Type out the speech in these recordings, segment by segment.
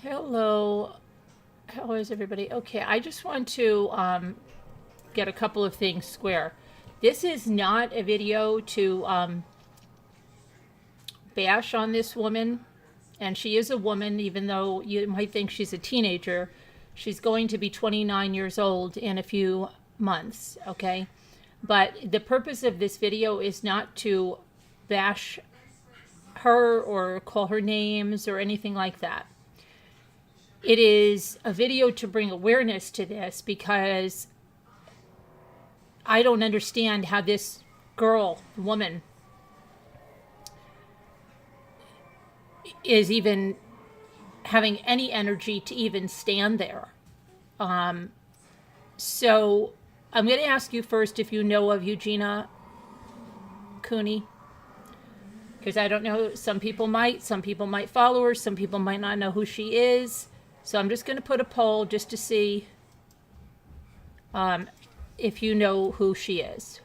Hello. How is everybody? Okay, I just want to get a couple of things square. This is not a video to bash on this woman, and she is a woman, even though you might think she's a teenager. She's going to be 29 years old in a few months, okay? But the purpose of this video is not to bash her or call her names or anything like that. It is a video to bring awareness to this because I don't understand how this woman, is even having any energy to even stand there. So I'm going to ask you first if you know of Eugenia Cooney, because I don't know. Some people might follow her. Some people might not know who she is. So I'm just going to put a poll just to see if you know who she is.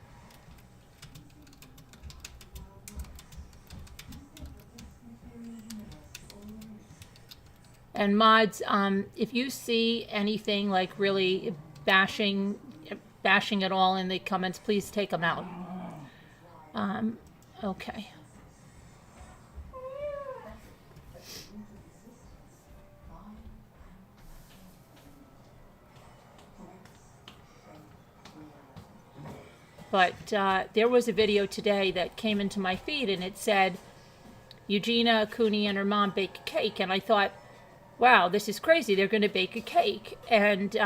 And mods, if you see anything like really bashing it all in the comments, please take them out. Okay. But there was a video today that came into my feed, and it said Eugenia Cooney and her mom bake a cake, and I thought, wow, this is crazy. They're going to bake a cake. And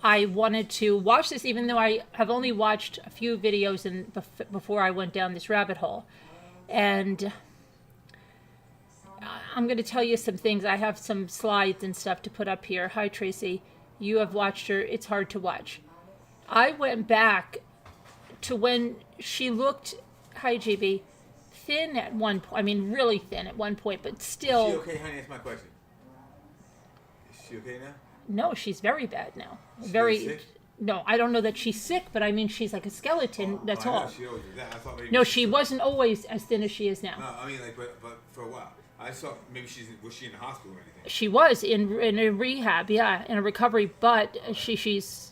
I wanted to watch this, even though I have only watched a few videos before I went down this rabbit hole. And I'm going to tell you some things. I have some slides and stuff to put up here. Hi, Tracy. You have watched her. It's hard to watch. I went back to when she looked, hi, GB, thin at one point. I mean, really thin at one point, but still. Is she okay, honey? That's my question. Is she okay now? No, she's very bad now. Is she sick? No, I don't know that she's sick, but I mean, she's like a skeleton. That's all. She always was that. I thought maybe No, she wasn't always as thin as she is now. No, I mean, like, but for a while. I saw maybe was she in the hospital or anything? She was in a rehab, yeah, in a recovery, but she's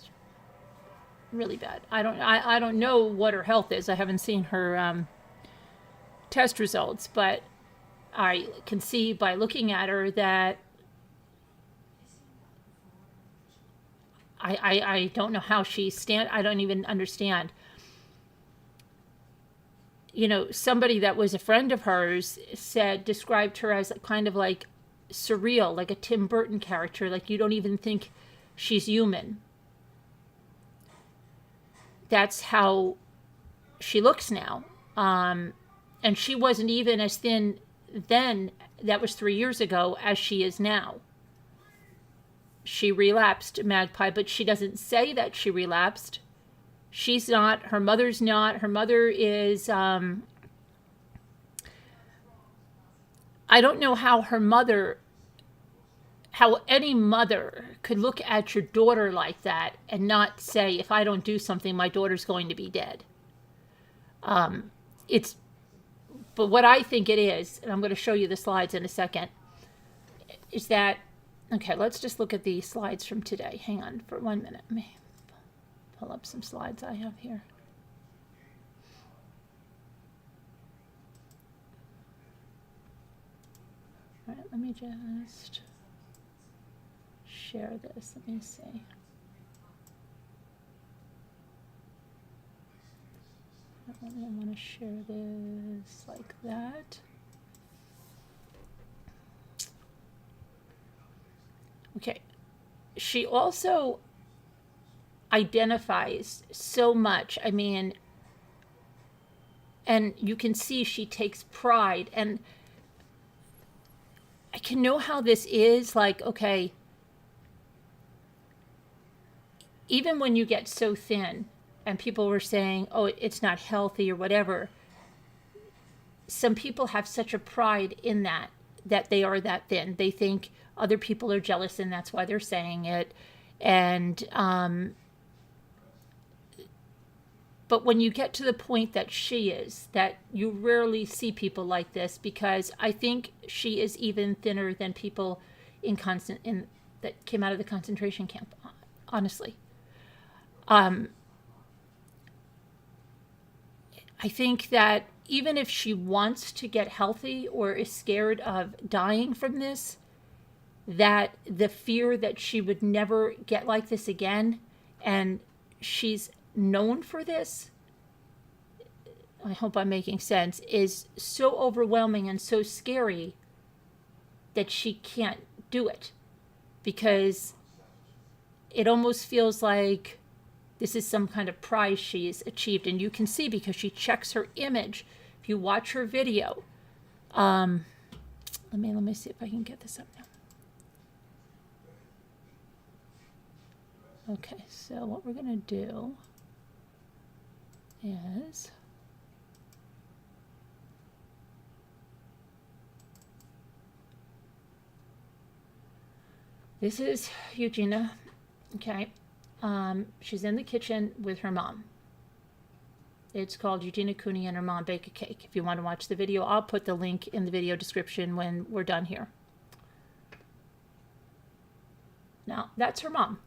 really bad. I don't know what her health is. I haven't seen her test results, but I can see by looking at her that I don't know how she I don't even understand. You know, somebody that was a friend of hers described her as kind of like surreal, like a Tim Burton character. Like you don't even think she's human. That's how she looks now. And she wasn't even as thin then, that was 3 years ago, as she is now. She relapsed, Magpie, but she doesn't say that she relapsed. She's not. Her mother's not. Her mother is, I don't know how any mother could look at your daughter like that and not say, if I don't do something, my daughter's going to be dead. But what I think it is, and I'm going to show you the slides in a second, is that, okay, let's just look at the slides from today. Hang on for 1 minute. Let me pull up some slides I have here. All right, let me just share this. Let me see. I want to share this like that. Okay. She also identifies so much. I mean, and you can see she takes pride. And I can know how this is. Like, okay, even when you get so thin, and people were saying, oh, it's not healthy or whatever, some people have such a pride in that they are that thin. They think other people are jealous and that's why they're saying it. And, but when you get to the point that she is, that you rarely see people like this, because I think she is even thinner than people that came out of the concentration camp, honestly. I think that even if she wants to get healthy or is scared of dying from this, that the fear that she would never get like this again, and she's known for this, I hope I'm making sense, is so overwhelming and so scary that she can't do it, because it almost feels like this is some kind of prize she's achieved. And you can see, because she checks her image, if you watch her video, let me see if I can get this up now. Okay, so what we're going to do is this is Eugenia, okay? She's in the kitchen with her mom. It's called Eugenia Cooney and Her Mom Bake a Cake. If you want to watch the video, I'll put the link in the video description when we're done here. Now, that's her mom.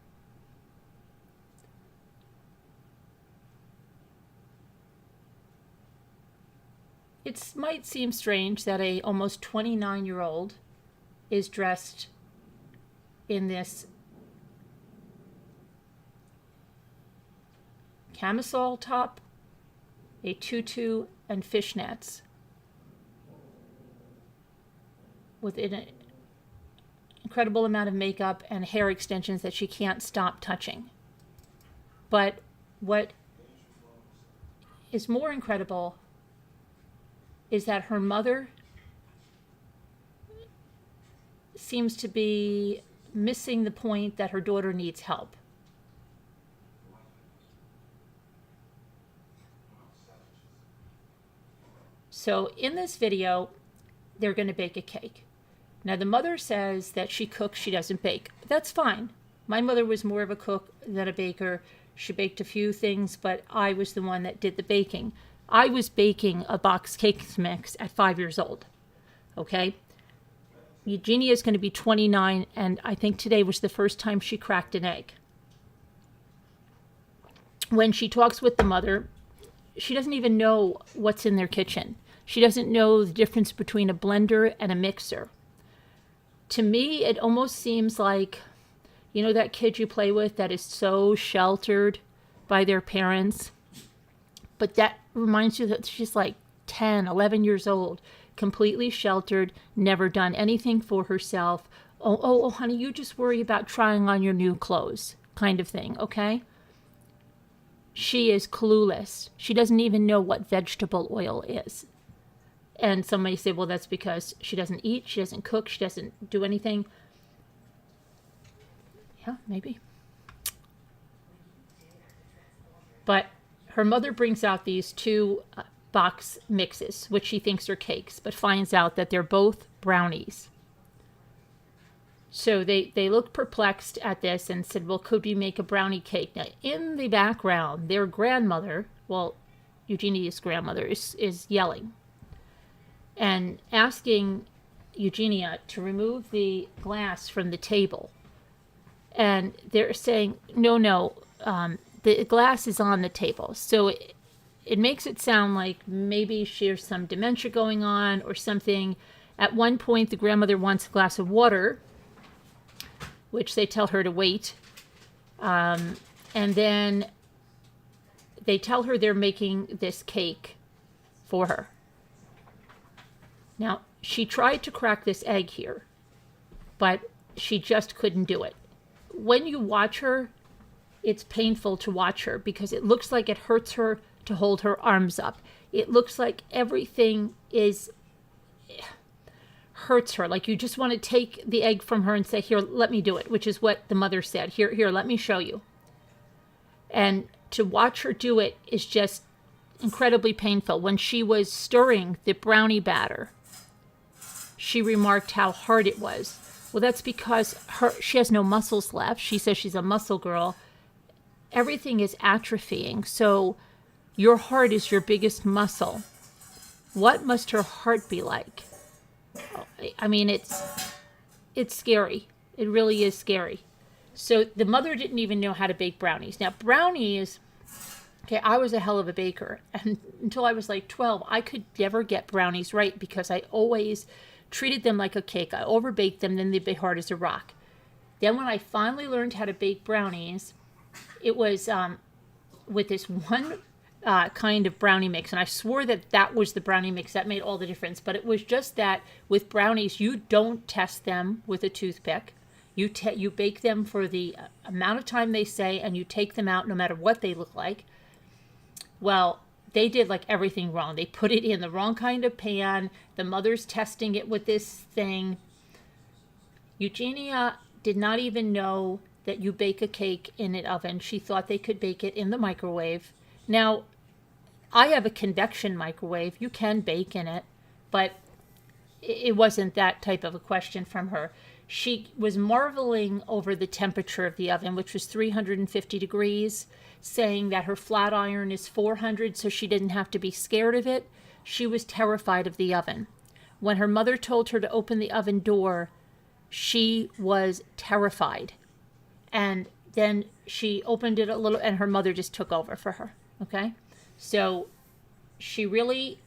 It might seem strange that a almost 29-year-old is dressed in this camisole top, a tutu, and fishnets with an incredible amount of makeup and hair extensions that she can't stop touching. But what is more incredible is that her mother seems to be missing the point that her daughter needs help. So in this video, they're going to bake a cake. Now the mother says that she cooks, she doesn't bake. That's fine. My mother was more of a cook than a baker. She baked a few things, but I was the one that did the baking. I was baking a box cake mix at 5 years old, okay? Eugenia is going to be 29, and I think today was the first time she cracked an egg. When she talks with the mother, she doesn't even know what's in their kitchen. She doesn't know the difference between a blender and a mixer. To me, it almost seems like, you know, that kid you play with that is so sheltered by their parents? But that reminds you that she's like 10, 11 years old, completely sheltered, never done anything for herself. Oh, honey, you just worry about trying on your new clothes, kind of thing, okay? She is clueless. She doesn't even know what vegetable oil is. And somebody say, well, that's because she doesn't eat, she doesn't cook, she doesn't do anything. Yeah, maybe. But her mother brings out these two box mixes, which she thinks are cakes, but finds out that they're both brownies. So they looked perplexed at this and said, well, could we make a brownie cake? Now, in the background, their grandmother, well, Eugenia's grandmother, is yelling and asking Eugenia to remove the glass from the table. And they're saying, no, the glass is on the table. So it makes it sound like maybe there's some dementia going on or something. At one point, the grandmother wants a glass of water, which they tell her to wait. And then they tell her they're making this cake for her. Now, she tried to crack this egg here, but she just couldn't do it. When you watch her, it's painful to watch her because it looks like it hurts her to hold her arms up. It looks like everything hurts her. Like you just want to take the egg from her and say, here, let me do it, which is what the mother said. Here, let me show you. And to watch her do it is just incredibly painful. When she was stirring the brownie batter, she remarked how hard it was. Well, that's because she has no muscles left. She says she's a muscle girl. Everything is atrophying. So your heart is your biggest muscle. What must her heart be like? I mean, it's scary. It really is scary. So the mother didn't even know how to bake brownies. Now, brownies, okay, I was a hell of a baker. And until I was like 12, I could never get brownies right because I always treated them like a cake. I overbaked them, then they'd be hard as a rock. Then when I finally learned how to bake brownies, it was with this one kind of brownie mix. And I swore that that was the brownie mix that made all the difference. But it was just that with brownies, you don't test them with a toothpick. You bake them for the amount of time they say, and you take them out no matter what they look like. Well, they did like everything wrong. They put it in the wrong kind of pan. The mother's testing it with this thing. Eugenia did not even know that you bake a cake in an oven. She thought they could bake it in the microwave. Now, I have a convection microwave. You can bake in it, but it wasn't that type of a question from her. She was marveling over the temperature of the oven, which was 350 degrees, saying that her flat iron is 400, so she didn't have to be scared of it. She was terrified of the oven. When her mother told her to open the oven door, she was terrified. And then she opened it a little, and her mother just took over for her, okay? So she really,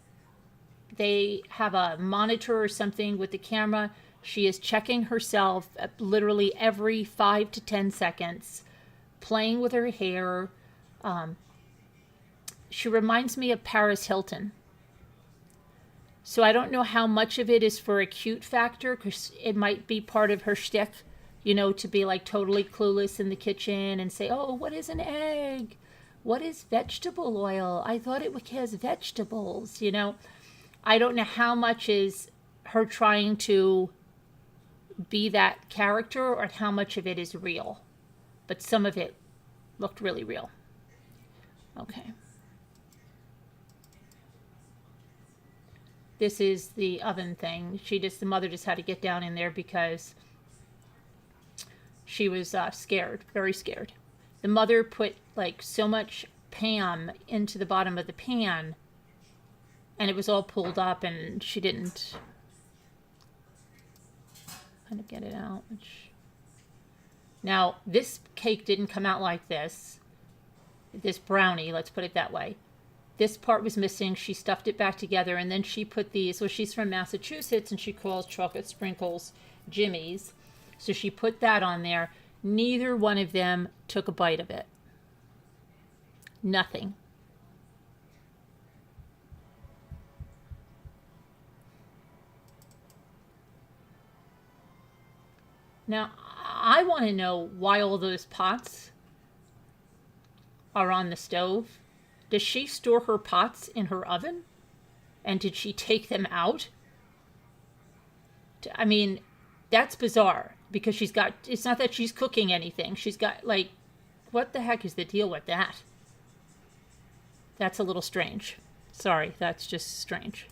they have a monitor or something with the camera. She is checking herself literally every 5 to 10 seconds, playing with her hair. She reminds me of Paris Hilton. So I don't know how much of it is for a cute factor, because it might be part of her shtick, you know, to be like totally clueless in the kitchen and say, oh, what is an egg? What is vegetable oil? I thought it has vegetables, you know. I don't know how much is her trying to be that character or how much of it is real. But some of it looked really real. Okay. This is the oven thing. The mother just had to get down in there because she was scared, very scared. The mother put like so much Pam into the bottom of the pan, and it was all pulled up, and she didn't kind of get it out. Now, this cake didn't come out like this. This brownie, let's put it that way. This part was missing. She stuffed it back together, and then she put these, so she's from Massachusetts, and she calls chocolate sprinkles Jimmy's. So she put that on there. Neither one of them took a bite of it. Nothing. Now, I want to know why all those pots are on the stove. Does she store her pots in her oven? And did she take them out? I mean, that's bizarre, because she's got, it's not that she's cooking anything. She's got, like, what the heck is the deal with that? That's a little strange. Sorry, that's just strange.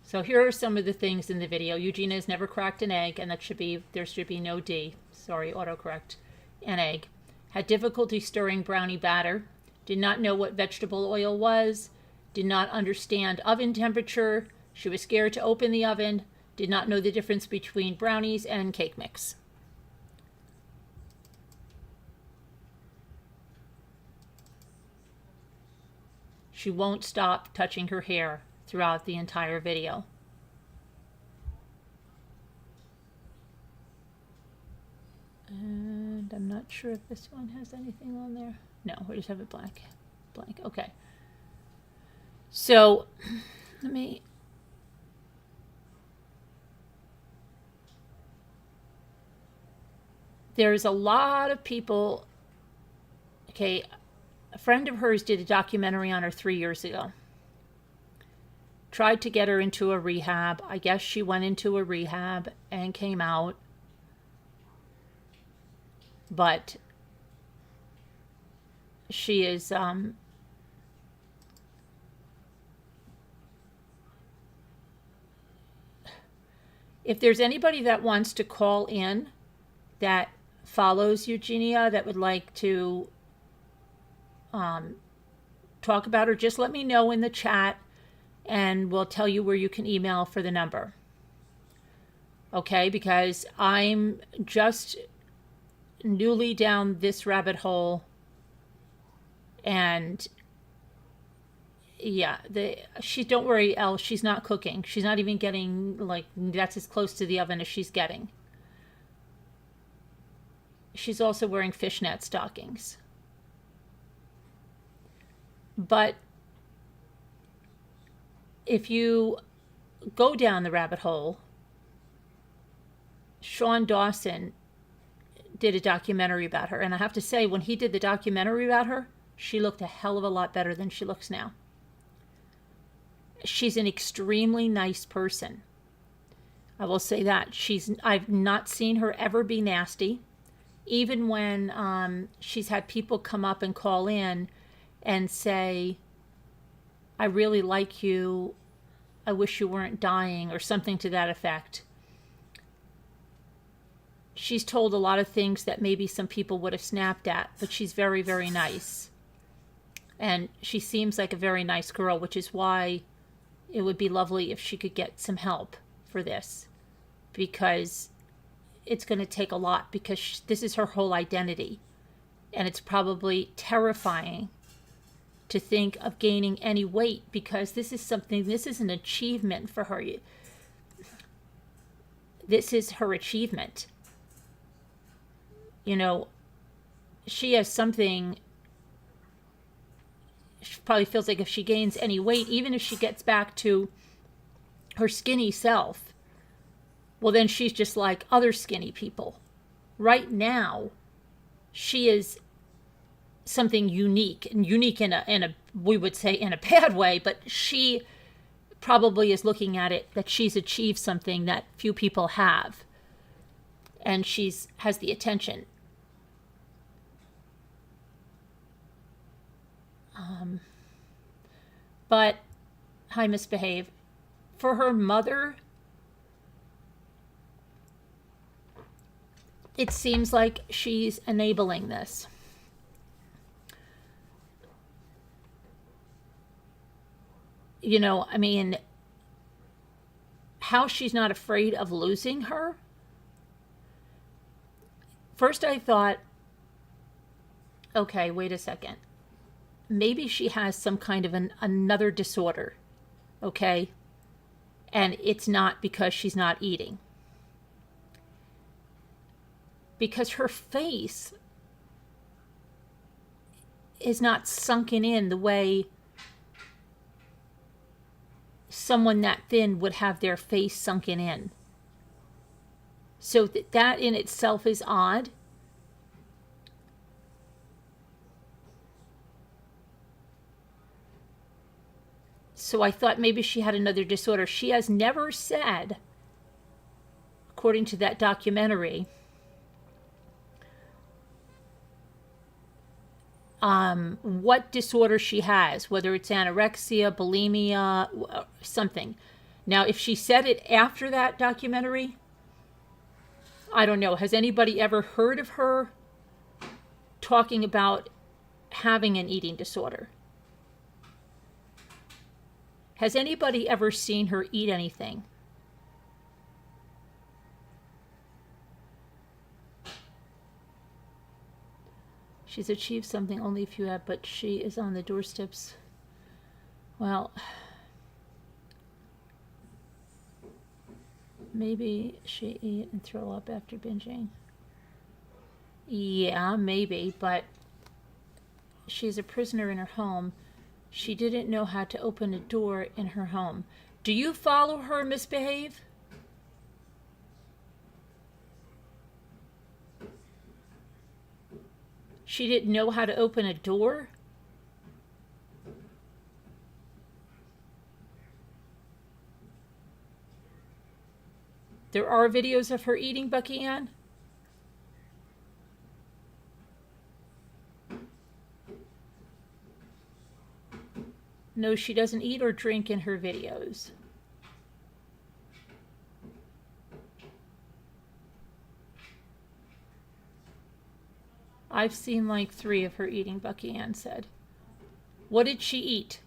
So here are some of the things in the video. Eugenia has never cracked an egg, and there should be no D. Sorry, autocorrect. An egg. Had difficulty stirring brownie batter. Did not know what vegetable oil was. Did not understand oven temperature. She was scared to open the oven. Did not know the difference between brownies and cake mix. She won't stop touching her hair throughout the entire video. And I'm not sure if this one has anything on there. No, we just have it blank. Blank, okay. So, there's a lot of people, okay, a friend of hers did a documentary on her 3 years ago. Tried to get her into a rehab. I guess she went into a rehab and came out. But she is, if there's anybody that wants to call in that follows Eugenia that would like to talk about her, just let me know in the chat, and we'll tell you where you can email for the number. okay? Because I'm just newly down this rabbit hole, and yeah, don't worry, Elle, she's not cooking. She's not even getting, like, that's as close to the oven as she's getting. She's also wearing fishnet stockings. But if you go down the rabbit hole, Sean Dawson did a documentary about her. And I have to say, when he did the documentary about her, she looked a hell of a lot better than she looks now. She's an extremely nice person. I will say that. I've not seen her ever be nasty. Even when she's had people come up and call in and say, I really like you, I wish you weren't dying, or something to that effect. She's told a lot of things that maybe some people would have snapped at, but she's very, very nice. And she seems like a very nice girl, which is why it would be lovely if she could get some help for this. Because it's going to take a lot, because this is her whole identity. And it's probably terrifying to think of gaining any weight, because this is an achievement for her. This is her achievement. You know, she has something, she probably feels like if she gains any weight, even if she gets back to her skinny self, well, then she's just like other skinny people. Right now, she is something unique, and unique in a we would say in a bad way, but she probably is looking at it that she's achieved something that few people have, and has the attention. But hi, Misbehave. For her mother, it seems like she's enabling this. You know, I mean, how she's not afraid of losing her. First I thought, okay, wait a second. Maybe she has some kind of another disorder, okay? And it's not because she's not eating. Because her face is not sunken in the way someone that thin would have their face sunken in. So that in itself is odd. So I thought maybe she had another disorder. She has never said, according to that documentary, what disorder she has, whether it's anorexia, bulimia, something. Now, if she said it after that documentary, I don't know. Has anybody ever heard of her talking about having an eating disorder? Has anybody ever seen her eat anything? She's achieved something only a few have, but she is on the doorsteps. Well, maybe she ate and throw up after binging. Yeah, maybe, but she's a prisoner in her home. She didn't know how to open a door in her home. Do you follow her, Misbehave? She didn't know how to open a door? There are videos of her eating, Bucky Ann? No, she doesn't eat or drink in her videos. I've seen like 3 of her eating, Bucky Ann said. What did she eat?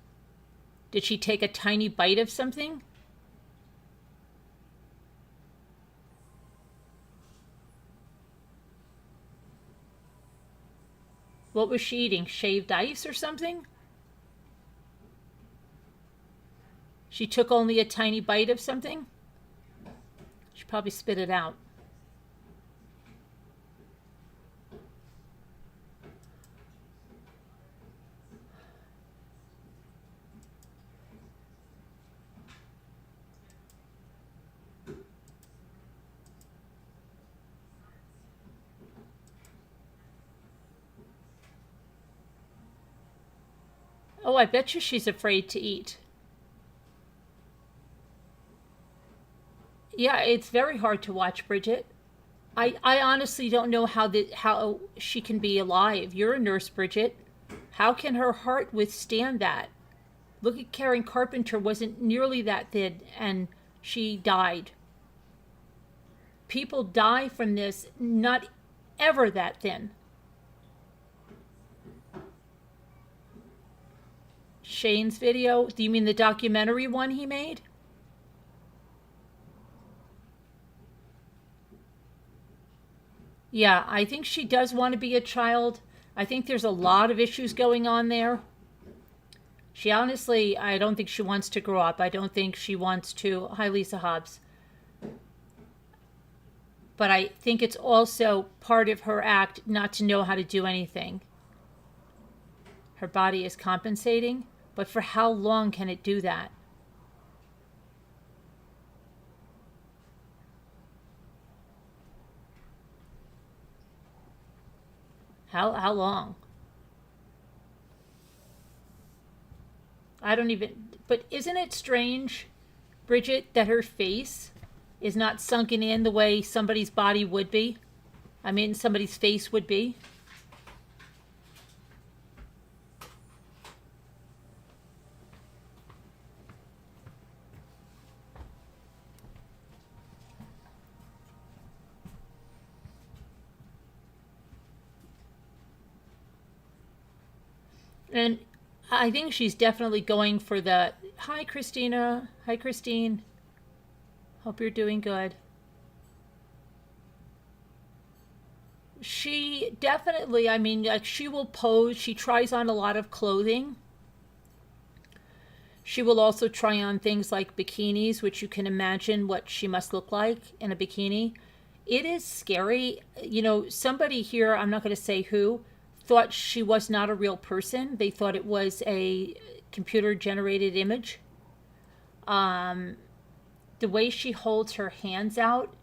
Did she take a tiny bite of something? What was she eating? Shaved ice or something? She took only a tiny bite of something? She probably spit it out. Oh, I bet you she's afraid to eat. Yeah, it's very hard to watch, Bridget. I honestly don't know how she can be alive. You're a nurse, Bridget. How can her heart withstand that? Look at Karen Carpenter, wasn't nearly that thin, and she died. People die from this, not ever that thin. Shane's video? Do you mean the documentary one he made? Yeah, I think she does want to be a child. I think there's a lot of issues going on there. She honestly, I don't think she wants to grow up. I don't think she wants to. Hi, Lisa Hobbs. But I think it's also part of her act not to know how to do anything. Her body is compensating, but for how long can it do that? How long? I don't even, but isn't it strange, Bridget, that her face is not sunken in the way somebody's body would be? I mean, somebody's face would be. And I think she's definitely going for the, hi, Christina. Hi, Christine. Hope you're doing good. She definitely, I mean, like, she will pose. She tries on a lot of clothing. She will also try on things like bikinis, which you can imagine what she must look like in a bikini. It is scary. You know, somebody here, I'm not going to say who, thought she was not a real person. They thought it was a computer-generated image. The way she holds her hands out,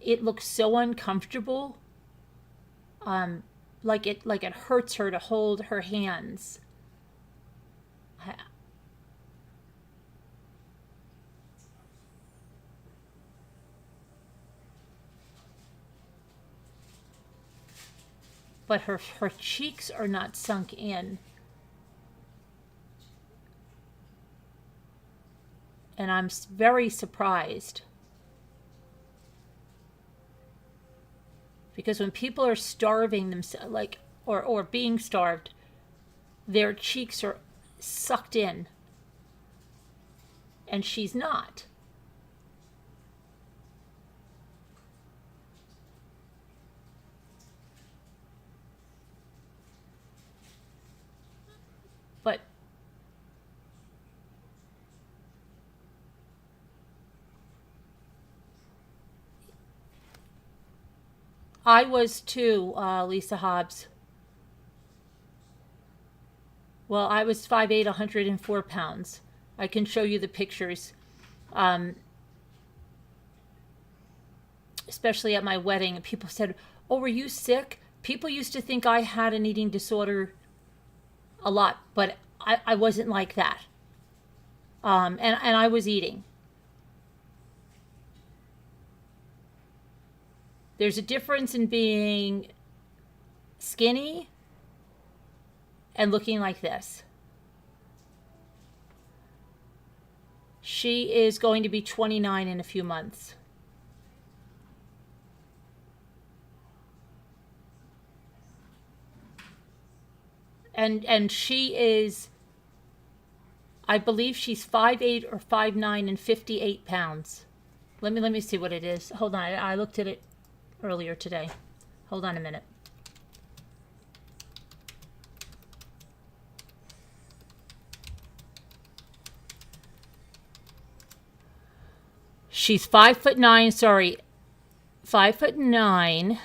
it looks so uncomfortable. Like it hurts her to hold her hands. But her cheeks are not sunk in. And I'm very surprised. Because when people are starving themselves, like, or being starved, their cheeks are sucked in. And she's not. But I was too, Lisa Hobbs. Well, I was 5'8", 104 pounds. I can show you the pictures. Especially at my wedding. People said, oh, were you sick? People used to think I had an eating disorder a lot, but I wasn't like that. And I was eating. There's a difference in being skinny and looking like this. She is going to be 29 in a few months. And she is, I believe she's 5'8" or 5'9" and 58 pounds. Let me see what it is. Hold on, I looked at it earlier today. Hold on a minute. She's 5'9", sorry, 5'9".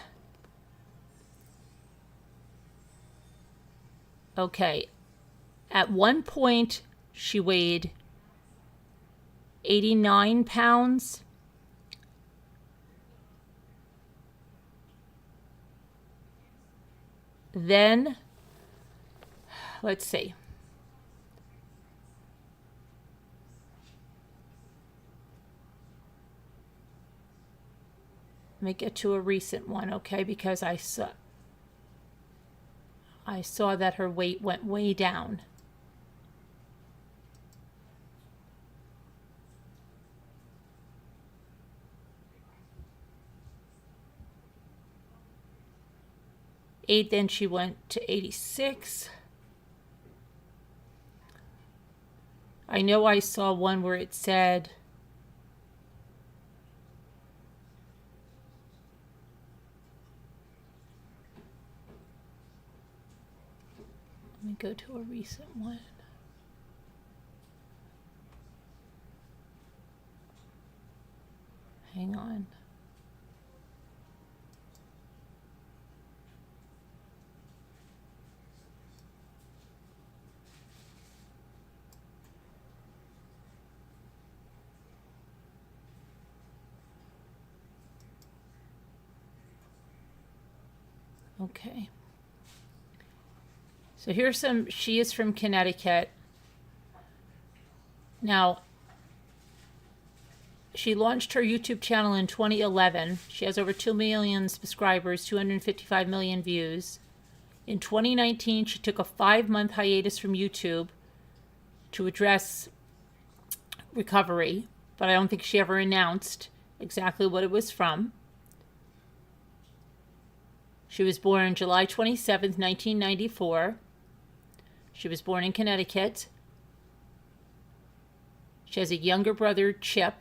Okay. At one point, she weighed 89 pounds. Then, let's see. Let me get to a recent one, okay? Because I saw that her weight went way down. Then she went to 86. I know I saw one where it said let me go to a recent one. Hang on. Okay. So here's some, she is from Connecticut. Now, she launched her YouTube channel in 2011. She has over 2 million subscribers, 255 million views. In 2019, she took a 5-month hiatus from YouTube to address recovery, but I don't think she ever announced exactly what it was from. She was born July 27th, 1994. She was born in Connecticut. She has a younger brother, Chip.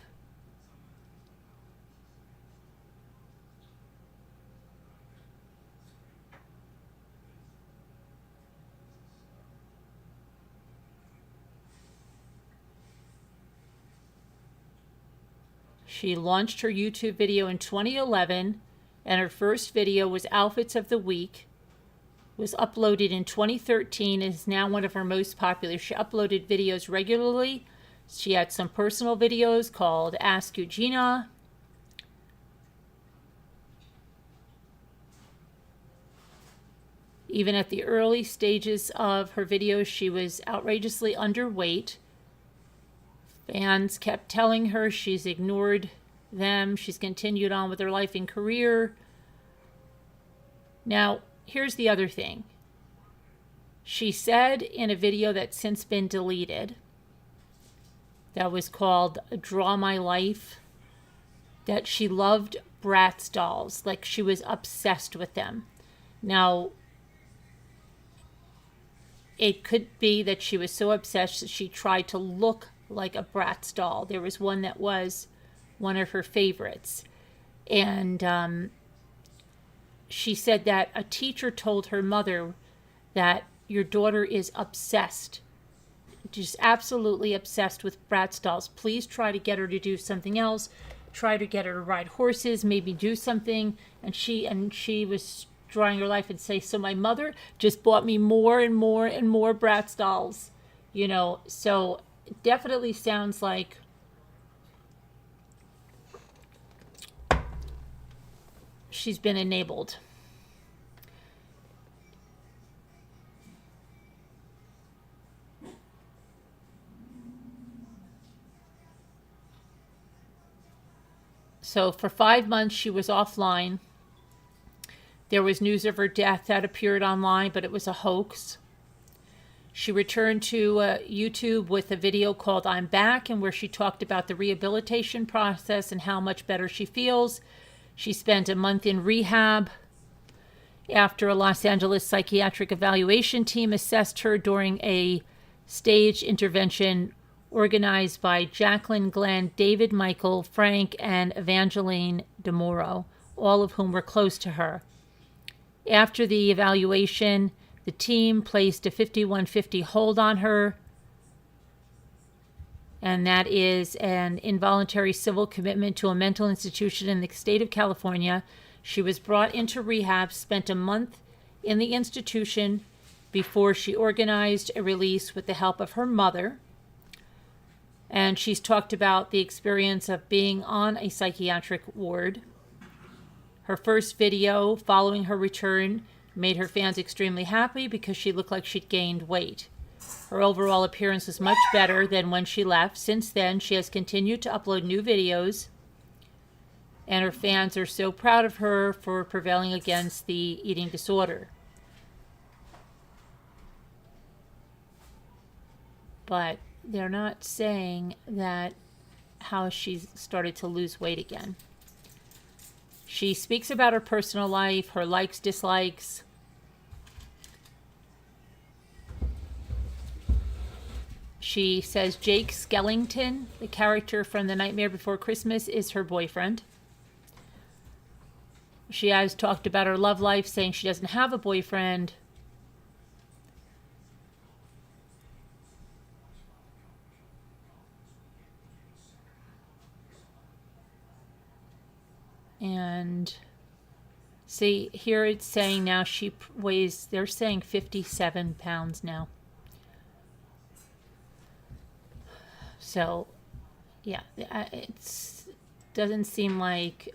She launched her YouTube video in 2011. And her first video was Outfits of the Week. It was uploaded in 2013 and is now one of her most popular. She uploaded videos regularly. She had some personal videos called Ask Eugenia. Even at the early stages of her videos, she was outrageously underweight. Fans kept telling her she's ignored them. She's continued on with her life and career. Now, here's the other thing. She said in a video that's since been deleted, that was called Draw My Life, that she loved Bratz dolls, like she was obsessed with them. Now, it could be that she was so obsessed that she tried to look like a Bratz doll. There was one that was one of her favorites. And she said that a teacher told her mother that your daughter is obsessed, just absolutely obsessed with Bratz dolls. Please try to get her to do something else. Try to get her to ride horses, maybe do something. And she was drawing her life and say, so my mother just bought me more and more and more Bratz dolls. You know, so it definitely sounds like she's been enabled. So for 5 months, she was offline. There was news of her death that appeared online, but it was a hoax. She returned to YouTube with a video called I'm Back, and where she talked about the rehabilitation process and how much better she feels. She spent a month in rehab after a Los Angeles psychiatric evaluation team assessed her during a staged intervention organized by Jacqueline Glenn, David Michael, Frank, and Evangeline DeMoro, all of whom were close to her. After the evaluation, the team placed a 5150 hold on her. and that is an involuntary civil commitment to a mental institution in the state of California. She was brought into rehab, spent a month in the institution before she organized a release with the help of her mother. And she's talked about the experience of being on a psychiatric ward. Her first video following her return made her fans extremely happy because she looked like she'd gained weight. Her overall appearance was much better than when she left. Since then, she has continued to upload new videos, and her fans are so proud of her for prevailing against the eating disorder. But they're not saying that how she's started to lose weight again. She speaks about her personal life, her likes, dislikes. She says Jake Skellington, the character from The Nightmare Before Christmas, is her boyfriend. She has talked about her love life, saying she doesn't have a boyfriend. And see, here it's saying now she weighs, they're saying 57 pounds now. So, yeah, it doesn't seem like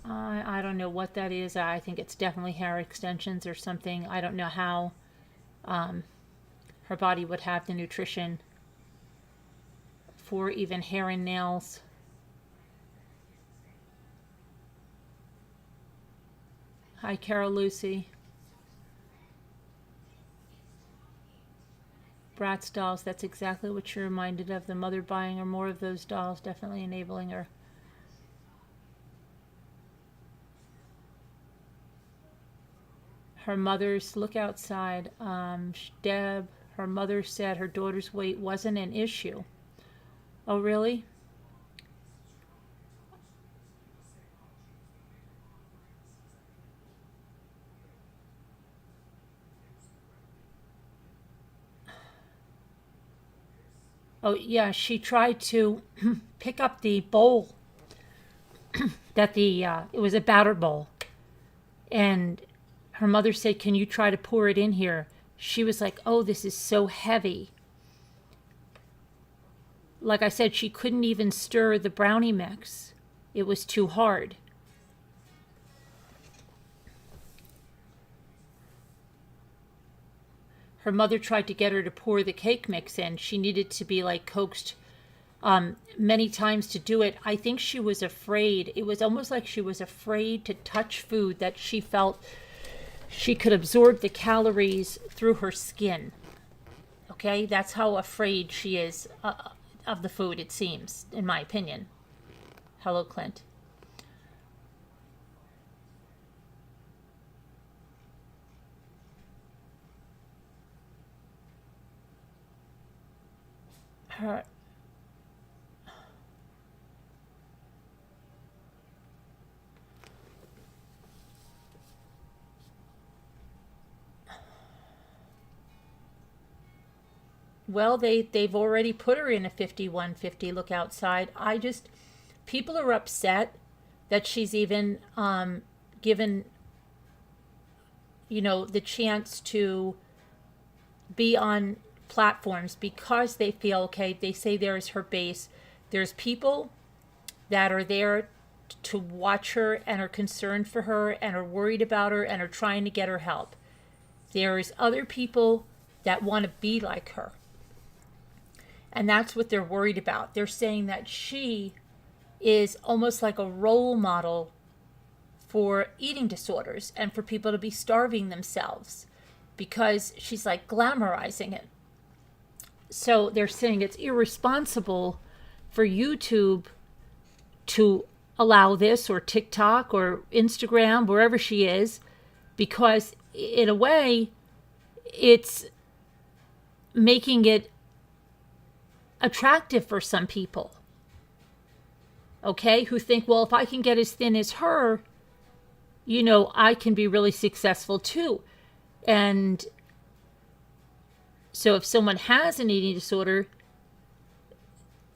I don't know what that is. I think it's definitely hair extensions or something. I don't know how her body would have the nutrition for even hair and nails. Hi, Carol Lucy. Bratz dolls, that's exactly what you're reminded of. The mother buying her more of those dolls, definitely enabling her. Her mother's, look outside. Deb, her mother said her daughter's weight wasn't an issue. Oh, really? Oh, yeah, she tried to pick up the bowl that it was a batter bowl. And her mother said, "Can you try to pour it in here?" She was like, "Oh, this is so heavy." Like I said, she couldn't even stir the brownie mix. It was too hard. Her mother tried to get her to pour the cake mix in. She needed to be like coaxed many times to do it. I think she was afraid. It was almost like she was afraid to touch food that she felt she could absorb the calories through her skin. Okay, that's how afraid she is of the food, it seems, in my opinion. Hello, Clint. Her Well, they've already put her in a 5150 look outside. People are upset that she's even given, the chance to be on platforms because they feel, okay, they say there is her base. There's people that are there to watch her and are concerned for her and are worried about her and are trying to get her help. There's other people that want to be like her. And that's what they're worried about. They're saying that she is almost like a role model for eating disorders and for people to be starving themselves because she's like glamorizing it. So they're saying it's irresponsible for YouTube to allow this, or TikTok or Instagram, wherever she is, because in a way it's making it attractive for some people. okay, who think, well, if I can get as thin as her, I can be really successful too. And so if someone has an eating disorder,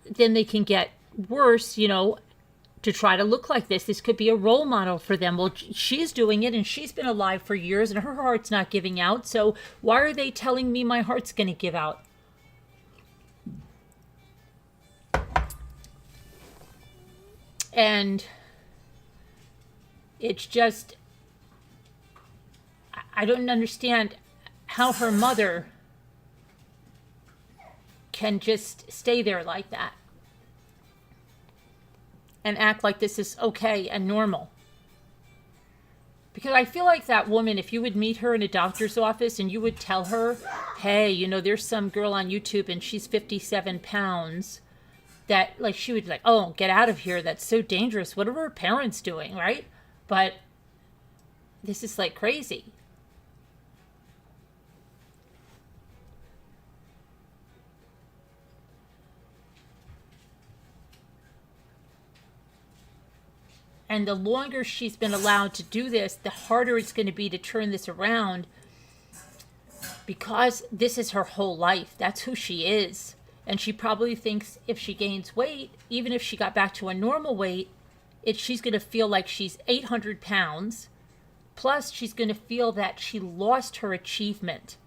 then they can get worse, to try to look like this. This could be a role model for them. Well, she's doing it and she's been alive for years and her heart's not giving out. So why are they telling me my heart's going to give out? And it's just, I don't understand how her mother can just stay there like that and act like this is okay and normal. Because I feel like that woman, if you would meet her in a doctor's office and you would tell her, hey, there's some girl on YouTube and she's 57 pounds, that, like, she would be like, oh, get out of here. That's so dangerous. What are her parents doing, right? But this is like crazy. And the longer she's been allowed to do this, the harder it's going to be to turn this around, because this is her whole life. That's who she is. And she probably thinks if she gains weight, even if she got back to a normal weight, she's going to feel like she's 800 pounds. Plus, she's going to feel that she lost her achievement.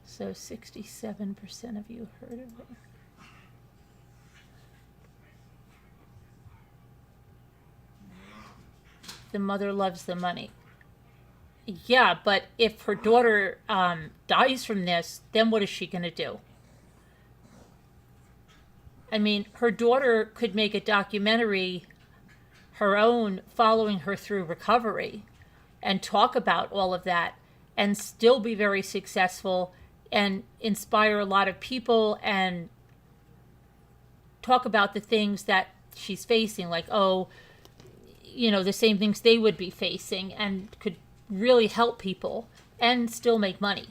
So 67% of you heard of it. The mother loves the money. Yeah, but if her daughter dies from this, then what is she going to do? I mean, her daughter could make a documentary, her own, following her through recovery and talk about all of that and still be very successful and inspire a lot of people and talk about the things that she's facing, like, the same things they would be facing, and could really help people and still make money.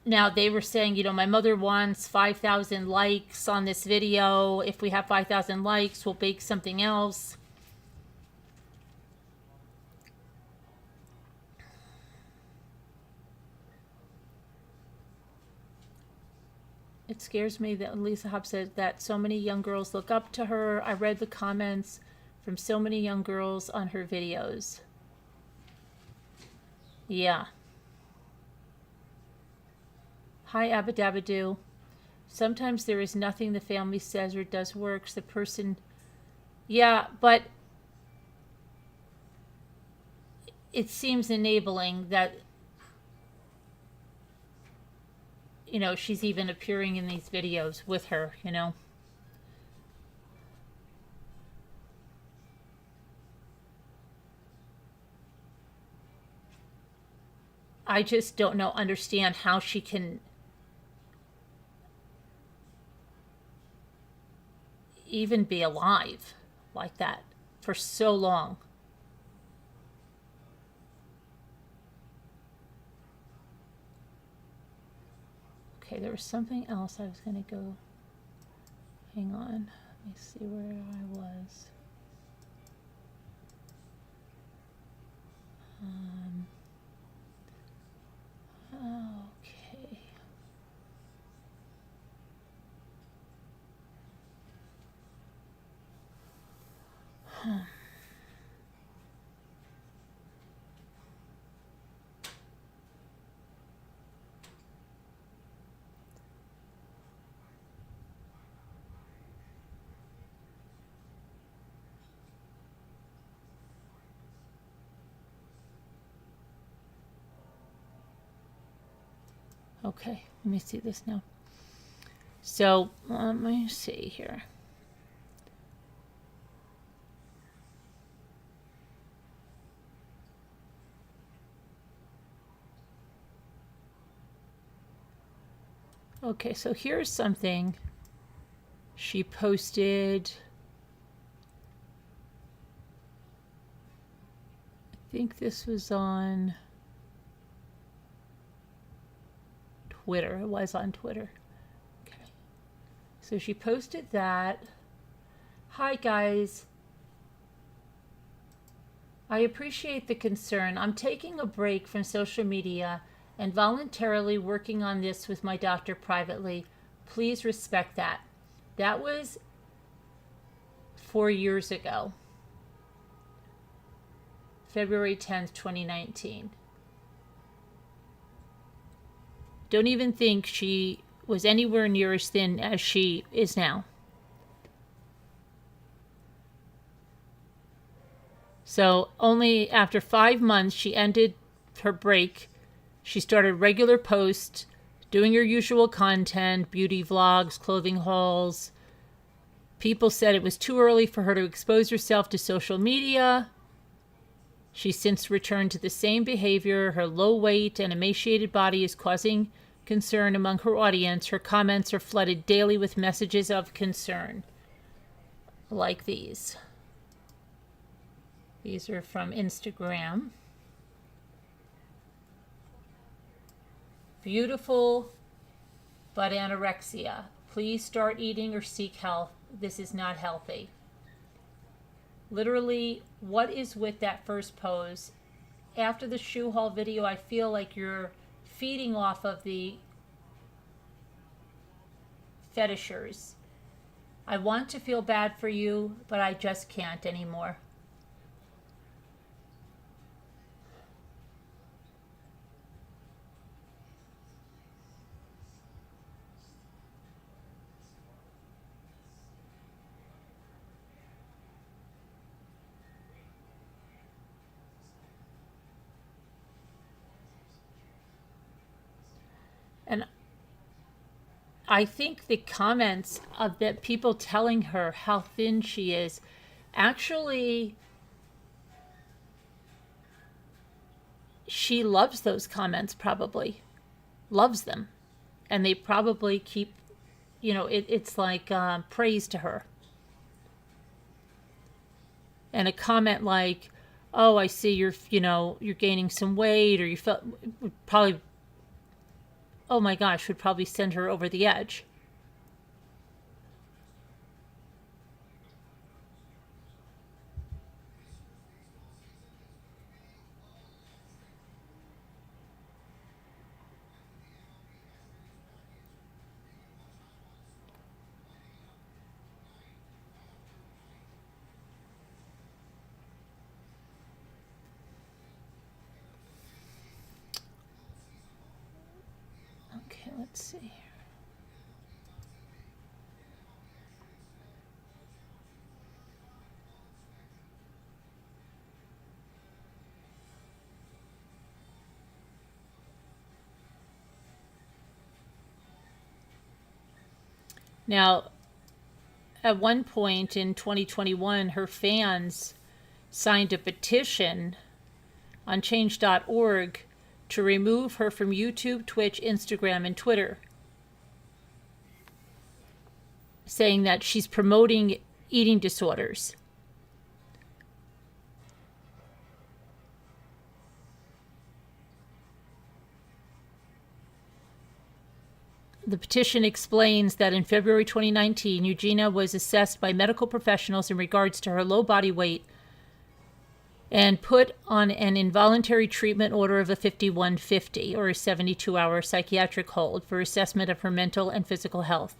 Now, they were saying, my mother wants 5,000 likes on this video. If we have 5,000 likes, we'll bake something else. It scares me that Lisa Hopp said that so many young girls look up to her. I read the comments from so many young girls on her videos. Yeah. Hi, Abadabadoo. Sometimes there is nothing the family says or does works. The person... Yeah, but it seems enabling that, she's even appearing in these videos with her, I just don't understand how she can even be alive like that for so long. Okay, there was something else I was going to go. Hang on. Let me see where I was. Okay. Okay, let me see this now. So, let me see here. Okay, so here's something she posted. I think this was on Twitter. It was on Twitter. Okay. So she posted that. Hi, guys. I appreciate the concern. I'm taking a break from social media and voluntarily working on this with my doctor privately. Please respect that. That was 4 years ago, February 10th, 2019. Don't even think she was anywhere near as thin as she is now. So only after 5 months, she ended her break. She started regular posts, doing her usual content, beauty vlogs, clothing hauls. People said it was too early for her to expose herself to social media. She's since returned to the same behavior. Her low weight and emaciated body is causing concern among her audience. Her comments are flooded daily with messages of concern, like these. These are from Instagram. Beautiful, but anorexia. Please start eating or seek help. This is not healthy. Literally, what is with that first pose? After the shoe haul video, I feel like you're feeding off of the fetishers. I want to feel bad for you, but I just can't anymore. And I think the comments of the people telling her how thin she is, actually, she loves those comments, probably. Loves them. And they probably keep, it's like praise to her. And a comment like, oh, I see you're gaining some weight, or you felt, probably, oh my gosh, would probably send her over the edge. Okay, let's see here. Now, at one point in 2021, her fans signed a petition on change.org to remove her from YouTube, Twitch, Instagram, and Twitter, saying that she's promoting eating disorders. The petition explains that in February 2019, Eugenia was assessed by medical professionals in regards to her low body weight and put on an involuntary treatment order of a 5150, or a 72-hour psychiatric hold, for assessment of her mental and physical health.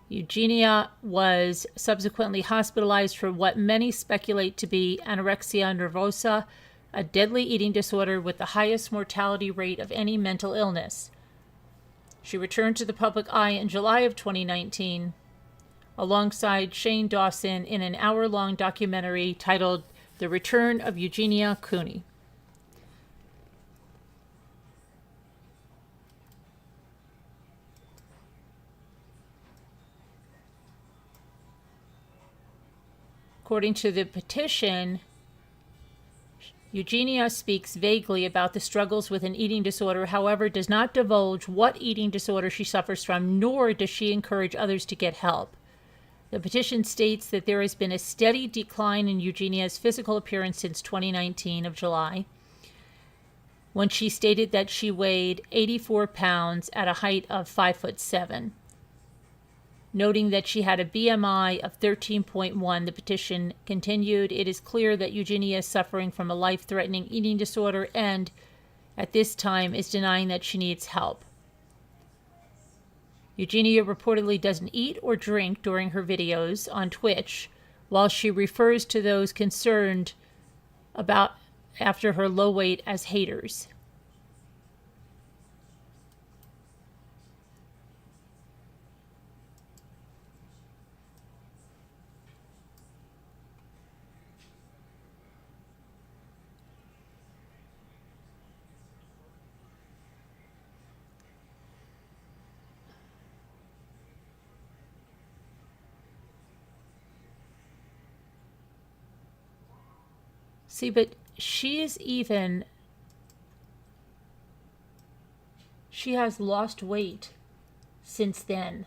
Eugenia was subsequently hospitalized for what many speculate to be anorexia nervosa, a deadly eating disorder with the highest mortality rate of any mental illness. She returned to the public eye in July of 2019 alongside Shane Dawson in an hour-long documentary titled The Return of Eugenia Cooney. According to the petition, Eugenia speaks vaguely about the struggles with an eating disorder, however, does not divulge what eating disorder she suffers from, nor does she encourage others to get help. The petition states that there has been a steady decline in Eugenia's physical appearance since 2019 of July, when she stated that she weighed 84 pounds at a height of 5'7". Noting that she had a BMI of 13.1, the petition continued, "It is clear that Eugenia is suffering from a life-threatening eating disorder and, at this time, is denying that she needs help." Eugenia reportedly doesn't eat or drink during her videos on Twitch, while she refers to those concerned about after her low weight as haters. See, but she has lost weight since then.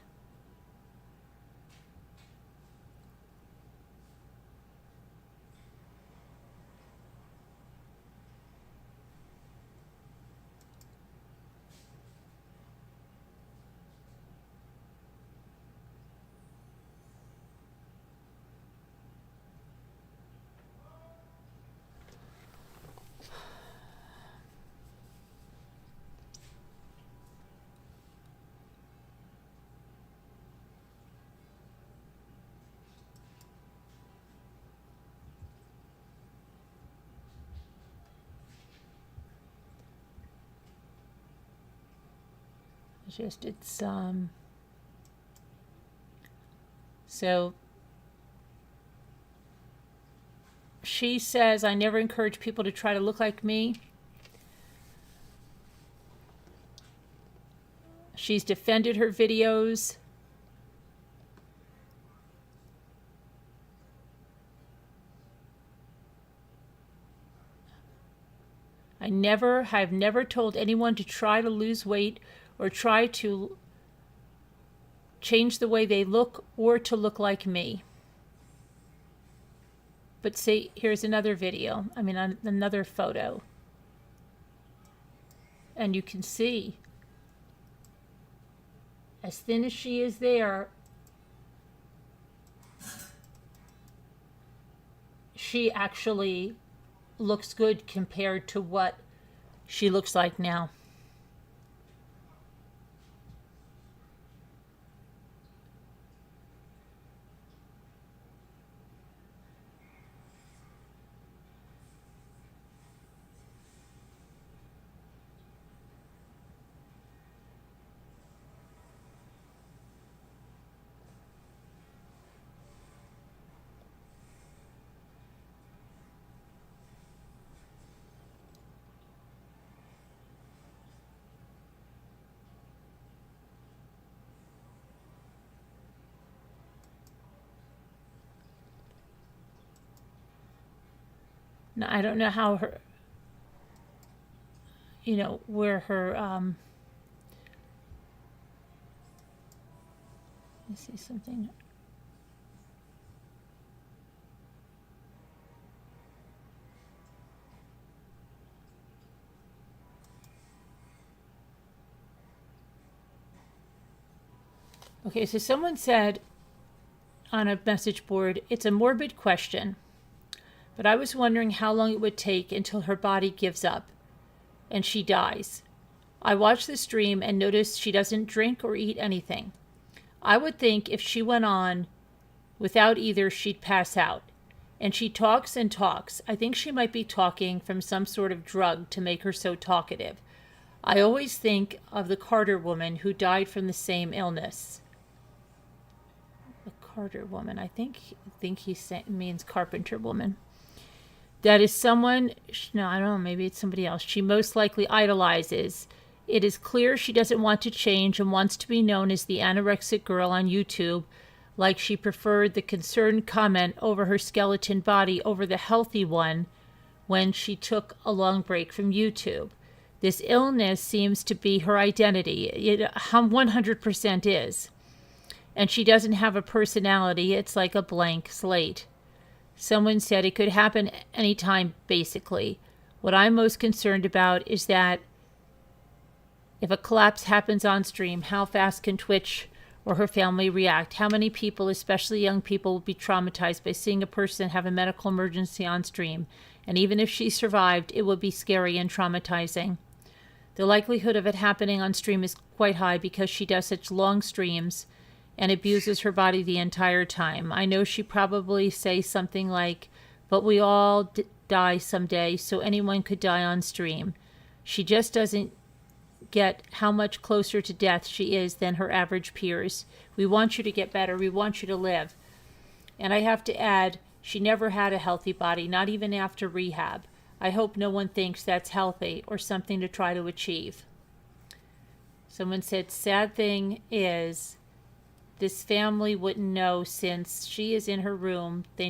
So she says, "I never encourage people to try to look like me." She's defended her videos. I've never told anyone to try to lose weight or try to change the way they look or to look like me. But see, here's another video. Another photo. And you can see, as thin as she is there, she actually looks good compared to what she looks like now. Now, I don't know how her, where her, let me see something. Okay, so someone said on a message board, "It's a morbid question, but I was wondering how long it would take until her body gives up and she dies. I watched the stream and noticed she doesn't drink or eat anything. I would think if she went on without either, she'd pass out. And she talks and talks. I think she might be talking from some sort of drug to make her so talkative. I always think of the Carter woman who died from the same illness." The Carter woman, I think he means Carpenter woman. "That is someone," no, I don't know, maybe it's somebody else, "she most likely idolizes. It is clear she doesn't want to change and wants to be known as the anorexic girl on YouTube, like she preferred the concerned comment over her skeleton body over the healthy one when she took a long break from YouTube. This illness seems to be her identity. It 100% is. And she doesn't have a personality. It's like a blank slate. Someone said it could happen anytime, basically. What I'm most concerned about is that if a collapse happens on stream, how fast can Twitch or her family react? How many people, especially young people, will be traumatized by seeing a person have a medical emergency on stream? And even if she survived, it would be scary and traumatizing. The likelihood of it happening on stream is quite high because she does such long streams and abuses her body the entire time. I know she probably say something like, but we all die someday, so anyone could die on stream. She just doesn't get how much closer to death she is than her average peers. We want you to get better. We want you to live. And I have to add, she never had a healthy body, not even after rehab. I hope no one thinks that's healthy or something to try to achieve. Someone said, sad thing is, this family wouldn't know since she is in her room. They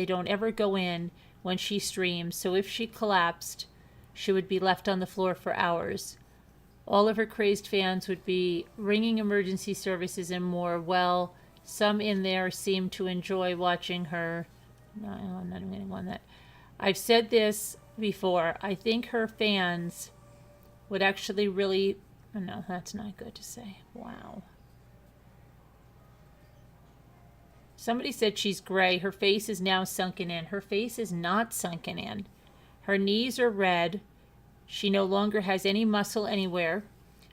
don't ever go in when she streams. So if she collapsed, she would be left on the floor for hours. All of her crazed fans would be ringing emergency services and more. Well, some in there seem to enjoy watching her. No, I'm not going to want that. I've said this before. I think her fans would actually really... No, that's not good to say. Wow. Somebody said she's gray. Her face is now sunken in. Her face is not sunken in. Her knees are red. She no longer has any muscle anywhere.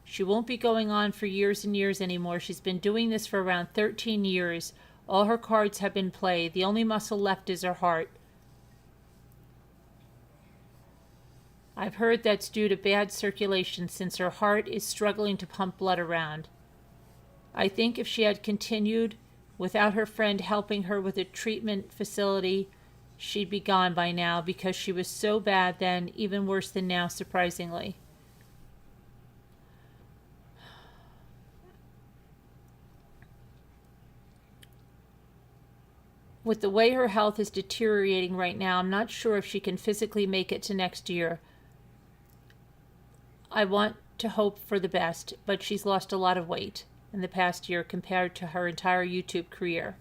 She won't be going on for years and years anymore. She's been doing this for around 13 years. All her cards have been played. The only muscle left is her heart. I've heard that's due to bad circulation since her heart is struggling to pump blood around. I think if she had continued without her friend helping her with a treatment facility, she'd be gone by now because she was so bad then, even worse than now, surprisingly. With the way her health is deteriorating right now, I'm not sure if she can physically make it to next year. I want to hope for the best, but she's lost a lot of weight in the past year compared to her entire YouTube career.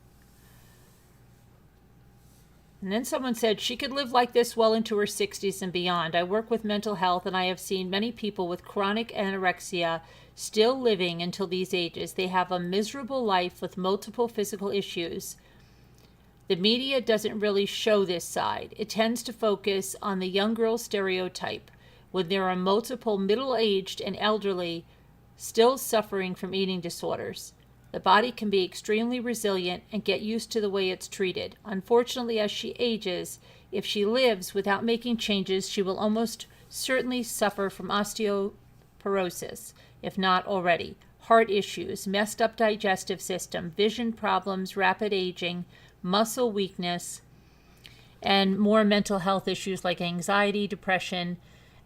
And then someone said she could live like this well into her 60s and beyond. I work with mental health, and I have seen many people with chronic anorexia still living until these ages. They have a miserable life with multiple physical issues. The media doesn't really show this side. It tends to focus on the young girl stereotype, when there are multiple middle-aged and elderly still suffering from eating disorders. The body can be extremely resilient and get used to the way it's treated. Unfortunately, as she ages, if she lives without making changes, she will almost certainly suffer from osteoporosis, if not already, heart issues, messed up digestive system, vision problems, rapid aging, muscle weakness, and more mental health issues like anxiety, depression,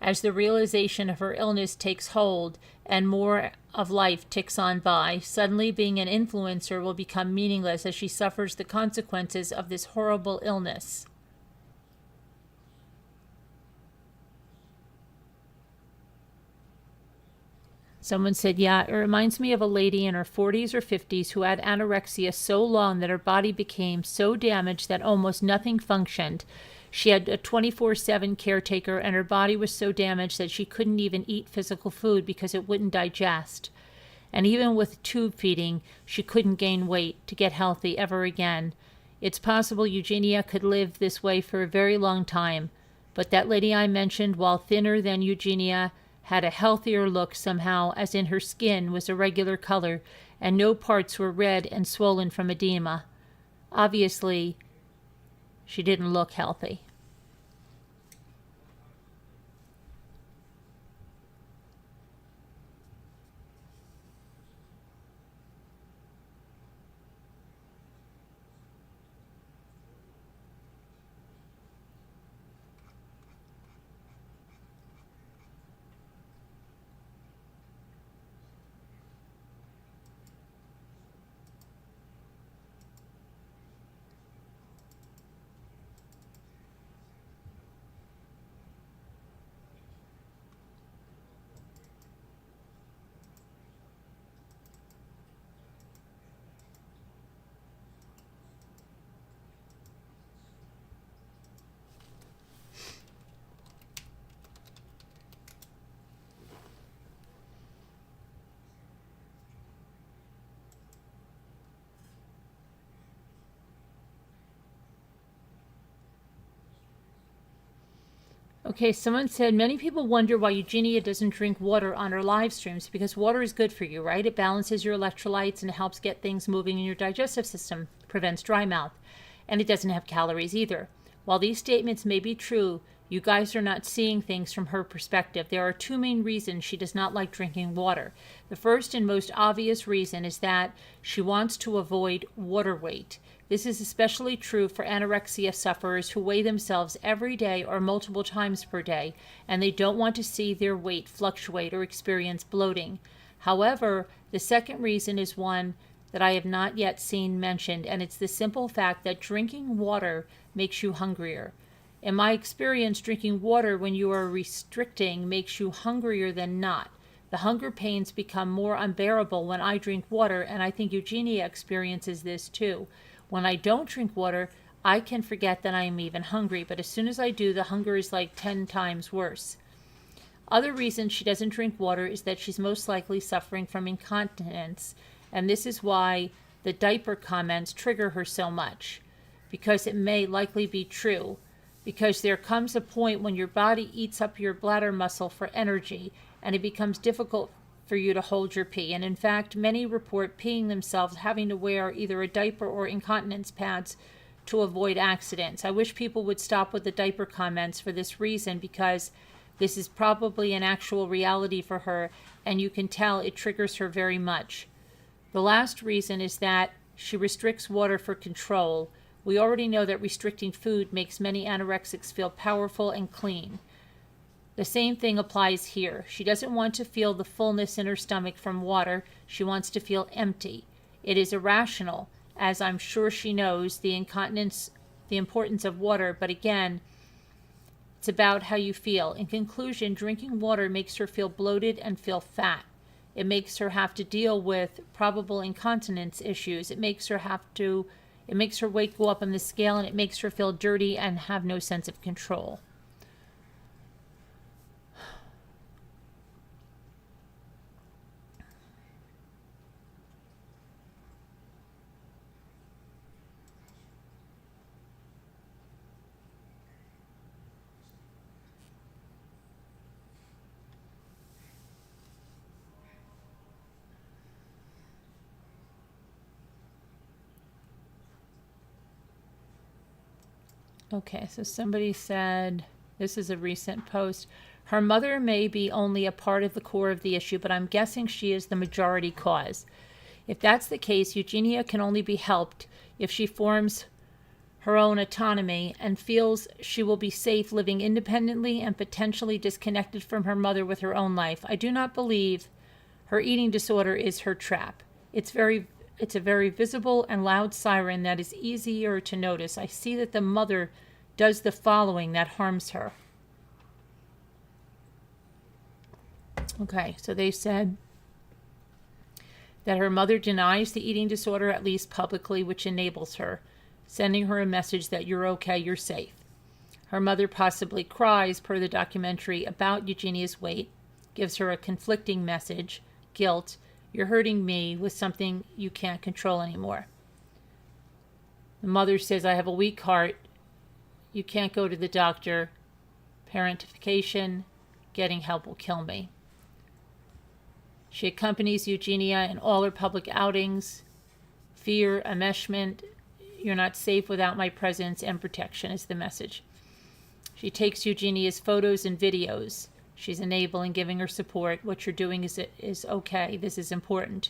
as the realization of her illness takes hold and more of life ticks on by. Suddenly being an influencer will become meaningless as she suffers the consequences of this horrible illness. Someone said, yeah, it reminds me of a lady in her 40s or 50s who had anorexia so long that her body became so damaged that almost nothing functioned. She had a 24/7 caretaker, and her body was so damaged that she couldn't even eat physical food because it wouldn't digest. And even with tube feeding, she couldn't gain weight to get healthy ever again. It's possible Eugenia could live this way for a very long time, but that lady I mentioned, while thinner than Eugenia, had a healthier look somehow, as in her skin was a regular color, and no parts were red and swollen from edema. Obviously, she didn't look healthy. Okay, someone said many people wonder why Eugenia doesn't drink water on her live streams because water is good for you, right? It balances your electrolytes and helps get things moving in your digestive system, prevents dry mouth, and it doesn't have calories either. While these statements may be true, you guys are not seeing things from her perspective. There are two main reasons she does not like drinking water. The first and most obvious reason is that she wants to avoid water weight. This is especially true for anorexia sufferers who weigh themselves every day or multiple times per day, and they don't want to see their weight fluctuate or experience bloating. However, the second reason is one that I have not yet seen mentioned, and it's the simple fact that drinking water makes you hungrier. In my experience, drinking water when you are restricting makes you hungrier than not. The hunger pains become more unbearable when I drink water, and I think Eugenia experiences this too. When I don't drink water, I can forget that I am even hungry, but as soon as I do, the hunger is like 10 times worse. Other reasons she doesn't drink water is that she's most likely suffering from incontinence, and this is why the diaper comments trigger her so much, because it may likely be true, because there comes a point when your body eats up your bladder muscle for energy, and it becomes difficult for you to hold your pee. And in fact, many report peeing themselves, having to wear either a diaper or incontinence pads to avoid accidents. I wish people would stop with the diaper comments for this reason, because this is probably an actual reality for her, and you can tell it triggers her very much. The last reason is that she restricts water for control. We already know that restricting food makes many anorexics feel powerful and clean. The same thing applies here. She doesn't want to feel the fullness in her stomach from water. She wants to feel empty. It is irrational, as I'm sure she knows the importance of water, but again, it's about how you feel. In conclusion, drinking water makes her feel bloated and feel fat. It makes her have to deal with probable incontinence issues. It makes her weight go up on the scale, and it makes her feel dirty and have no sense of control. Okay, so somebody said, this is a recent post, her mother may be only a part of the core of the issue, but I'm guessing she is the majority cause. If that's the case, Eugenia can only be helped if she forms her own autonomy and feels she will be safe living independently and potentially disconnected from her mother with her own life. I do not believe her eating disorder is her trap. It's a very visible and loud siren that is easier to notice. I see that the mother does the following that harms her. Okay, so they said that her mother denies the eating disorder, at least publicly, which enables her, sending her a message that you're okay, you're safe. Her mother possibly cries, per the documentary, about Eugenia's weight, gives her a conflicting message, guilt, you're hurting me with something you can't control anymore. The mother says, I have a weak heart. You can't go to the doctor. Parentification. Getting help will kill me. She accompanies Eugenia in all her public outings. Fear, enmeshment. You're not safe without my presence and protection is the message. She takes Eugenia's photos and videos. She's enabling, giving her support. What you're doing is okay. This is important.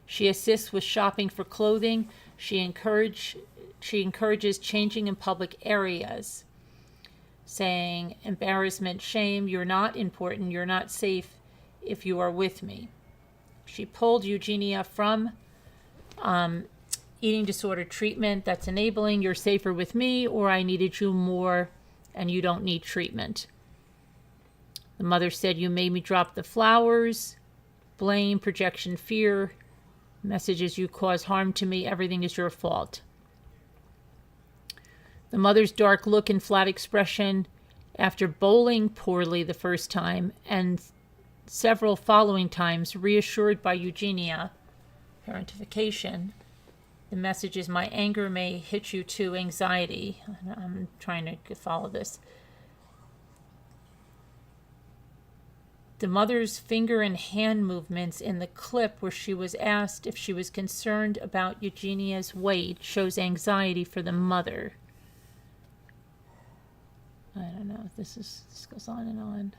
She assists with shopping for clothing. She encourages changing in public areas, saying, embarrassment, shame, you're not important, you're not safe if you are with me. She pulled Eugenia from eating disorder treatment. That's enabling, you're safer with me, or I needed you more and you don't need treatment. The mother said, you made me drop the flowers, blame, projection, fear, messages you cause harm to me, everything is your fault. The mother's dark look and flat expression after bowling poorly the first time and several following times, reassured by Eugenia, parentification. The message is, my anger may hit you too, anxiety. I'm trying to follow this. The mother's finger and hand movements in the clip where she was asked if she was concerned about Eugenia's weight shows anxiety for the mother. I don't know. This goes on and on.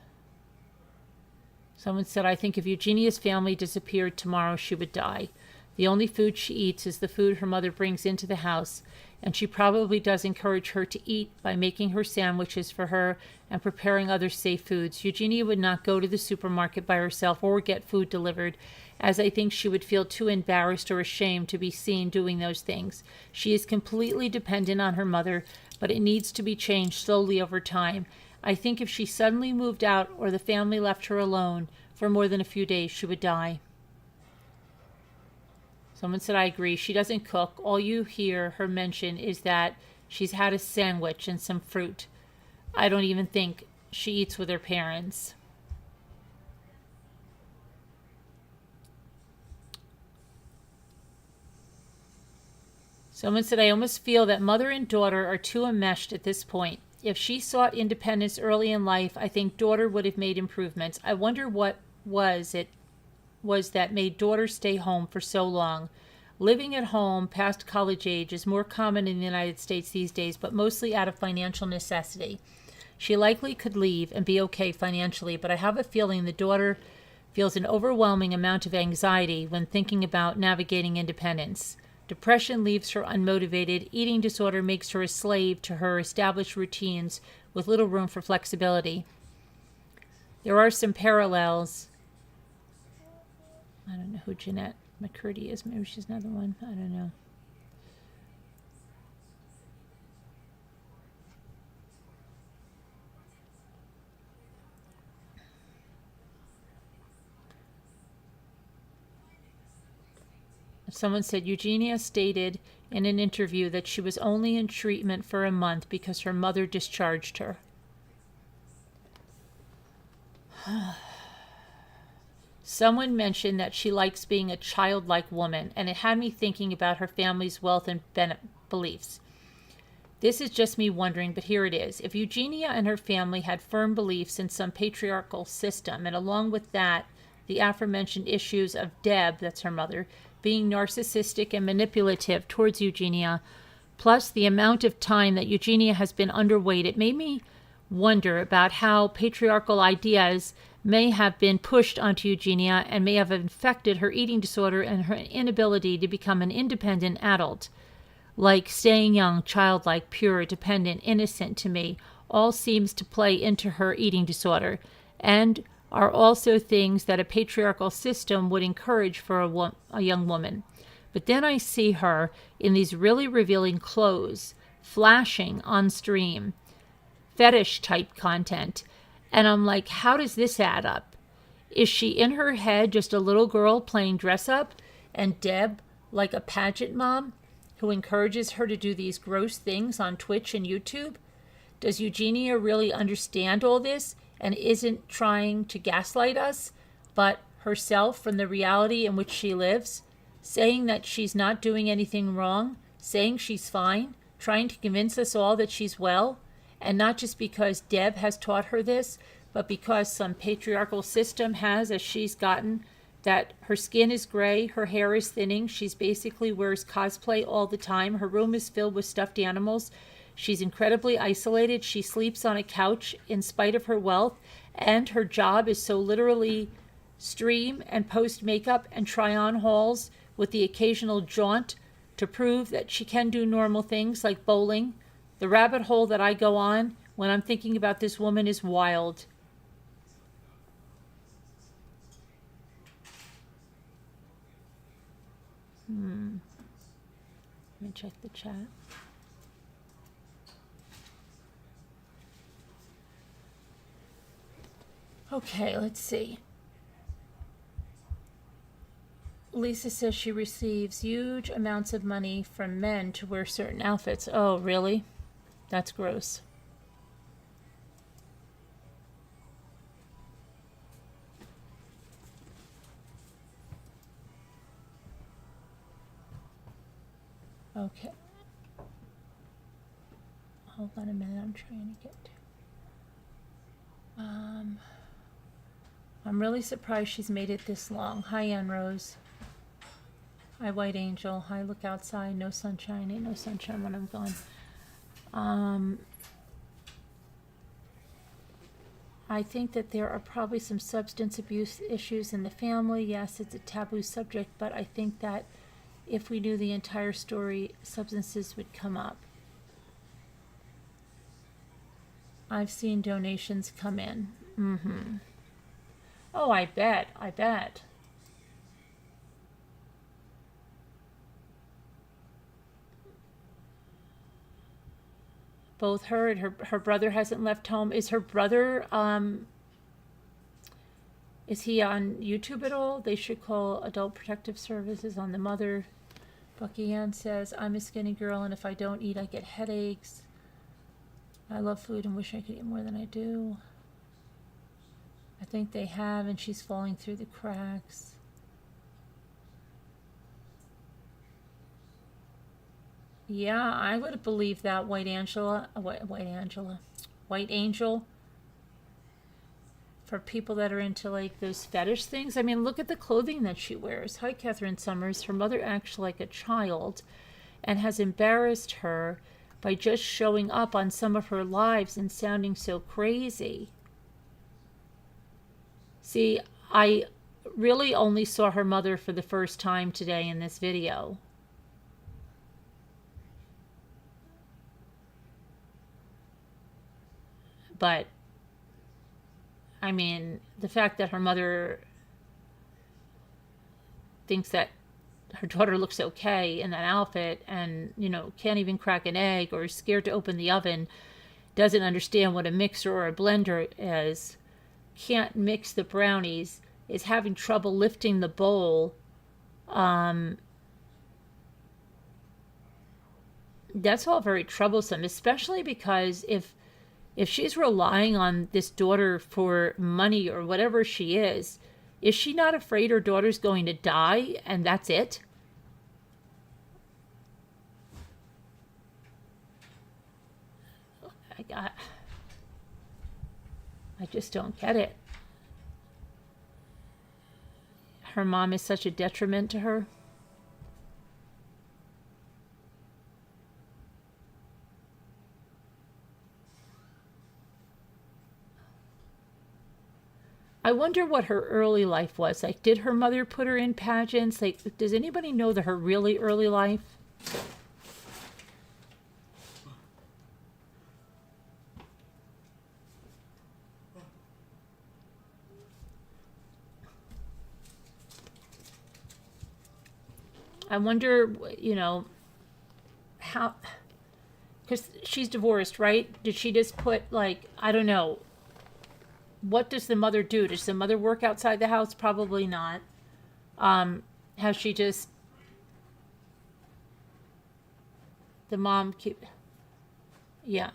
Someone said, I think if Eugenia's family disappeared tomorrow, she would die. The only food she eats is the food her mother brings into the house, and she probably does encourage her to eat by making her sandwiches for her and preparing other safe foods. Eugenia would not go to the supermarket by herself or get food delivered, as I think she would feel too embarrassed or ashamed to be seen doing those things. She is completely dependent on her mother, but it needs to be changed slowly over time. I think if she suddenly moved out or the family left her alone for more than a few days, she would die. Someone said, I agree. She doesn't cook. All you hear her mention is that she's had a sandwich and some fruit. I don't even think she eats with her parents. Someone said, I almost feel that mother and daughter are too enmeshed at this point. If she sought independence early in life, I think daughter would have made improvements. I wonder what was that made daughter stay home for so long. Living at home past college age is more common in the United States these days, but mostly out of financial necessity. She likely could leave and be okay financially, but I have a feeling the daughter feels an overwhelming amount of anxiety when thinking about navigating independence. Depression leaves her unmotivated. Eating disorder makes her a slave to her established routines with little room for flexibility. There are some parallels. I don't know who Jeanette McCurdy is. Maybe she's another one. I don't know. Someone said Eugenia stated in an interview that she was only in treatment for a month because her mother discharged her. Someone mentioned that she likes being a childlike woman, and it had me thinking about her family's wealth and beliefs. This is just me wondering, but here it is. If Eugenia and her family had firm beliefs in some patriarchal system, and along with that, the aforementioned issues of Deb, that's her mother, being narcissistic and manipulative towards Eugenia, plus the amount of time that Eugenia has been underweight, it made me wonder about how patriarchal ideas may have been pushed onto Eugenia and may have infected her eating disorder and her inability to become an independent adult. Like staying young, childlike, pure, dependent, innocent to me, all seems to play into her eating disorder, and are also things that a patriarchal system would encourage for a young woman. But then I see her in these really revealing clothes, flashing on stream, fetish-type content, and I'm like, how does this add up? Is she in her head just a little girl playing dress-up, and Deb like a pageant mom who encourages her to do these gross things on Twitch and YouTube? Does Eugenia really understand all this and isn't trying to gaslight us, but herself from the reality in which she lives, saying that she's not doing anything wrong, saying she's fine, trying to convince us all that she's well, and not just because Deb has taught her this, but because some patriarchal system has, as she's gotten, that her skin is gray, her hair is thinning, she's basically wears cosplay all the time, her room is filled with stuffed animals, she's incredibly isolated, she sleeps on a couch in spite of her wealth, and her job is so literally stream and post makeup and try on hauls with the occasional jaunt to prove that she can do normal things like bowling. The rabbit hole that I go on when I'm thinking about this woman is wild. Let me check the chat. Okay, let's see. Lisa says she receives huge amounts of money from men to wear certain outfits. Oh, really? That's gross. Okay. Hold on a minute, I'm trying to get to. I'm really surprised she's made it this long. Hi, Ann Rose. Hi, White Angel. Hi, look outside. No sunshine. Ain't no sunshine when I'm gone. I think that there are probably some substance abuse issues in the family. Yes, it's a taboo subject, but I think that if we knew the entire story, substances would come up. I've seen donations come in. Oh, I bet. Both her and her brother hasn't left home. Is her brother, is he on YouTube at all? They should call Adult Protective Services on the mother. Bucky Ann says, I'm a skinny girl, and if I don't eat, I get headaches. I love food and wish I could eat more than I do. I think they have, and she's falling through the cracks. Yeah, I would have believed that, White Angel. For people that are into like those fetish things. I mean, look at the clothing that she wears. Hi, Catherine Summers. Her mother acts like a child and has embarrassed her by just showing up on some of her lives and sounding so crazy. See, I really only saw her mother for the first time today in this video. But, I mean, the fact that her mother thinks that her daughter looks okay in that outfit and, you know, can't even crack an egg or is scared to open the oven, doesn't understand what a mixer or a blender is, can't mix the brownies, is having trouble lifting the bowl, that's all very troublesome, especially because if she's relying on this daughter for money or whatever she is she not afraid her daughter's going to die and that's it? I just don't get it. Her mom is such a detriment to her. I wonder what her early life was. Like, did her mother put her in pageants? Like, does anybody know her really early life? I wonder, you know, how, because she's divorced, right? Did she just put, like, I don't know, what does the mother do? Does the mother work outside the house? Probably not. Has she just, the mom yeah.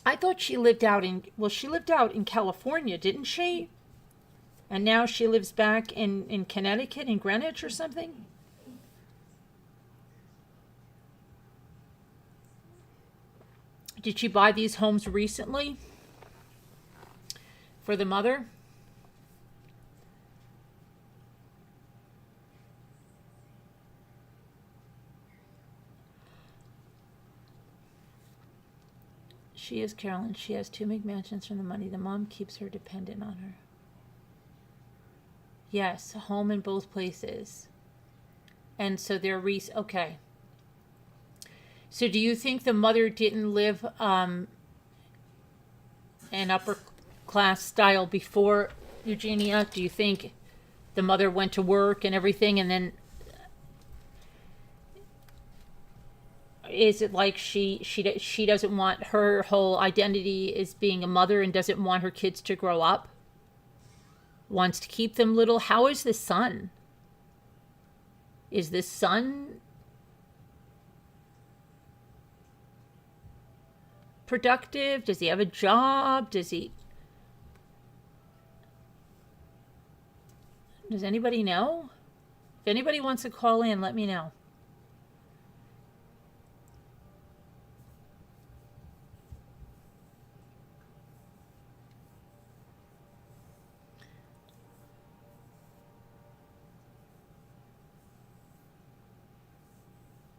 I thought she lived out in, well, she lived out in California, didn't she? And now she lives back in Connecticut, in Greenwich or something? Did she buy these homes recently for the mother? She is Carolyn. She has 2 McMansions from the money. The mom keeps her dependent on her. Yes, a home in both places. And so they're okay. So do you think the mother didn't live an upper class style before Eugenia? Do you think the mother went to work and everything, and then is it like she doesn't want, her whole identity is being a mother and doesn't want her kids to grow up? Wants to keep them little? How is the son? Is this son productive? Does he have a job? Does anybody know? If anybody wants to call in, let me know.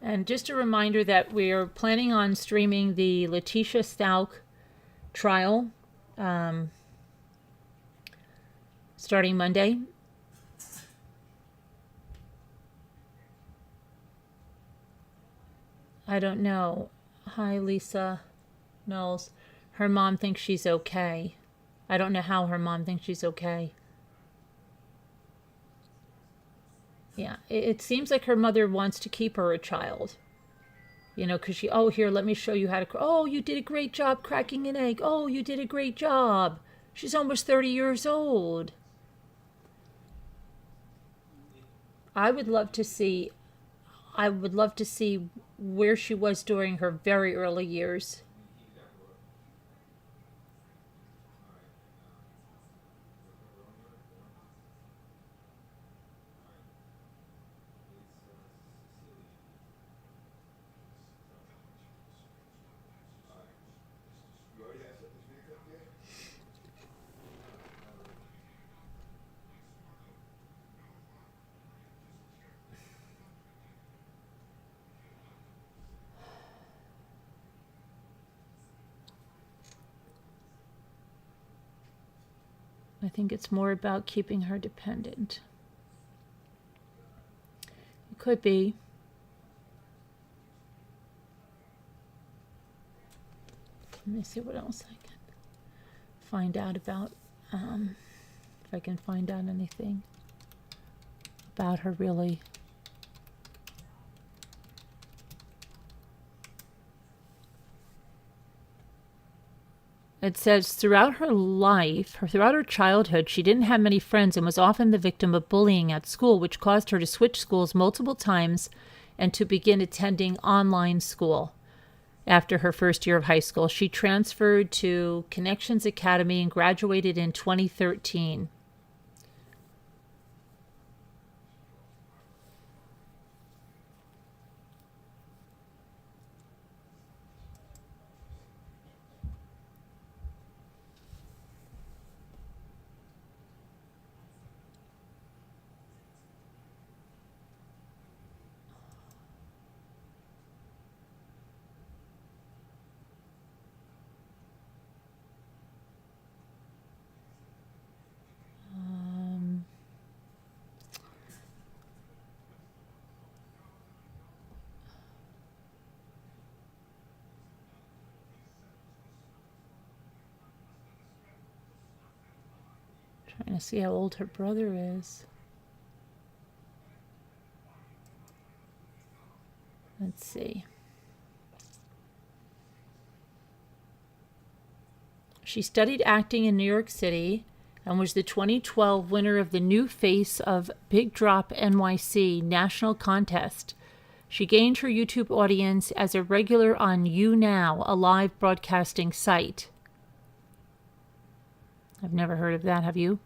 And just a reminder that we're planning on streaming the Letitia Stalk trial starting Monday. I don't know. Hi, Lisa Knowles. Her mom thinks she's okay. I don't know how her mom thinks she's okay. Yeah, it seems like her mother wants to keep her a child. You know, because oh, here, let me show you how to, oh, you did a great job cracking an egg. Oh, you did a great job. She's almost 30 years old. I would love to see where she was during her very early years. I think it's more about keeping her dependent. It could be. Let me see what else I can find out about. If I can find out anything about her really. It says throughout her childhood, she didn't have many friends and was often the victim of bullying at school, which caused her to switch schools multiple times and to begin attending online school. After her first year of high school, she transferred to Connections Academy and graduated in 2013. Trying to see how old her brother is. Let's see. She studied acting in New York City and was the 2012 winner of the New Face of Big Drop NYC National Contest. She gained her YouTube audience as a regular on YouNow, a live broadcasting site. I've never heard of that, have you?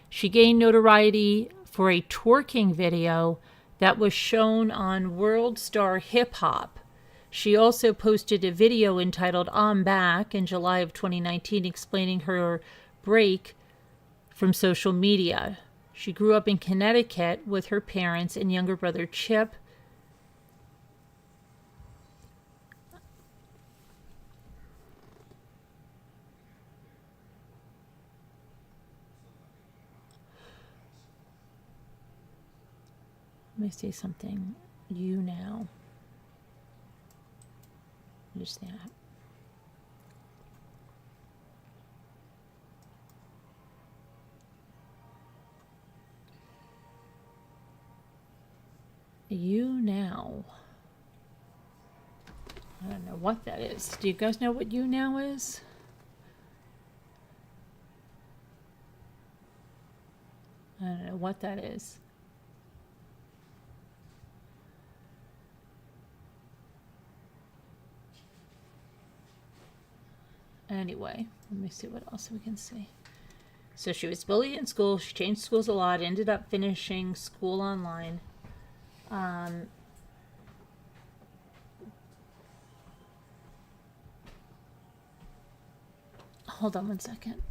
She gained notoriety for a twerking video that was shown on World Star Hip Hop. She also posted a video entitled I'm Back in July of 2019 explaining her break from social media. She grew up in Connecticut with her parents and younger brother Chip. Let me see something. YouNow. Just that. YouNow. I don't know what that is. Do you guys know what YouNow is? I don't know what that is. Anyway, let me see what else we can see. So she was bullied in school. She changed schools a lot. Ended up finishing school online. Hold on one second.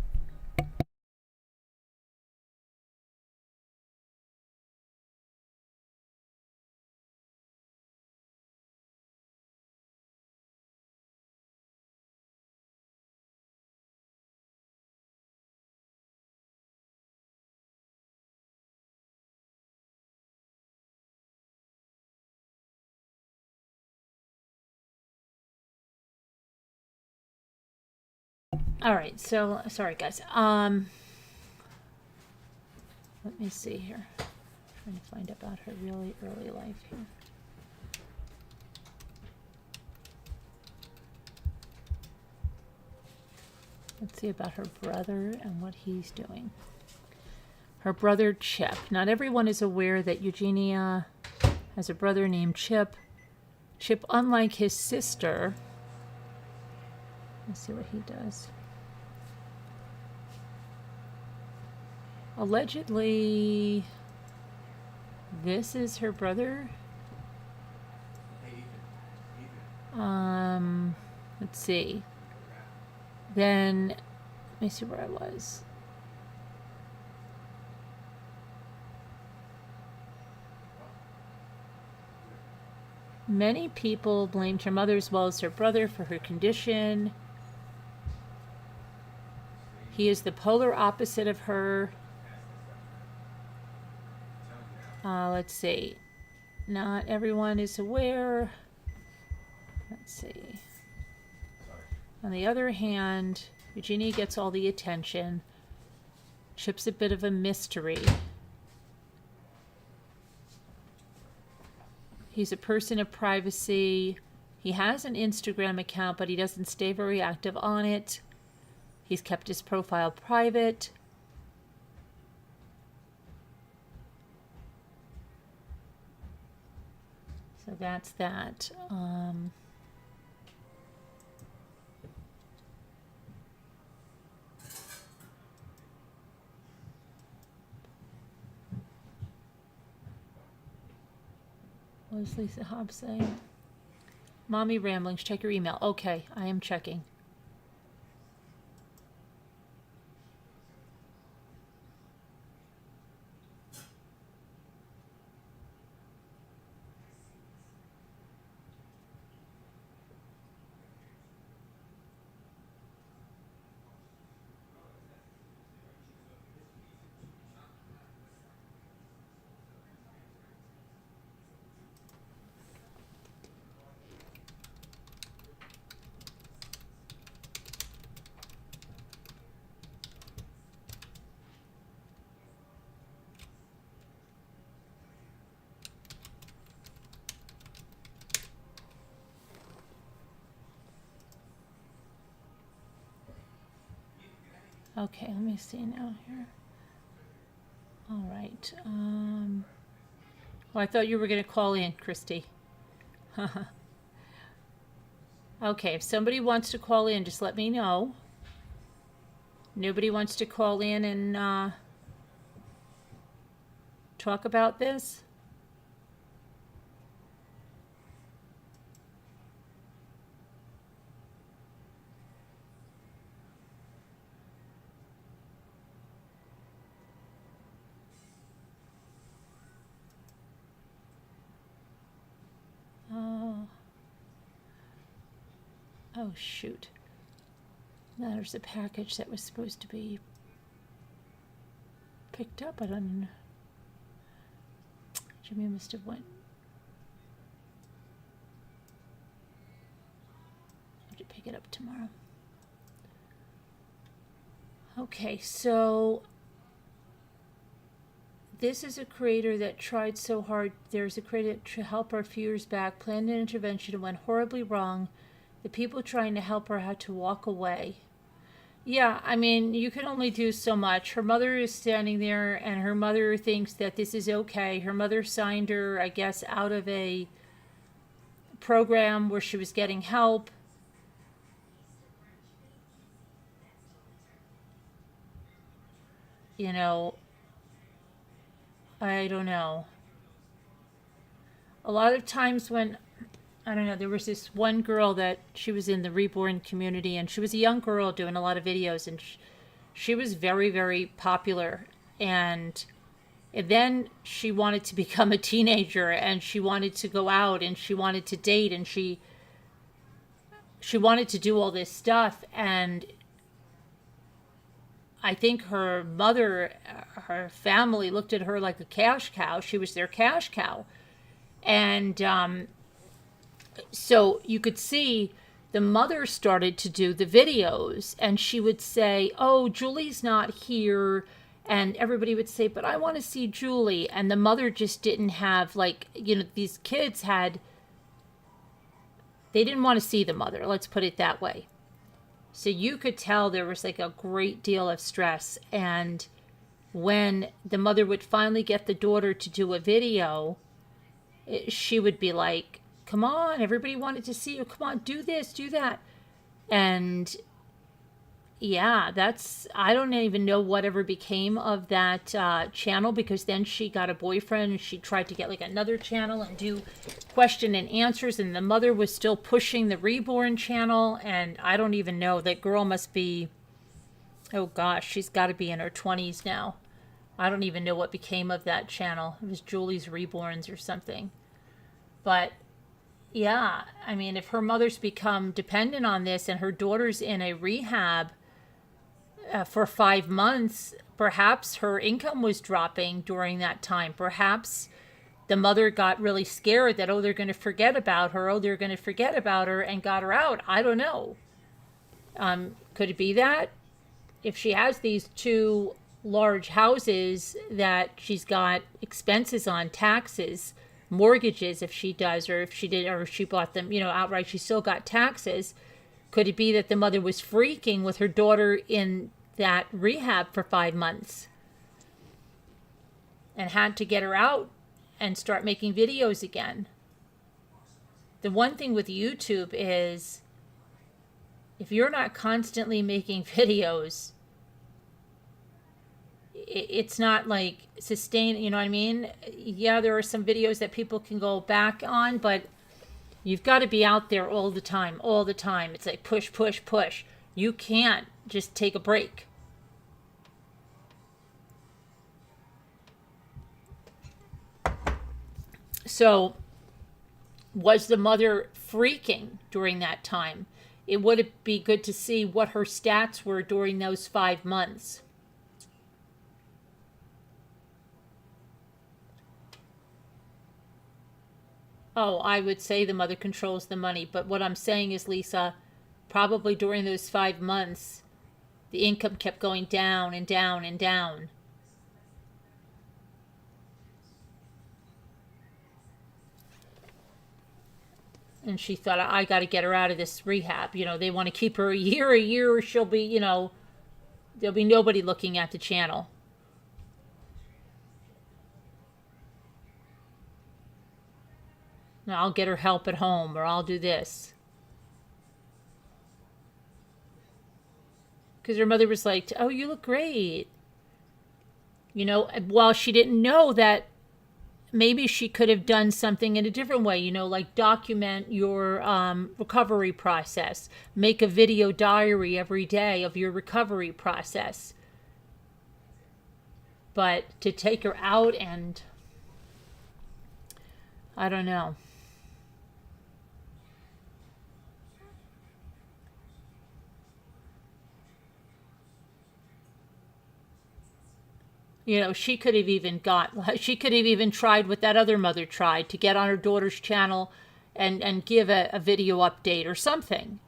All right, so sorry guys. Let me see here. Trying to find about her really early life here. Let's see about her brother and what he's doing. Her brother Chip. Not everyone is aware that Eugenia has a brother named Chip. Chip, unlike his sister, let's see what he does. Allegedly, this is her brother. Let's see. Then, let me see where I was. Many people blamed her mother as well as her brother for her condition. He is the polar opposite of her. Let's see. Not everyone is aware. Let's see. On the other hand, Eugenia gets all the attention. Chip's a bit of a mystery. He's a person of privacy. He has an Instagram account, but he doesn't stay very active on it. He's kept his profile private. So that's that. What does Lisa Hobbs say? Mommy ramblings, check your email. Okay, I am checking. Okay, let me see now here. All right. Well, I thought you were going to call in, Christy. Okay, if somebody wants to call in, just let me know. Nobody wants to call in and talk about this? Oh, shoot. There's a package that was supposed to be picked up. I don't know. Jimmy must have went. I have to pick it up tomorrow. Okay, so this is a creator that tried so hard. There's a creator to help her a few years back, planned an intervention and went horribly wrong. The people trying to help her had to walk away. Yeah, I mean, you can only do so much. Her mother is standing there, and her mother thinks that this is okay. Her mother signed her, I guess, out of a program where she was getting help. You know, I don't know. A lot of times when, I don't know, there was this one girl that she was in the reborn community, and she was a young girl doing a lot of videos, and she was very, very popular. And then she wanted to become a teenager, and she wanted to go out, and she wanted to date, and she wanted to do all this stuff. And I think her mother, her family looked at her like a cash cow. She was their cash cow. And so you could see the mother started to do the videos, and she would say, oh, Julie's not here. And everybody would say, but I want to see Julie. And the mother just didn't have, like, you know, these kids had, they didn't want to see the mother. Let's put it that way. So you could tell there was like a great deal of stress. And when the mother would finally get the daughter to do a video, she would be like, come on, everybody wanted to see you. Come on, do this, do that. And yeah, I don't even know whatever became of that channel, because then she got a boyfriend and she tried to get like another channel and do question and answers. And the mother was still pushing the Reborn channel. And I don't even know, that girl must be, oh gosh, she's got to be in her 20s now. I don't even know what became of that channel. It was Julie's Reborns or something. But yeah, I mean, if her mother's become dependent on this and her daughter's in a rehab for 5 months, perhaps her income was dropping during that time. Perhaps the mother got really scared that, oh, they're going to forget about her. Oh, they're going to forget about her, and got her out. I don't know. Could it be that? If she has these 2 large houses that she's got expenses on, taxes, mortgages, if she does, or if she did, or if she bought them, you know, outright, she still got taxes. Could it be that the mother was freaking with her daughter in that rehab for 5 months and had to get her out and start making videos again? The one thing with YouTube is, if you're not constantly making videos, it's not like sustain, you know what I mean? Yeah, there are some videos that people can go back on, but you've got to be out there all the time, all the time. It's like push, push, push. You can't just take a break. So, was the mother freaking during that time? It would be good to see what her stats were during those 5 months. Oh, I would say the mother controls the money. But what I'm saying is, Lisa, probably during those 5 months, the income kept going down and down and down. And she thought, I got to get her out of this rehab. You know, they want to keep her a year, or she'll be, you know, there'll be nobody looking at the channel. I'll get her help at home, or I'll do this. Because her mother was like, oh, you look great. You know, well, she didn't know that maybe she could have done something in a different way, you know, like document your recovery process. Make a video diary every day of your recovery process. But to take her out and, I don't know. You know, she could have even tried what that other mother tried, to get on her daughter's channel and give a video update or something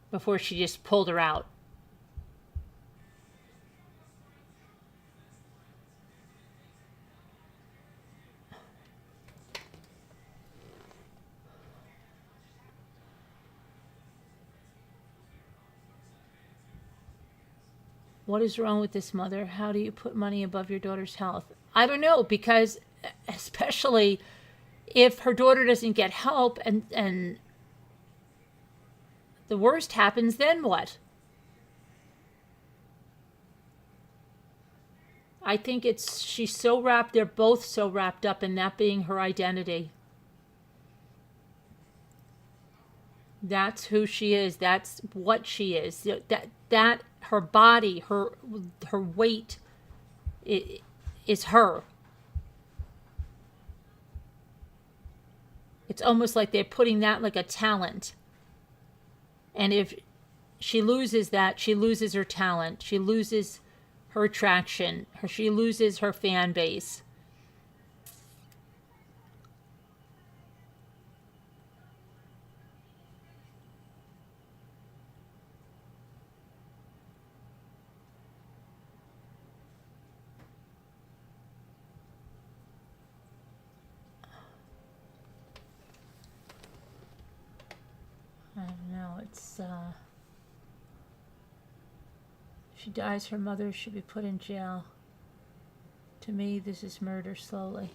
before she just pulled her out. What is wrong with this mother? How do you put money above your daughter's health? I don't know, because especially if her daughter doesn't get help and the worst happens, then what? I think they're both so wrapped up in that being her identity. That's who she is. That's what she is. That her body, her weight is her. It's almost like they're putting that like a talent. And if she loses that, she loses her talent. She loses her attraction. She loses her fan base. I don't know. It's, if she dies, her mother should be put in jail. To me, this is murder slowly.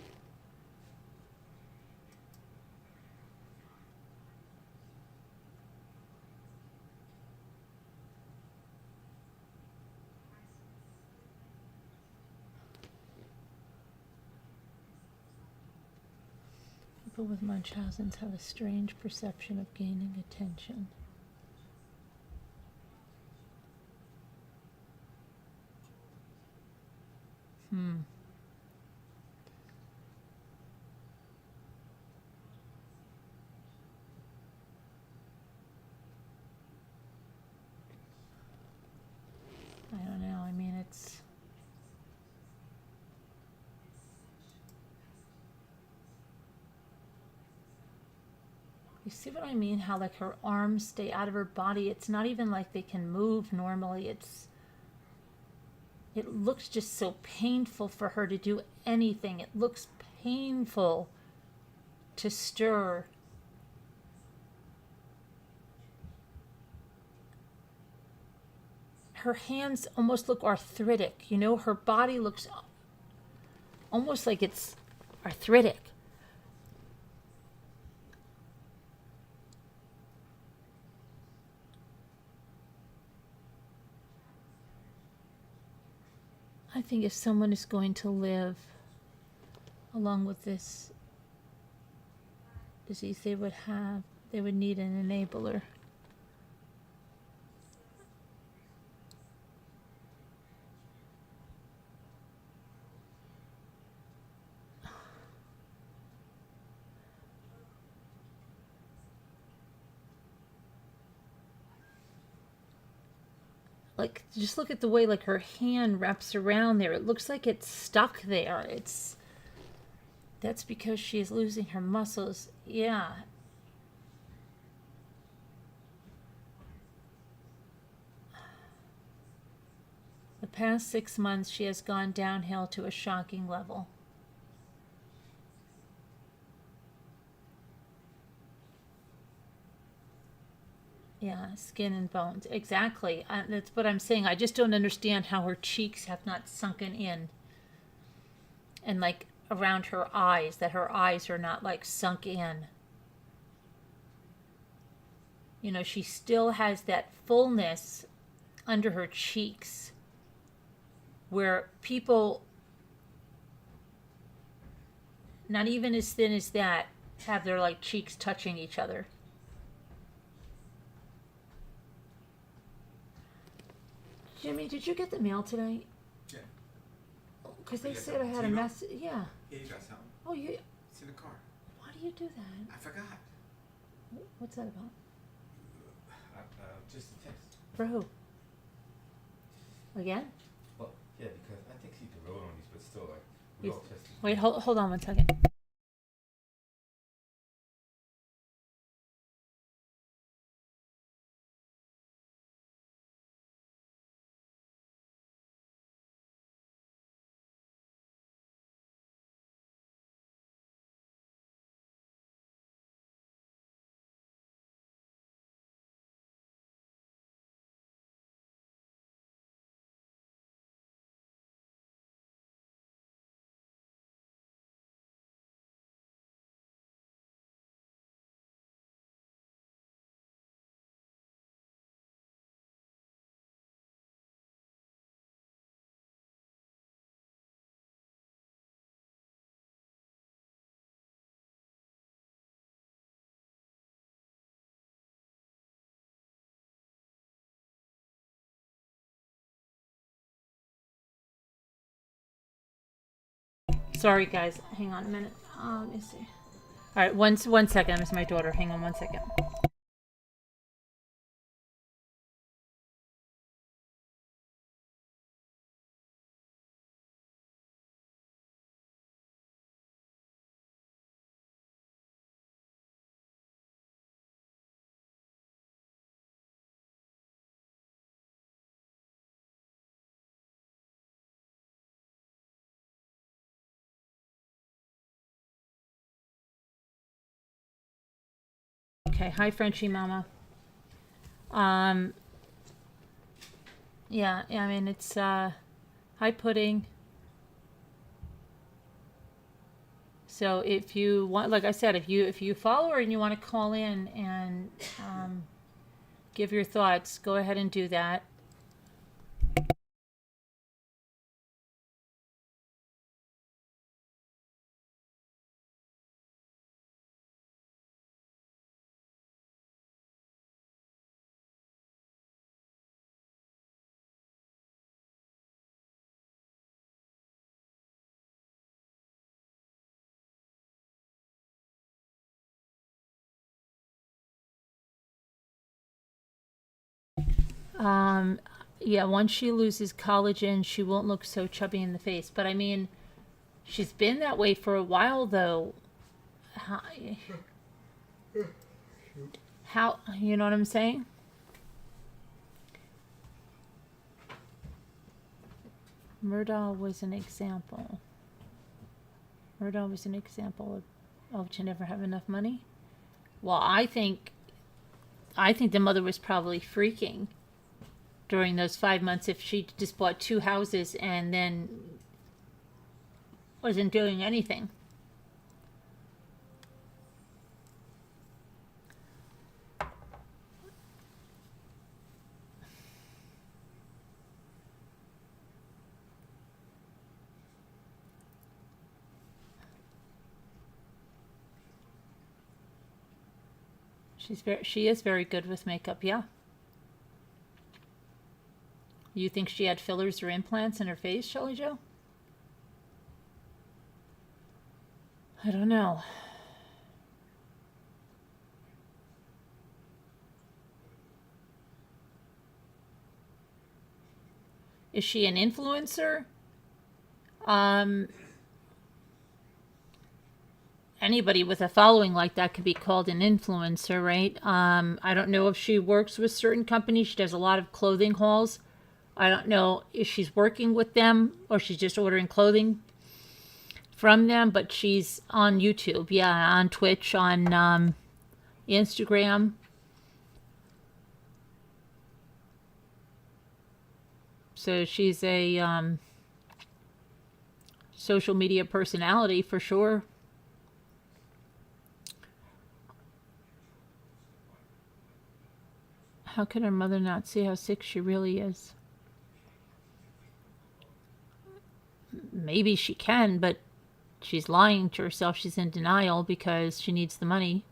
People with Munchausen's have a strange perception of gaining attention. I don't know. I mean, it's... You see what I mean? How, like, her arms stay out of her body. It's not even like they can move normally. It looks just so painful for her to do anything. It looks painful to stir. Her hands almost look arthritic. You know, her body looks almost like it's arthritic. I think if someone is going to live along with this disease, they would need an enabler. Like, just look at the way, like, her hand wraps around there. It looks like it's stuck there. That's because she is losing her muscles. Yeah. The past 6 months, she has gone downhill to a shocking level. Yeah, skin and bones. Exactly. That's what I'm saying. I just don't understand how her cheeks have not sunken in. And, like, around her eyes, that her eyes are not, like, sunk in. You know, she still has that fullness under her cheeks where people, not even as thin as that, have their, like, cheeks touching each other. Jimmy, did you get the mail today? Yeah. Because they You got said I had a something? message. Yeah. Yeah, you got something. Oh, you. It's in the car. Why do you do that? I forgot. What's that about? Just a test. For who? Again? Well, yeah, because I think he wrote on these, but still, like, we all tested. Wait, hold on one second. Sorry, guys. Hang on a minute. Let me see. All right, one second. It's my daughter. Hang on one second. Okay. Hi, Frenchie Mama. Um, yeah, I mean, it's, hi pudding. So if you want, like I said, if you follow her and you want to call in and give your thoughts, go ahead and do that. Um, yeah, once she loses collagen, she won't look so chubby in the face. But I mean, she's been that way for a while, though. How, you know what I'm saying? Murdaugh was an example. Murdaugh was an example of to never have enough money. Well, I think the mother was probably freaking during those 5 months if she just bought 2 houses and then wasn't doing anything. She is very good with makeup, yeah. You think she had fillers or implants in her face, Shelley Jo? I don't know. Is she an influencer? Um, Anybody with a following like that could be called an influencer, right? I don't know if she works with certain companies. She does a lot of clothing hauls. I don't know if she's working with them or she's just ordering clothing from them, but she's on YouTube, yeah, on Twitch, on Instagram. So she's a social media personality for sure. How can her mother not see how sick she really is? Maybe she can, but she's lying to herself. She's in denial because she needs the money.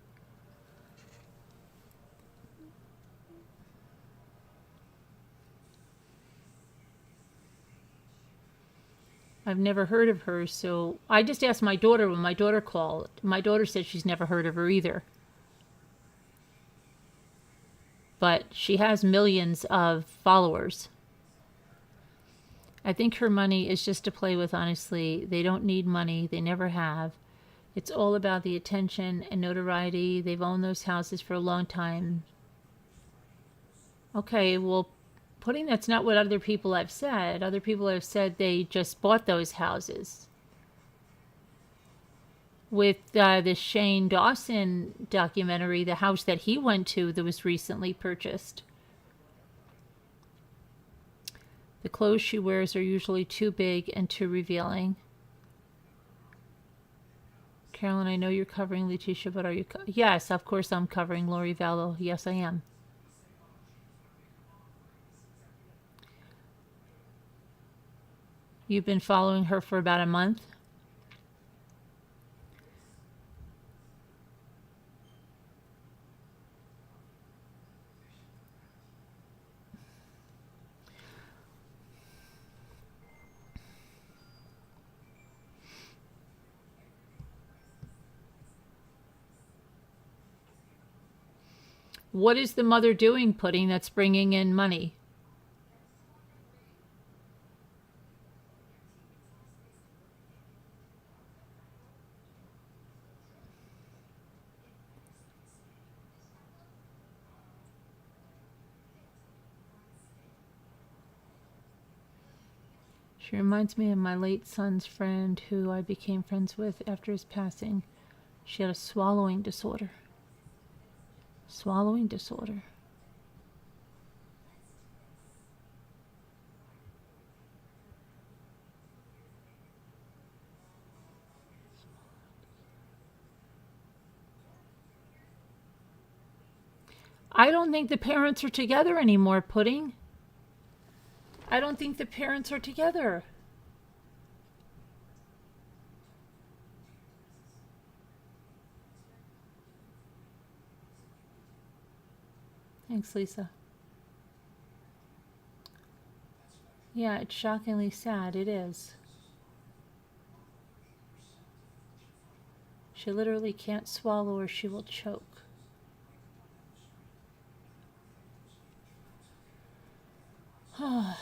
I've never heard of her, so I just asked my daughter when my daughter called. My daughter said she's never heard of her either. But she has millions of followers. I think her money is just to play with, honestly. They don't need money, they never have. It's all about the attention and notoriety. They've owned those houses for a long time. Okay, well, pudding, that's not what other people have said. Other people have said they just bought those houses. With the Shane Dawson documentary, the house that he went to that was recently purchased. The clothes she wears are usually too big and too revealing. Carolyn, I know you're covering Letitia, but are you? Yes, of course I'm covering Lori Vallow. Yes, I am. You've been following her for about a month? What is the mother doing, pudding, that's bringing in money? She reminds me of my late son's friend who I became friends with after his passing. She had a swallowing disorder. Swallowing disorder. I don't think the parents are together anymore, Pudding. I don't think the parents are together. Thanks, Lisa. Yeah, it's shockingly sad. It is. She literally can't swallow or she will choke. Mm.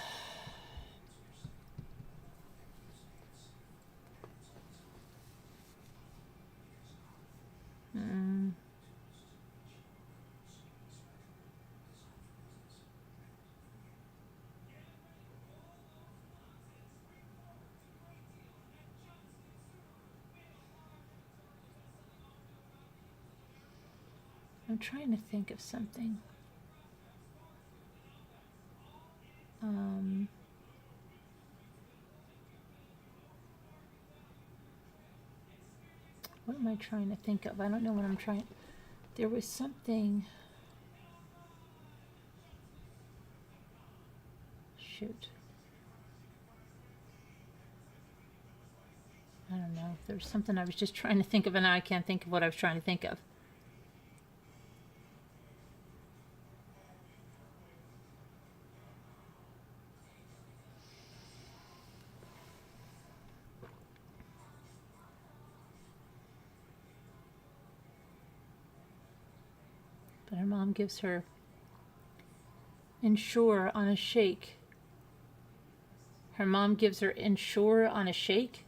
I'm trying to think of something. What am I trying to think of? I don't know what I'm trying. There was something. Shoot. I don't know. There was something I was just trying to think of, and now I can't think of what I was trying to think of. But her mom gives her Ensure on a shake. Her mom gives her Ensure on a shake.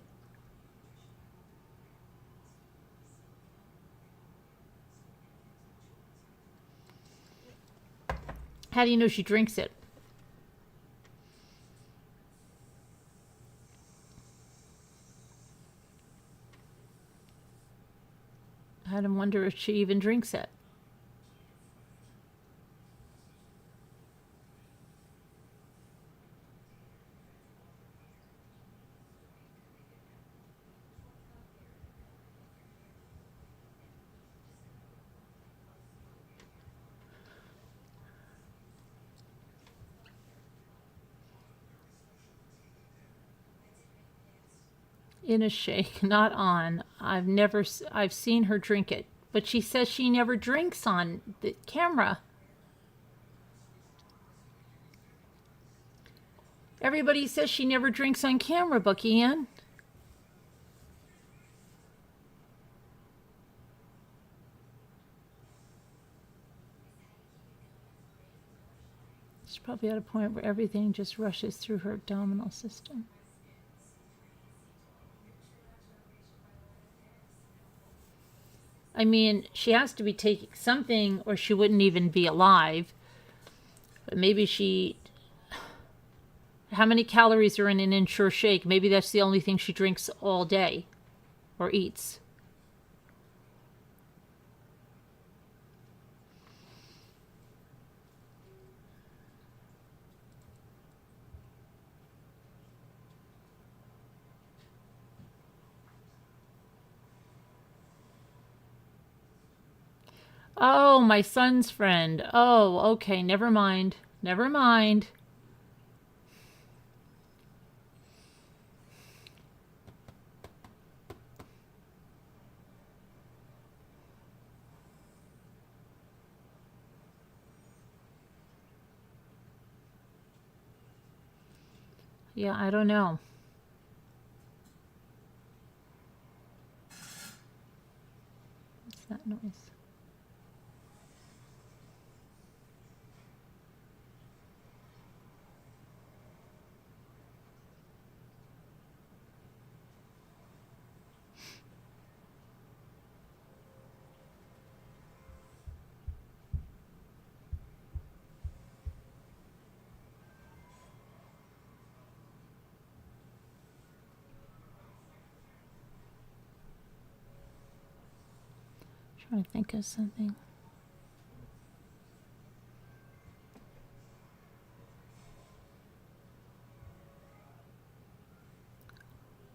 How do you know she drinks it? I had to wonder if she even drinks it. In a shake, not on. I've seen her drink it, but she says she never drinks on the camera. Everybody says she never drinks on camera, Bucky Ann. She's probably at a point where everything just rushes through her abdominal system. I mean, she has to be taking something or she wouldn't even be alive. But maybe she... How many calories are in an Ensure shake? Maybe that's the only thing she drinks all day or eats. Oh, my son's friend. Oh, okay, never mind. Never mind. Yeah, I don't know. What's that noise? Trying to think of something.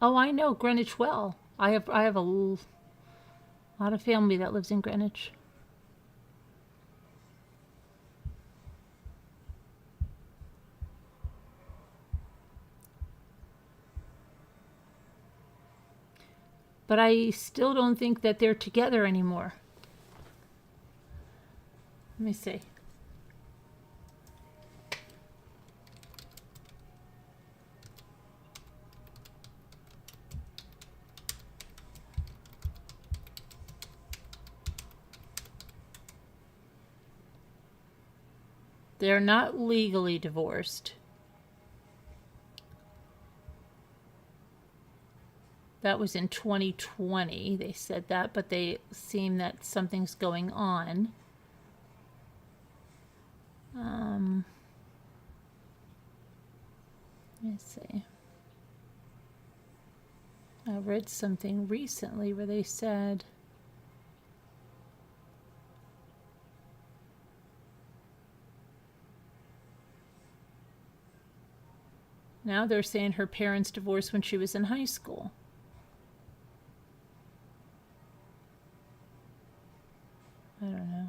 Oh, I know Greenwich well. I have a lot of family that lives in Greenwich. But I still don't think that they're together anymore. Let me see. They're not legally divorced. That was in 2020. They said that, but they seem that something's going on. Let me see. I read something recently where they said now they're saying her parents divorced when she was in high school. I don't know.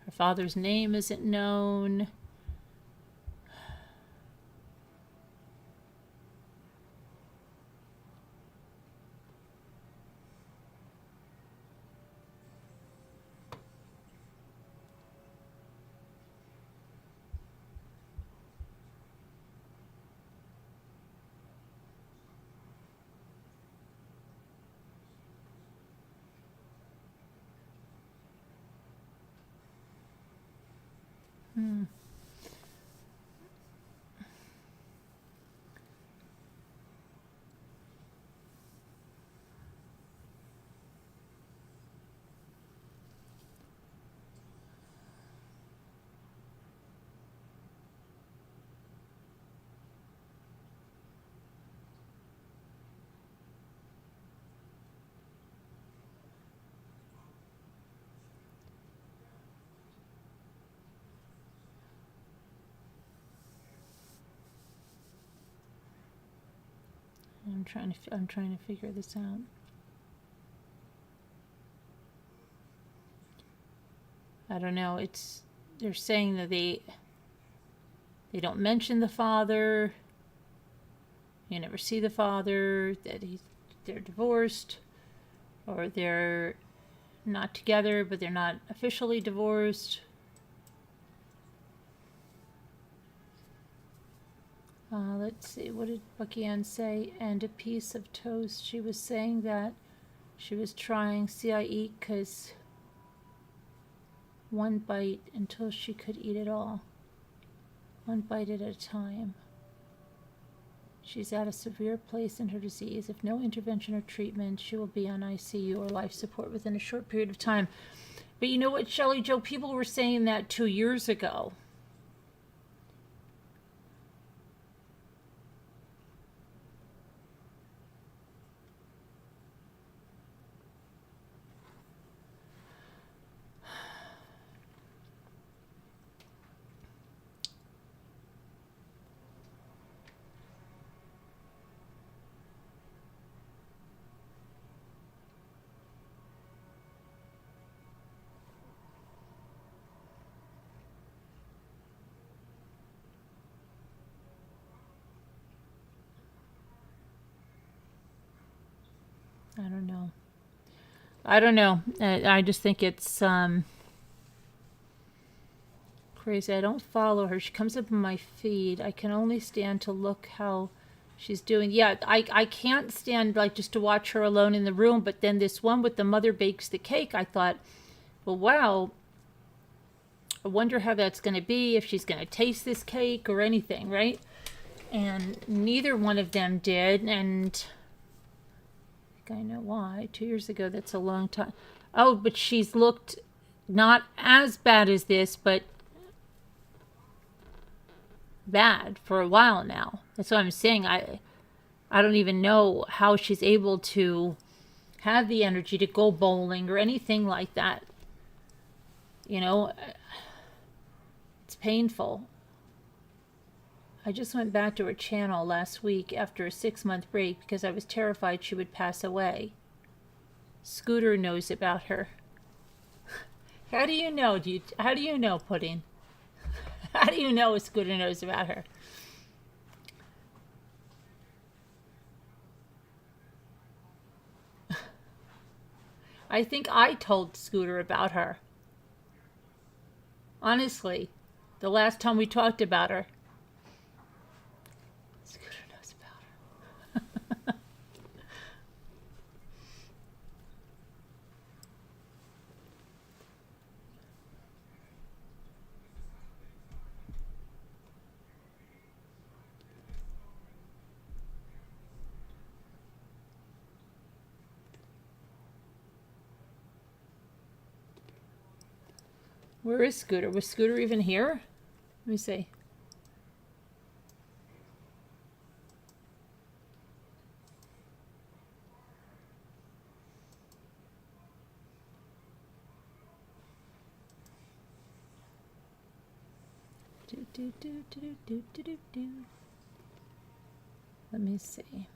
Her father's name isn't known. I'm trying to figure this out. I don't know. They're saying that they don't mention the father. You never see the father. That they're divorced, or they're not together, but they're not officially divorced. Let's see, what did Bucky Ann say? And a piece of toast. She was saying that she was trying CIE because one bite until she could eat it all. One bite at a time. She's at a severe place in her disease. If no intervention or treatment, she will be on ICU or life support within a short period of time. But you know what, Shelley Joe? People were saying that 2 years ago. I don't know. I just think it's crazy. I don't follow her. She comes up in my feed. I can only stand to look how she's doing. Yeah, I can't stand like just to watch her alone in the room. But then this one with the mother bakes the cake, I thought, well, wow. I wonder how that's going to be, if she's going to taste this cake or anything, right? And neither one of them did, and I know why. 2 years ago, that's a long time. Oh, but she's looked not as bad as this, but bad for a while now. That's what I'm saying. I don't even know how she's able to have the energy to go bowling or anything like that. You know, it's painful. I just went back to her channel last week after a 6-month break because I was terrified she would pass away. Scooter knows about her. How do you know? How do you know, Pudding? How do you know Scooter knows about her? I think I told Scooter about her. Honestly, the last time we talked about her. Scooter knows about her. Where is Scooter? Was Scooter even here? Let me see. Let me see.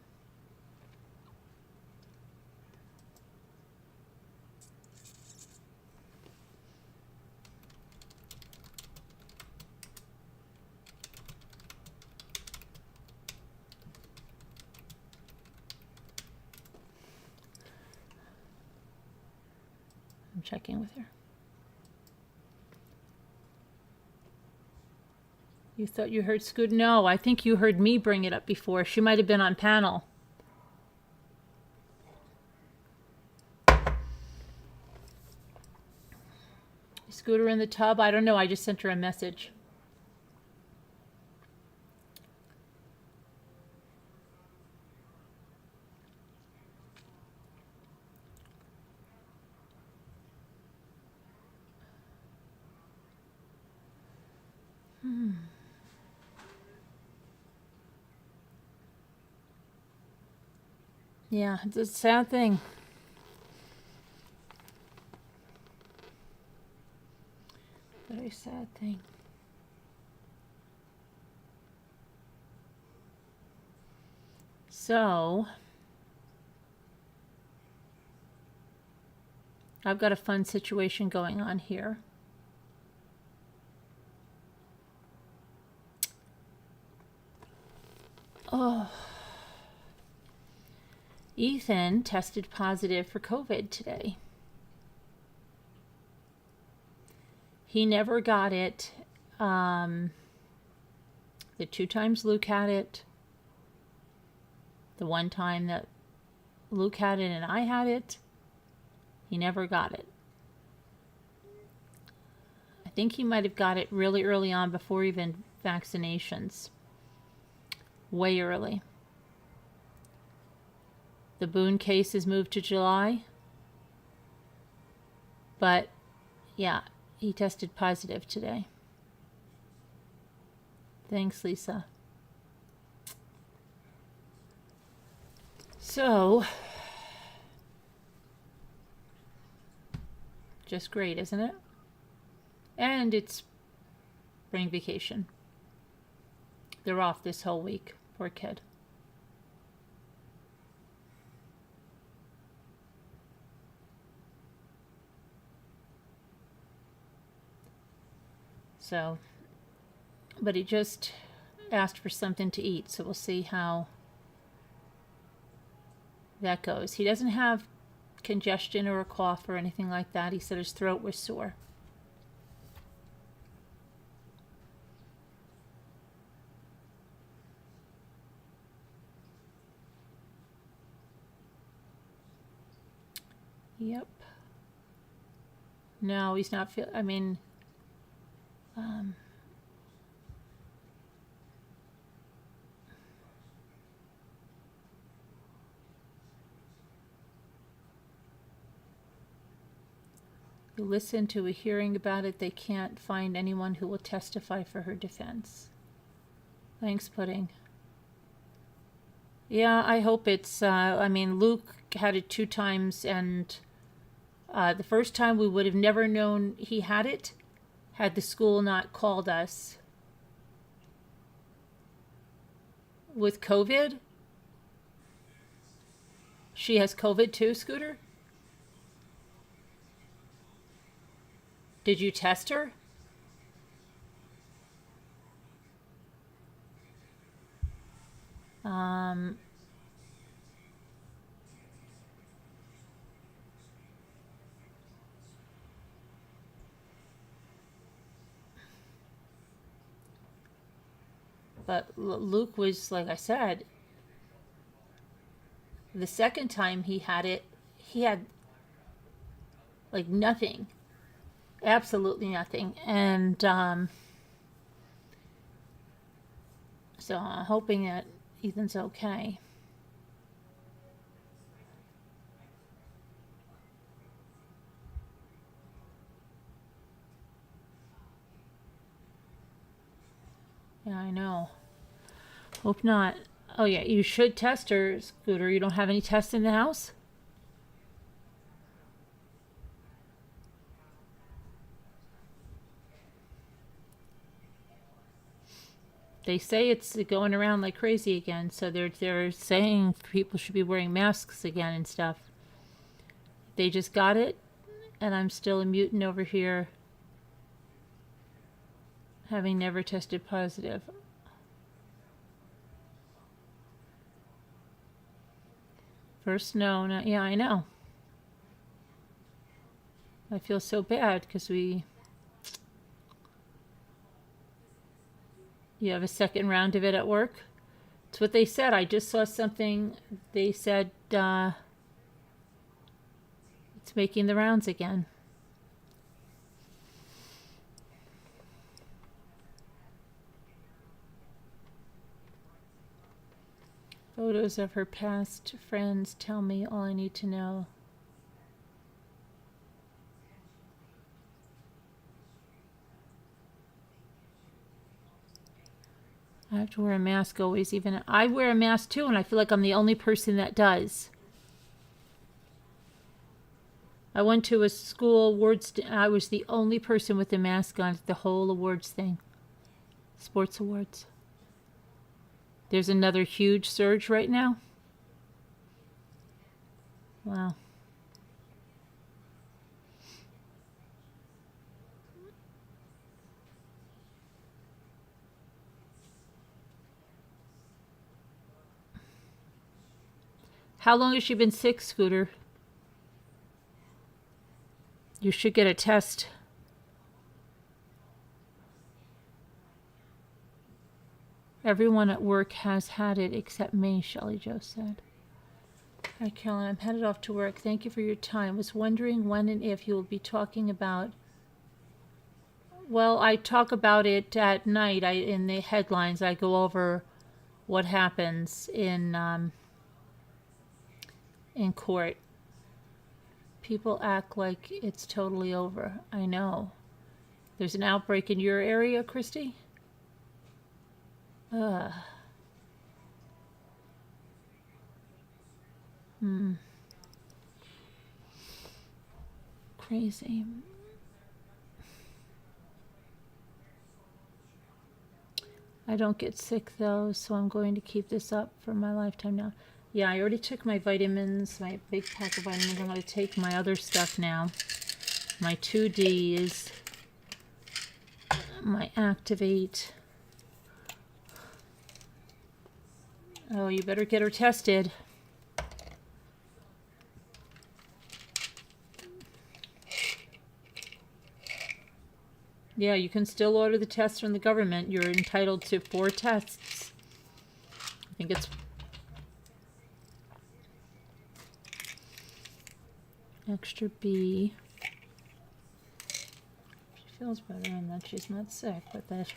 I'm checking with her. You thought you heard Scoot? No, I think you heard me bring it up before. She might have been on panel. Is Scooter in the tub? I don't know. I just sent her a message. Yeah, it's a sad thing. Very sad thing. So, I've got a fun situation going on here. Oh. Ethan tested positive for COVID today. He never got it. The 2 times Luke had it. The 1 time that Luke had it and I had it, he never got it. I think he might have got it really early on before even vaccinations. Way early. The Boone case is moved to July. But, yeah, he tested positive today. Thanks, Lisa. So, just great, isn't it? And it's spring vacation. They're off this whole week. Poor kid. So, but he just asked for something to eat, so we'll see how that goes. He doesn't have congestion or a cough or anything like that. He said his throat was sore. Yep. No, he's not I mean, you listen to a hearing about it, they can't find anyone who will testify for her defense. Thanks, Pudding. Yeah, I hope it's, I mean, Luke had it 2 times, and the first time we would have never known he had it had the school not called us. With COVID? She has COVID too, Scooter? Did you test her? Um, but Luke was, like I said, the second time he had it, he had like nothing, absolutely nothing. And so I'm hoping that Ethan's okay. Yeah, I know. Hope not. Oh yeah, you should test her, Scooter. You don't have any tests in the house? They say it's going around like crazy again, so they're saying people should be wearing masks again and stuff. They just got it, and I'm still a mutant over here, having never tested positive. First, no, yeah, I know. I feel so bad because you have a second round of it at work. It's what they said. I just saw something. They said it's making the rounds again. Photos of her past friends tell me all I need to know. I have to wear a mask always. Even I wear a mask too, and I feel like I'm the only person that does. I went to a school awards. I was the only person with a mask on at the whole awards thing. Sports awards. There's another huge surge right now. Wow. How long has she been sick, Scooter? You should get a test. Everyone at work has had it except me, Shelley Jo said. Hi, Carolyn. I'm headed off to work. Thank you for your time. Was wondering when and if you will be talking about... Well, I talk about it at night. In the headlines, I go over what happens in court. People act like it's totally over. I know. There's an outbreak in your area, Christy? Crazy. I don't get sick though, so I'm going to keep this up for my lifetime now. Yeah, I already took my vitamins, my big pack of vitamins. I'm going to take my other stuff now. My 2Ds, my Activate. Oh, you better get her tested. Yeah, you can still order the tests from the government. You're entitled to 4 tests. I think it's... Extra B. She feels better and that she's not sick, but that's...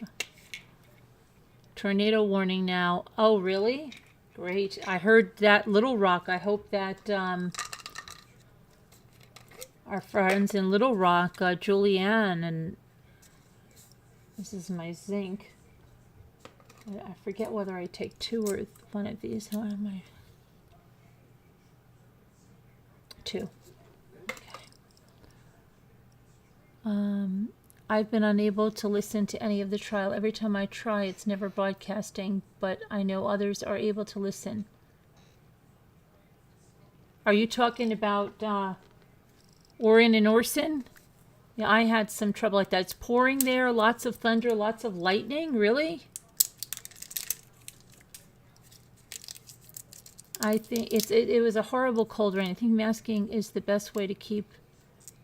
Tornado warning now. Oh, really? Great. I heard that Little Rock. I hope that our friends in Little Rock, Julianne, and this is my zinc. I forget whether I take 2 or 1 of these. How am I? 2. Okay. I've been unable to listen to any of the trial. Every time I try, it's never broadcasting, but I know others are able to listen. Are you talking about Orrin and Orson? Yeah, I had some trouble like that. It's pouring there, lots of thunder, lots of lightning. Really? I think it was a horrible cold rain. I think masking is the best way to keep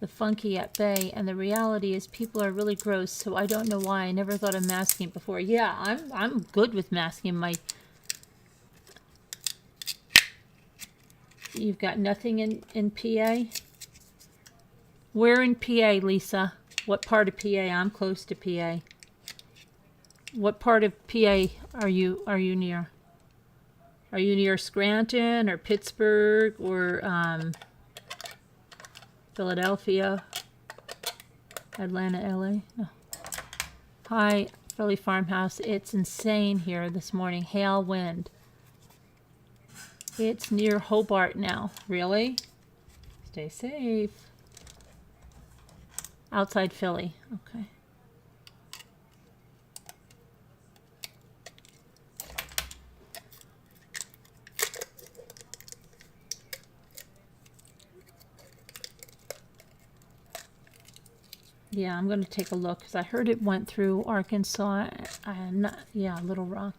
the funky at bay, and the reality is people are really gross, so I don't know why I never thought of masking before. Yeah, I'm good with masking. You've got nothing in PA? Where in PA, Lisa? What part of PA? I'm close to PA. What part of PA are you near? Are you near Scranton or Pittsburgh or Philadelphia? Atlanta, LA? No. Hi, Philly Farmhouse. It's insane here this morning. Hail, wind. It's near Hobart now. Really? Stay safe. Outside Philly. Okay. Yeah, I'm going to take a look because I heard it went through Arkansas and yeah, Little Rock.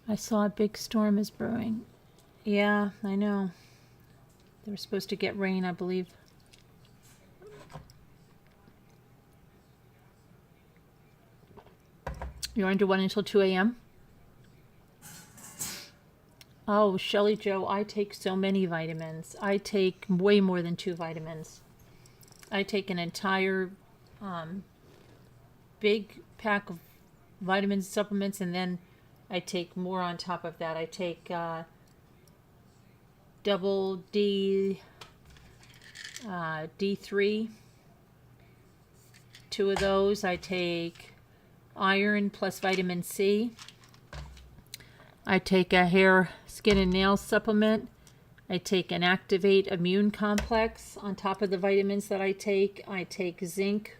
I saw a big storm is brewing. Yeah, I know. They were supposed to get rain, I believe. You're under 1 until 2 a.m.? Oh, Shelly Joe, I take so many vitamins. I take way more than 2 vitamins. I take an entire big pack of vitamin supplements, and then I take more on top of that. I take double D, D3, 2 of those. I take iron plus vitamin C. I take a hair, skin, and nail supplement. I take an Activate Immune Complex on top of the vitamins that I take. I take zinc,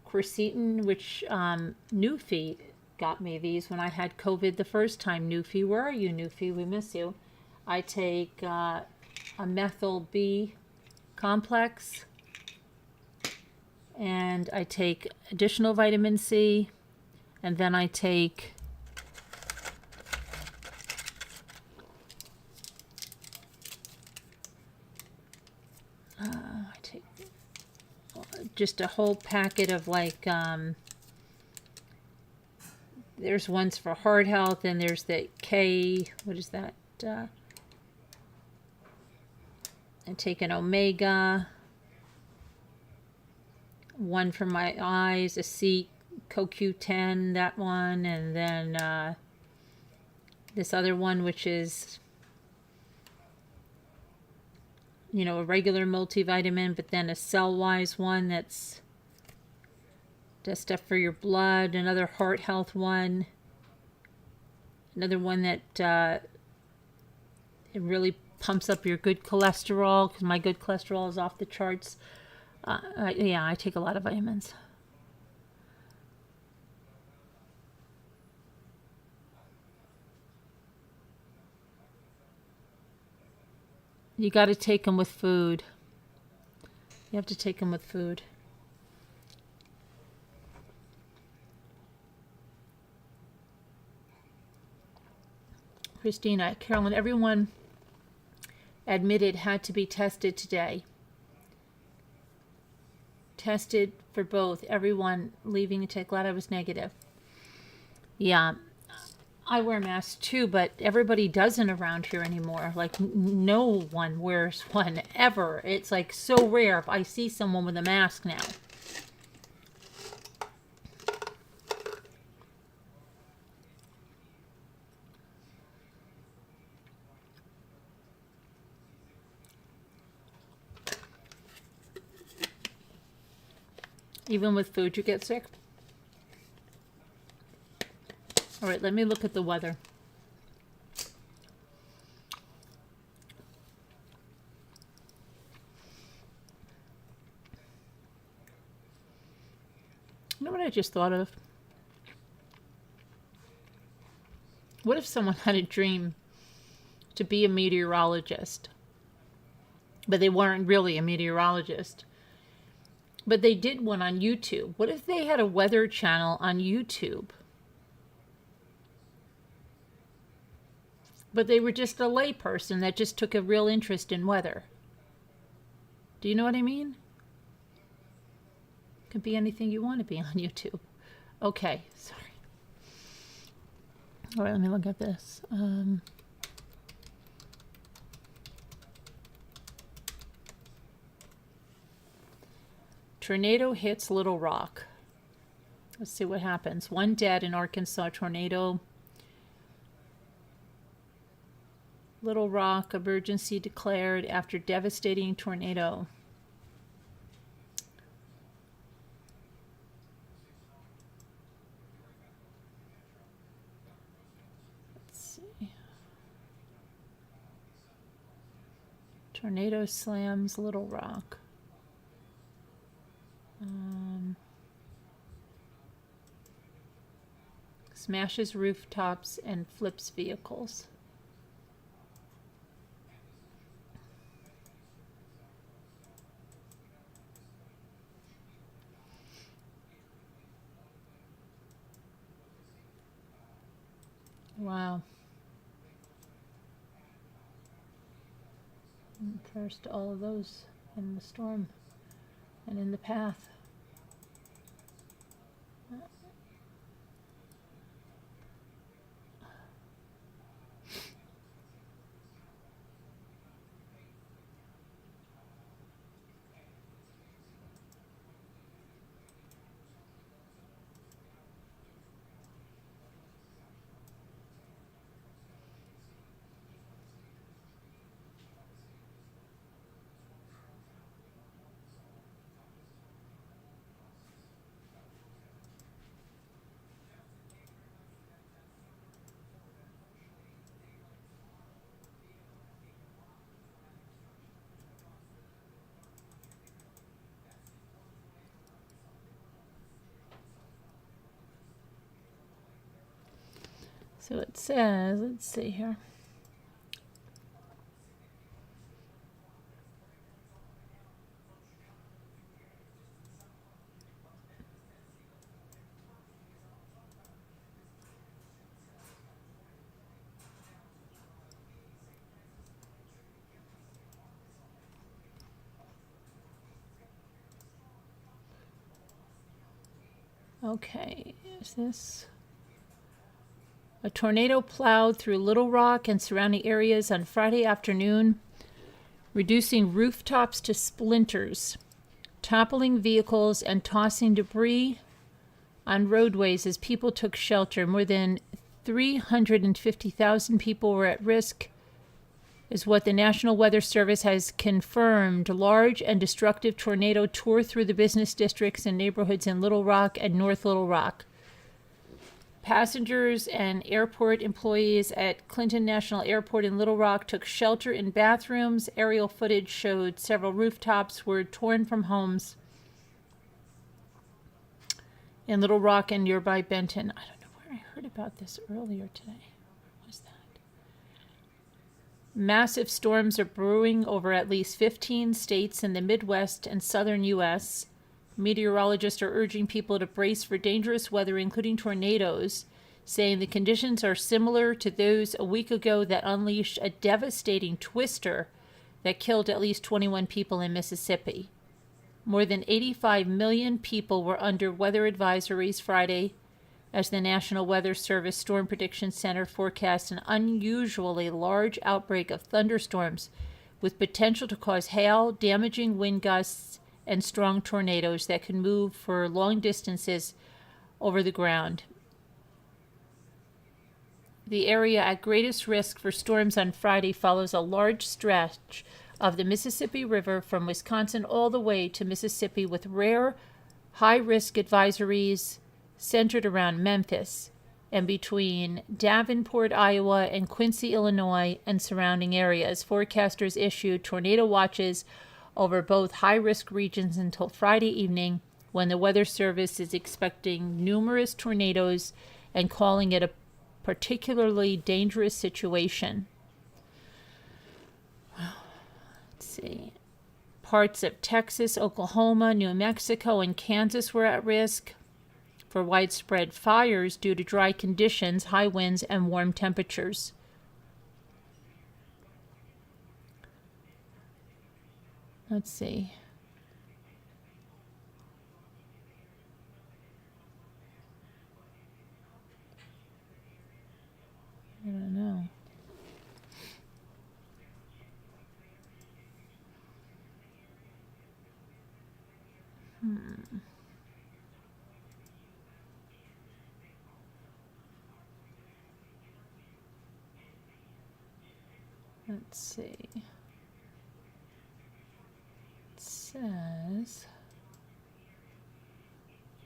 quercetin, which Newfie got me these when I had COVID the first time. Newfie, where are you, Newfie? We miss you. I take a methyl B complex, and I take additional vitamin C, and then I take just a whole packet of like there's ones for heart health, and there's the K, what is that? I take an omega, one for my eyes, a C CoQ10, that one, and then this other one, which is, you know, a regular multivitamin, but then a cell-wise one that's just stuff for your blood, another heart health one, another one that it really pumps up your good cholesterol, because my good cholesterol is off the charts. Yeah, I take a lot of vitamins. You got to take them with food. You have to take them with food. Christina, Carolyn, everyone admitted had to be tested today. Tested for both. Everyone leaving today. Glad I was negative. Yeah, I wear masks too, but everybody doesn't around here anymore. Like, no one wears one ever. It's like so rare if I see someone with a mask now. Even with food, you get sick? All right, let me look at the weather. You know what I just thought of? What if someone had a dream to be a meteorologist, but they weren't really a meteorologist, but they did one on YouTube? What if they had a weather channel on YouTube, but they were just a lay person that just took a real interest in weather? Do you know what I mean? Could be anything you want to be on YouTube. Okay, sorry. All right, let me look at this. Tornado hits Little Rock. Let's see what happens. 1 dead in Arkansas tornado. Little Rock, emergency declared after devastating tornado. Let's see. Tornado slams Little Rock. Smashes rooftops and flips vehicles. Wow. And first, all of those in the storm and in the path. So it says, let's see here. Okay, is this? A tornado plowed through Little Rock and surrounding areas on Friday afternoon, reducing rooftops to splinters, toppling vehicles and tossing debris on roadways as people took shelter. More than 350,000 people were at risk, is what the National Weather Service has confirmed. Large and destructive tornado tore through the business districts and neighborhoods in Little Rock and North Little Rock. Passengers and airport employees at Clinton National Airport in Little Rock took shelter in bathrooms. Aerial footage showed several rooftops were torn from homes in Little Rock and nearby Benton. I don't know where I heard about this earlier today. What was that? Massive storms are brewing over at least 15 states in the Midwest and southern U.S. Meteorologists are urging people to brace for dangerous weather, including tornadoes, saying the conditions are similar to those a week ago that unleashed a devastating twister that killed at least 21 people in Mississippi. More than 85 million people were under weather advisories Friday as the National Weather Service Storm Prediction Center forecast an unusually large outbreak of thunderstorms with potential to cause hail, damaging wind gusts, and strong tornadoes that can move for long distances over the ground. The area at greatest risk for storms on Friday follows a large stretch of the Mississippi River from Wisconsin all the way to Mississippi, with rare high-risk advisories centered around Memphis and between Davenport, Iowa, and Quincy, Illinois, and surrounding areas. Forecasters issued tornado watches over both high-risk regions until Friday evening, when the Weather Service is expecting numerous tornadoes and calling it a particularly dangerous situation. Let's see. Parts of Texas, Oklahoma, New Mexico, and Kansas were at risk for widespread fires due to dry conditions, high winds, and warm temperatures. Let's see. I don't know. Let's see. It says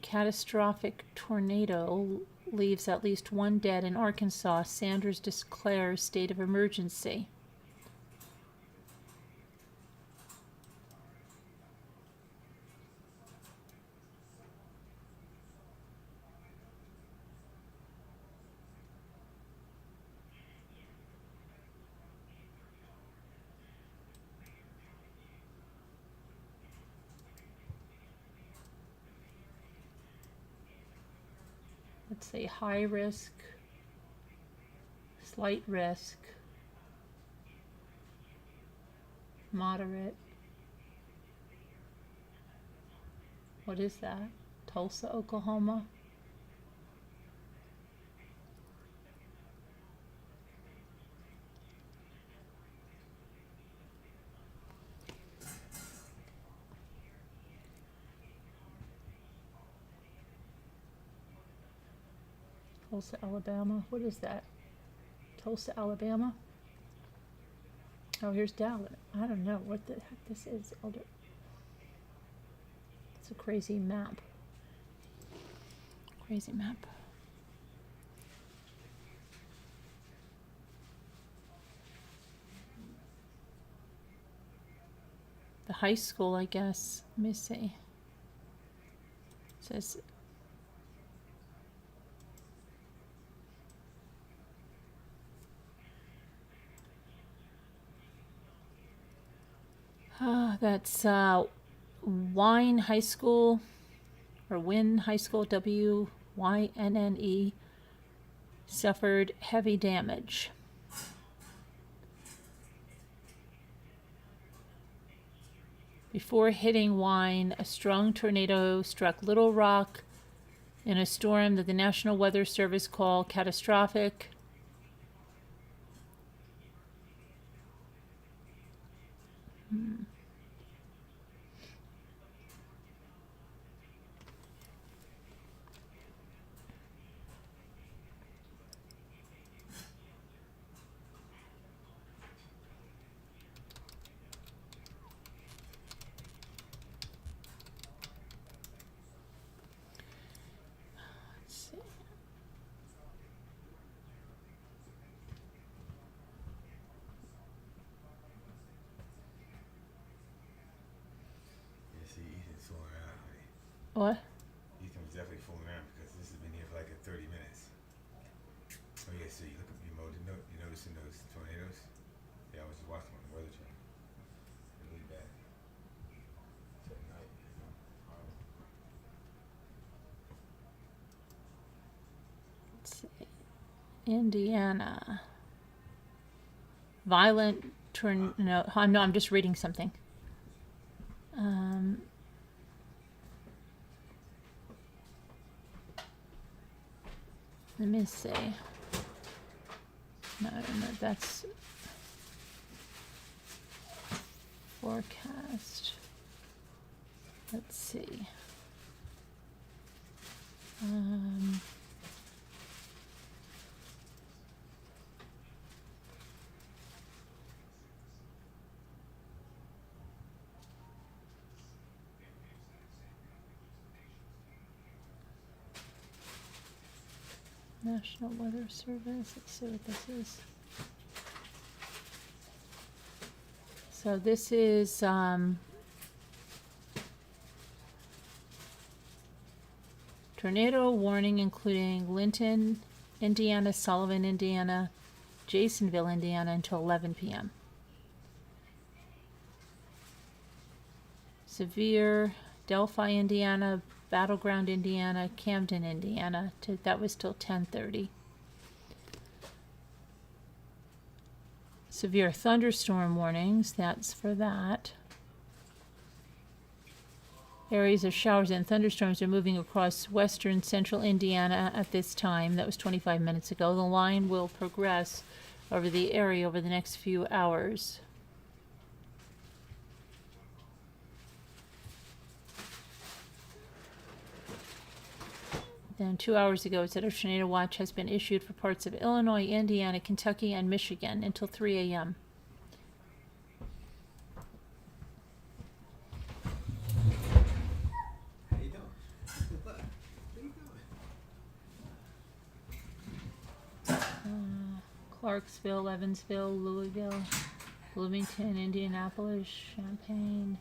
catastrophic tornado leaves at least one dead in Arkansas. Sanders declares state of emergency. Let's say high risk, slight risk, moderate. What is that? Tulsa, Oklahoma? Tulsa, Alabama. What is that? Tulsa, Alabama? Oh, here's Dallas. I don't know what the heck this is. It's a crazy map. Crazy map. The high school, I guess. Let me see. It says that's Wynne High School, or Wynne High School, WYNNE, suffered heavy damage. Before hitting Wynne, a strong tornado struck Little Rock in a storm that the National Weather Service called catastrophic. What? Ethan's definitely fooling around because this has been here for like 30 minutes. Oh yeah, so you look up your mode. You noticing those tornadoes? Yeah, I was just watching on the Weather Channel. They're really bad. It's at night, horrible. Let's see. Indiana. Violent tornado. No, I'm just reading something. Let me see. No, that's forecast. Let's see. National Weather Service. Let's see what this is. So this is Tornado warning including Linton, Indiana, Sullivan, Indiana, Jasonville, Indiana until 11 p.m. Severe, Delphi, Indiana, Battleground, Indiana, Camden, Indiana. That was till 10:30. Severe thunderstorm warnings. That's for that. Areas of showers and thunderstorms are moving across western central Indiana at this time. That was 25 minutes ago. The line will progress over the area over the next few hours. Then 2 hours ago, it said a tornado watch has been issued for parts of Illinois, Indiana, Kentucky, and Michigan until 3 a.m. How you doing? What are you doing? Clarksville, Evansville, Louisville, Bloomington, Indianapolis, Champaign,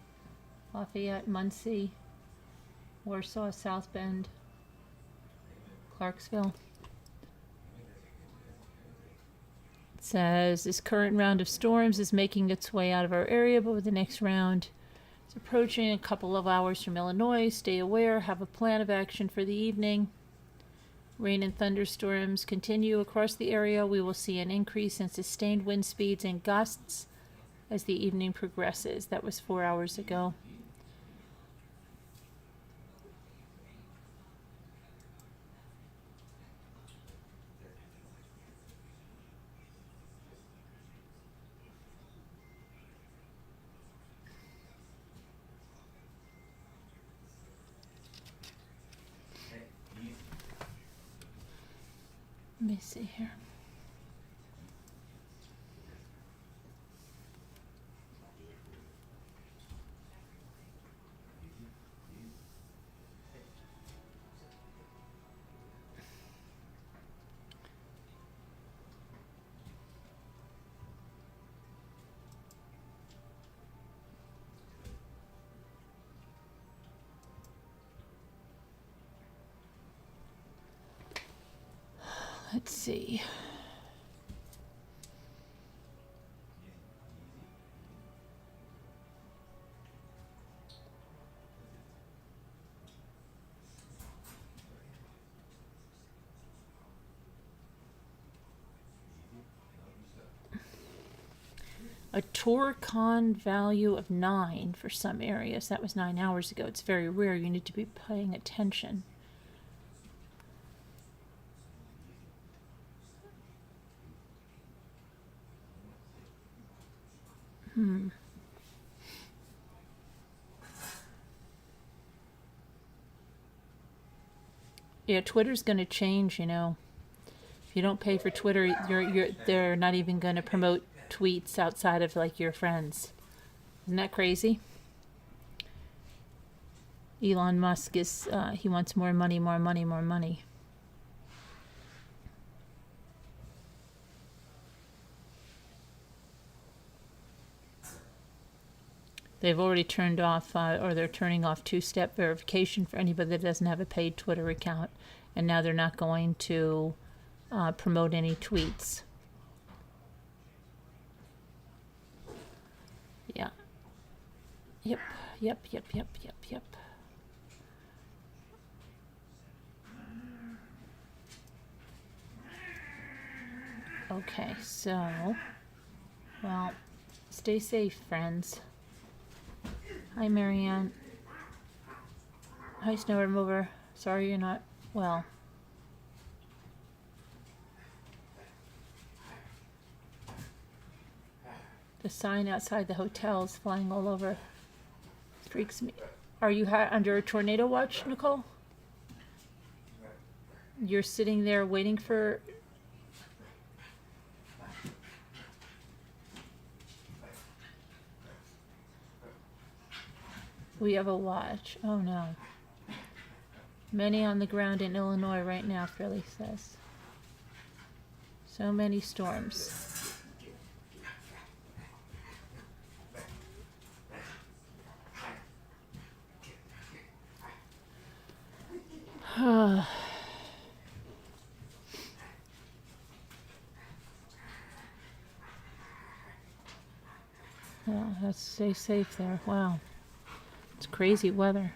Lafayette, Muncie, Warsaw, South Bend, Clarksville. It says this current round of storms is making its way out of our area, but with the next round is approaching a couple of hours from Illinois. Stay aware, have a plan of action for the evening. Rain and thunderstorms continue across the area. We will see an increase in sustained wind speeds and gusts as the evening progresses. That was 4 hours ago. Let me see here. Let's see. A Torcon value of 9 for some areas. That was 9 hours ago. It's very rare. You need to be paying attention. Yeah, Twitter's going to change, you know. If you don't pay for Twitter, they're not even going to promote tweets outside of like your friends. Isn't that crazy? Elon Musk is he wants more money, more money, more money. They've already turned off, or they're turning off two-step verification for anybody that doesn't have a paid Twitter account. And now they're not going to promote any tweets. Yeah. Yep. Okay, so, well, stay safe, friends. Hi, Marianne. Hi, Snow Remover. Sorry you're not well. The sign outside the hotel is flying all over. Freaks me. Are you under a tornado watch, Nicole? You're sitting there waiting for... We have a watch. Oh no. Many on the ground in Illinois right now, Philly says. So many storms. Yeah, let's stay safe there. Wow. It's crazy weather.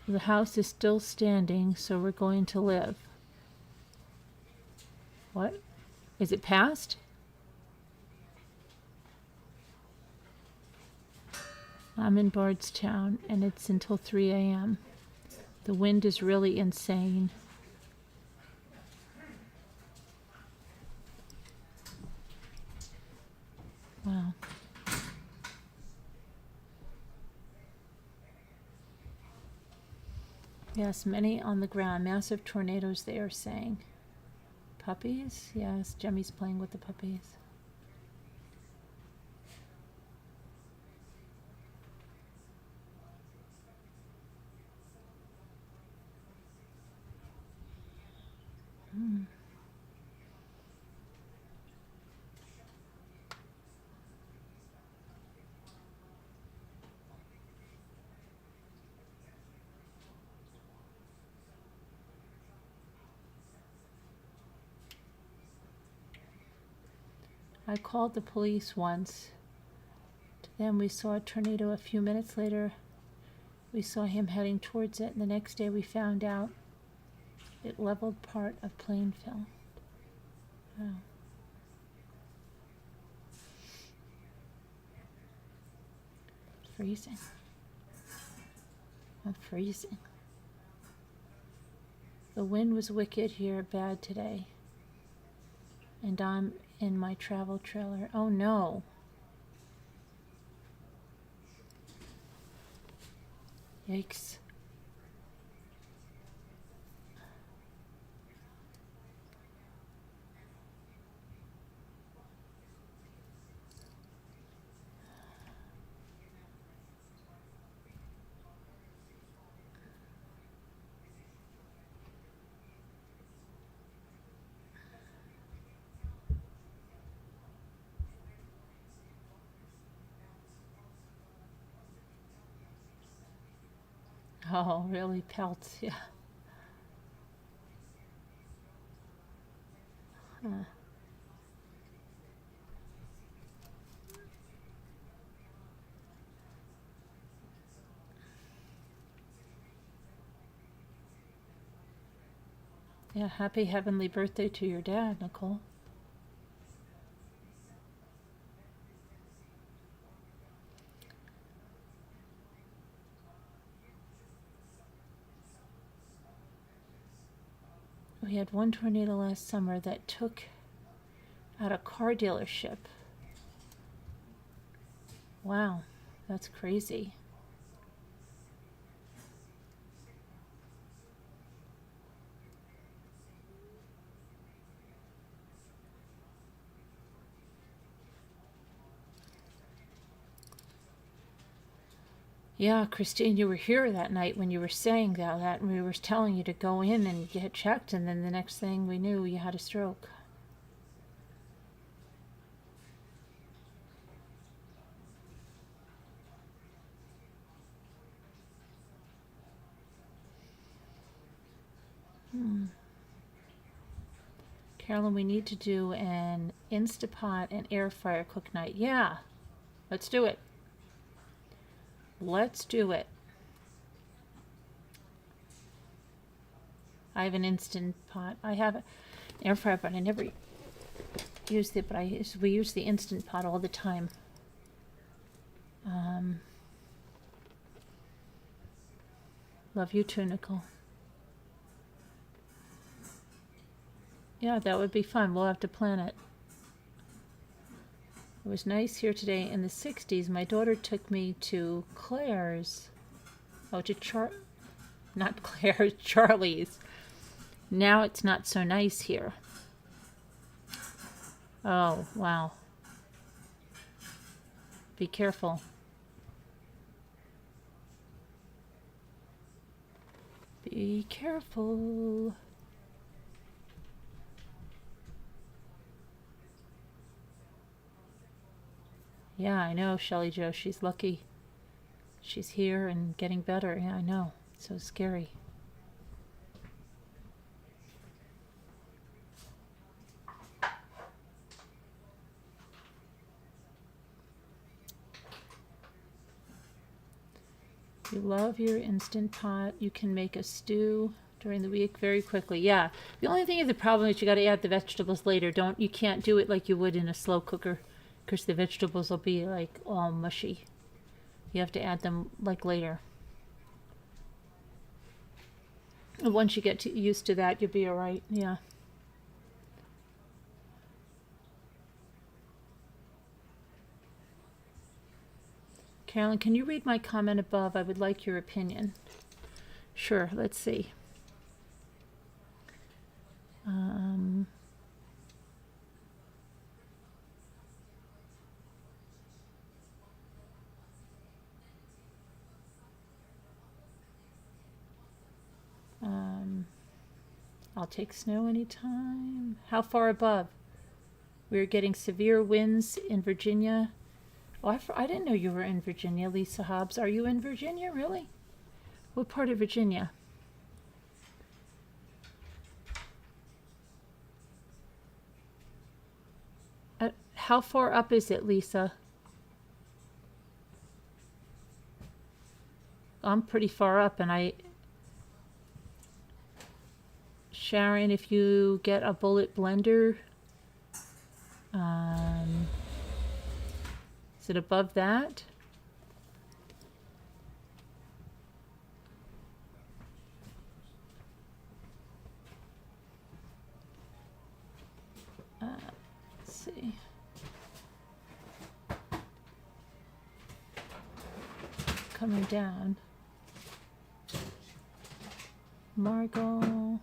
The house is still standing, so we're going to live. What? Is it past? I'm in Bardstown, and it's until 3 a.m. The wind is really insane. Wow. Yes, many on the ground. Massive tornadoes, they are saying. Puppies? Yes, Jemmy's playing with the puppies. I called the police once. Then we saw a tornado a few minutes later. We saw him heading towards it, and the next day we found out it leveled part of Plainfield. Wow. Freezing. I'm freezing. The wind was wicked here, bad today. And I'm in my travel trailer. Oh no. Yikes. Oh, really pelts, yeah. Huh. Yeah, happy heavenly birthday to your dad, Nicole. We had one tornado last summer that took out a car dealership. Wow, that's crazy. Yeah, Christine, you were here that night when you were saying that, and we were telling you to go in and get checked, and then the next thing we knew, you had a stroke. Carolyn, we need to do an Instapot and air fryer cook night. Yeah, let's do it. Let's do it. I have an Instant Pot. I have an air fryer, but I never used it. But we use the Instant Pot all the time. Love you too, Nicole. Yeah, that would be fun. We'll have to plan it. It was nice here today in the 60s. My daughter took me to Claire's. Oh, not Claire's, Charlie's. Now it's not so nice here. Oh, wow. Be careful. Be careful. Yeah, I know, Shelley Jo. She's lucky. She's here and getting better. Yeah, I know. It's so scary. You love your Instant Pot. You can make a stew during the week very quickly. Yeah. The only thing is the problem is you got to add the vegetables later. You can't do it like you would in a slow cooker because the vegetables will be like all mushy. You have to add them like later. And once you get used to that, you'll be all right. Yeah. Carolyn, can you read my comment above? I would like your opinion. Sure, let's see. I'll take snow anytime. How far above? We're getting severe winds in Virginia. Oh, I didn't know you were in Virginia, Lisa Hobbs. Are you in Virginia, really? What part of Virginia? How far up is it, Lisa? I'm pretty far up, and Sharon, if you get a bullet blender, is it above that? Let's see. Coming down. Margot.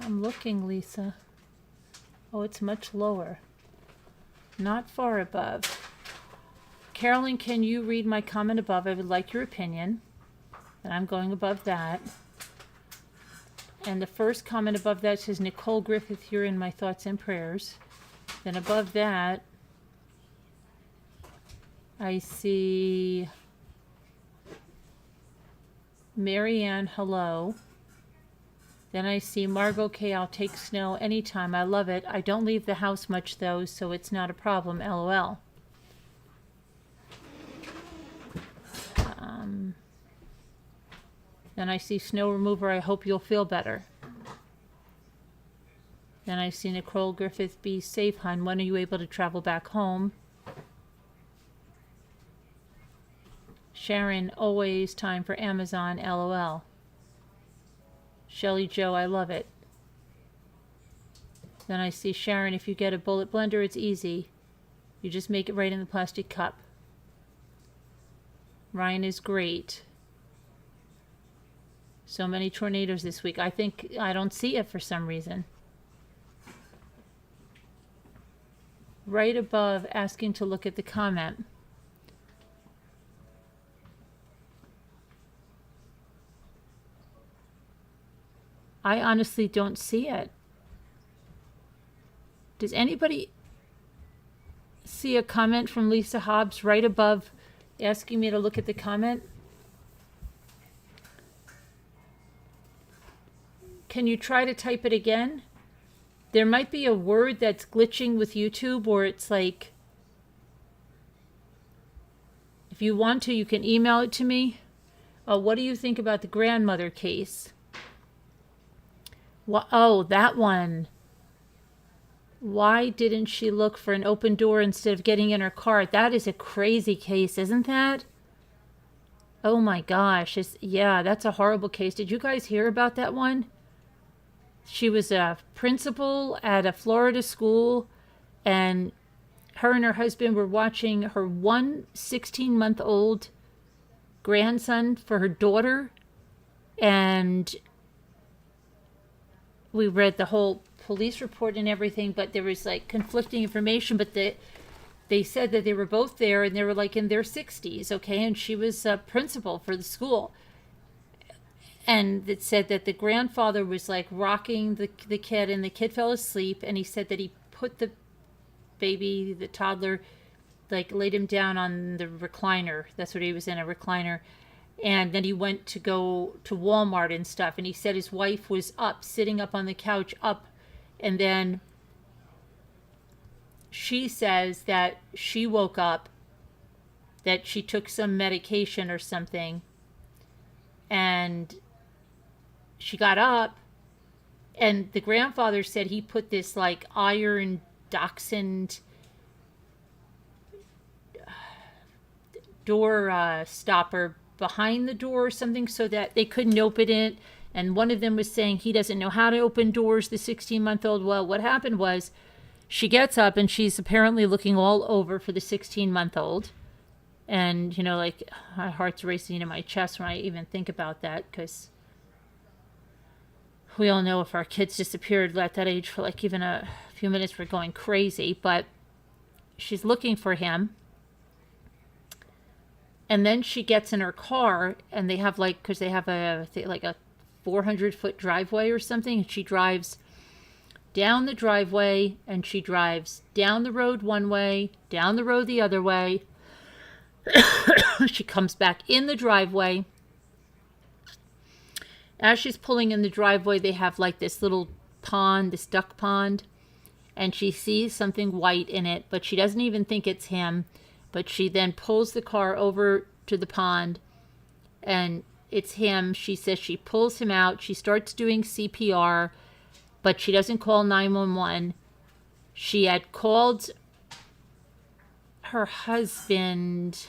I'm looking, Lisa. Oh, it's much lower. Not far above. Carolyn, can you read my comment above? I would like your opinion. And I'm going above that. And the first comment above that says, Nicole Griffith, you're in my thoughts and prayers. Then above that, I see Marianne, hello. Then I see Margot K. I'll take snow anytime. I love it. I don't leave the house much though, so it's not a problem. LOL. Then I see Snow Remover. I hope you'll feel better. Then I see Nicole Griffith. Be safe, hon. When are you able to travel back home? Sharon, always time for Amazon. LOL. Shelley Jo, I love it. Then I see Sharon, if you get a bullet blender, it's easy. You just make it right in the plastic cup. Ryan is great. So many tornadoes this week. I don't see it for some reason. Right above, asking to look at the comment. I honestly don't see it. Does anybody see a comment from Lisa Hobbs right above asking me to look at the comment? Can you try to type it again? There might be a word that's glitching with YouTube, or it's like, if you want to, you can email it to me. What do you think about the grandmother case? Oh, that one. Why didn't she look for an open door instead of getting in her car? That is a crazy case, isn't that? Oh my gosh. Yeah, that's a horrible case. Did you guys hear about that one? She was a principal at a Florida school, and her and her husband were watching her 16-month-old grandson for her daughter, and we read the whole police report and everything, but there was like conflicting information, but they said that they were both there, and they were like in their 60s, okay, and she was a principal for the school. And it said that the grandfather was like rocking the kid, and the kid fell asleep, and he said that he put the baby, the toddler, like laid him down on the recliner. That's what he was in, a recliner. And then he went to go to Walmart and stuff, and he said his wife was up, sitting up on the couch, up, and then she says that she woke up, that she took some medication or something, and she got up, and the grandfather said he put this like iron dachshund door stopper behind the door or something so that they couldn't open it. And one of them was saying he doesn't know how to open doors, the 16-month-old. Well, what happened was she gets up and she's apparently looking all over for the 16-month-old. And, you know, like, my heart's racing in my chest when I even think about that, because we all know if our kids disappeared at that age for like even a few minutes, we're going crazy. But she's looking for him. And then she gets in her car, and they have like, because they have a 400-foot driveway or something, and she drives down the driveway, and she drives down the road one way, down the road the other way. She comes back in the driveway. As she's pulling in the driveway, they have like this little pond, this duck pond, and she sees something white in it, but she doesn't even think it's him. But she then pulls the car over to the pond, and it's him. She says she pulls him out. She starts doing CPR, but she doesn't call 911. She had called her husband.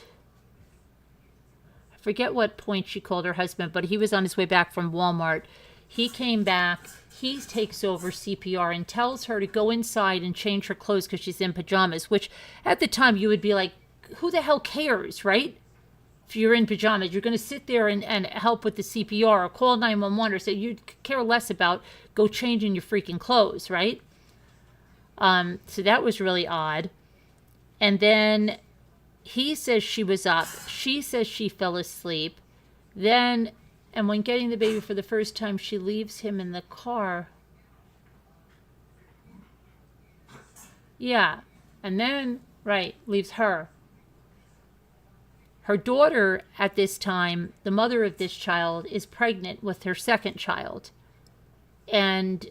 I forget what point she called her husband, but he was on his way back from Walmart. He came back. He takes over CPR and tells her to go inside and change her clothes because she's in pajamas, which at the time you would be like, who the hell cares, right? If you're in pajamas, you're going to sit there and help with the CPR or call 911 or say you care less about go changing your freaking clothes, right? So that was really odd. And then he says she was up. She says she fell asleep. Then, and when getting the baby for the first time, she leaves him in the car. Yeah. And then, right, leaves her. Her daughter at this time, the mother of this child, is pregnant with her second child. And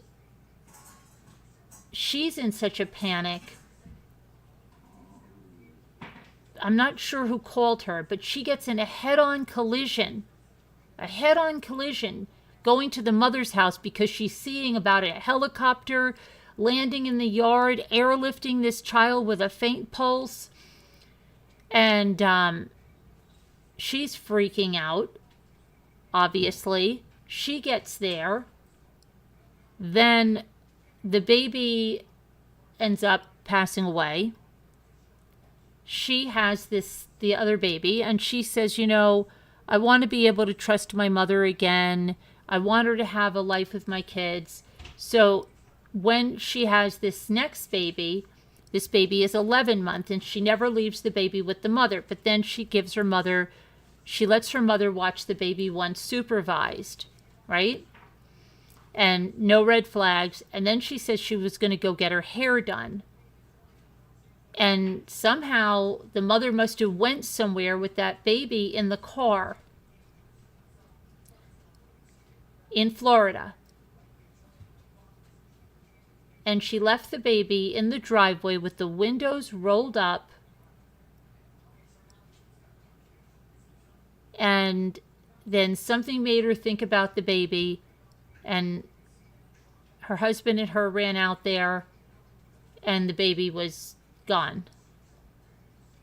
she's in such a panic. I'm not sure who called her, but she gets in a head-on collision going to the mother's house because she's seeing about a helicopter landing in the yard, airlifting this child with a faint pulse. And she's freaking out, obviously. She gets there. Then the baby ends up passing away. She has the other baby, and she says, you know, I want to be able to trust my mother again. I want her to have a life with my kids. So when she has this next baby, this baby is 11 months, and she never leaves the baby with the mother. But then she lets her mother watch the baby once supervised, right? And no red flags. And then she says she was going to go get her hair done. And somehow the mother must have went somewhere with that baby in the car in Florida. And she left the baby in the driveway with the windows rolled up. And then something made her think about the baby. And her husband and her ran out there. And the baby was gone.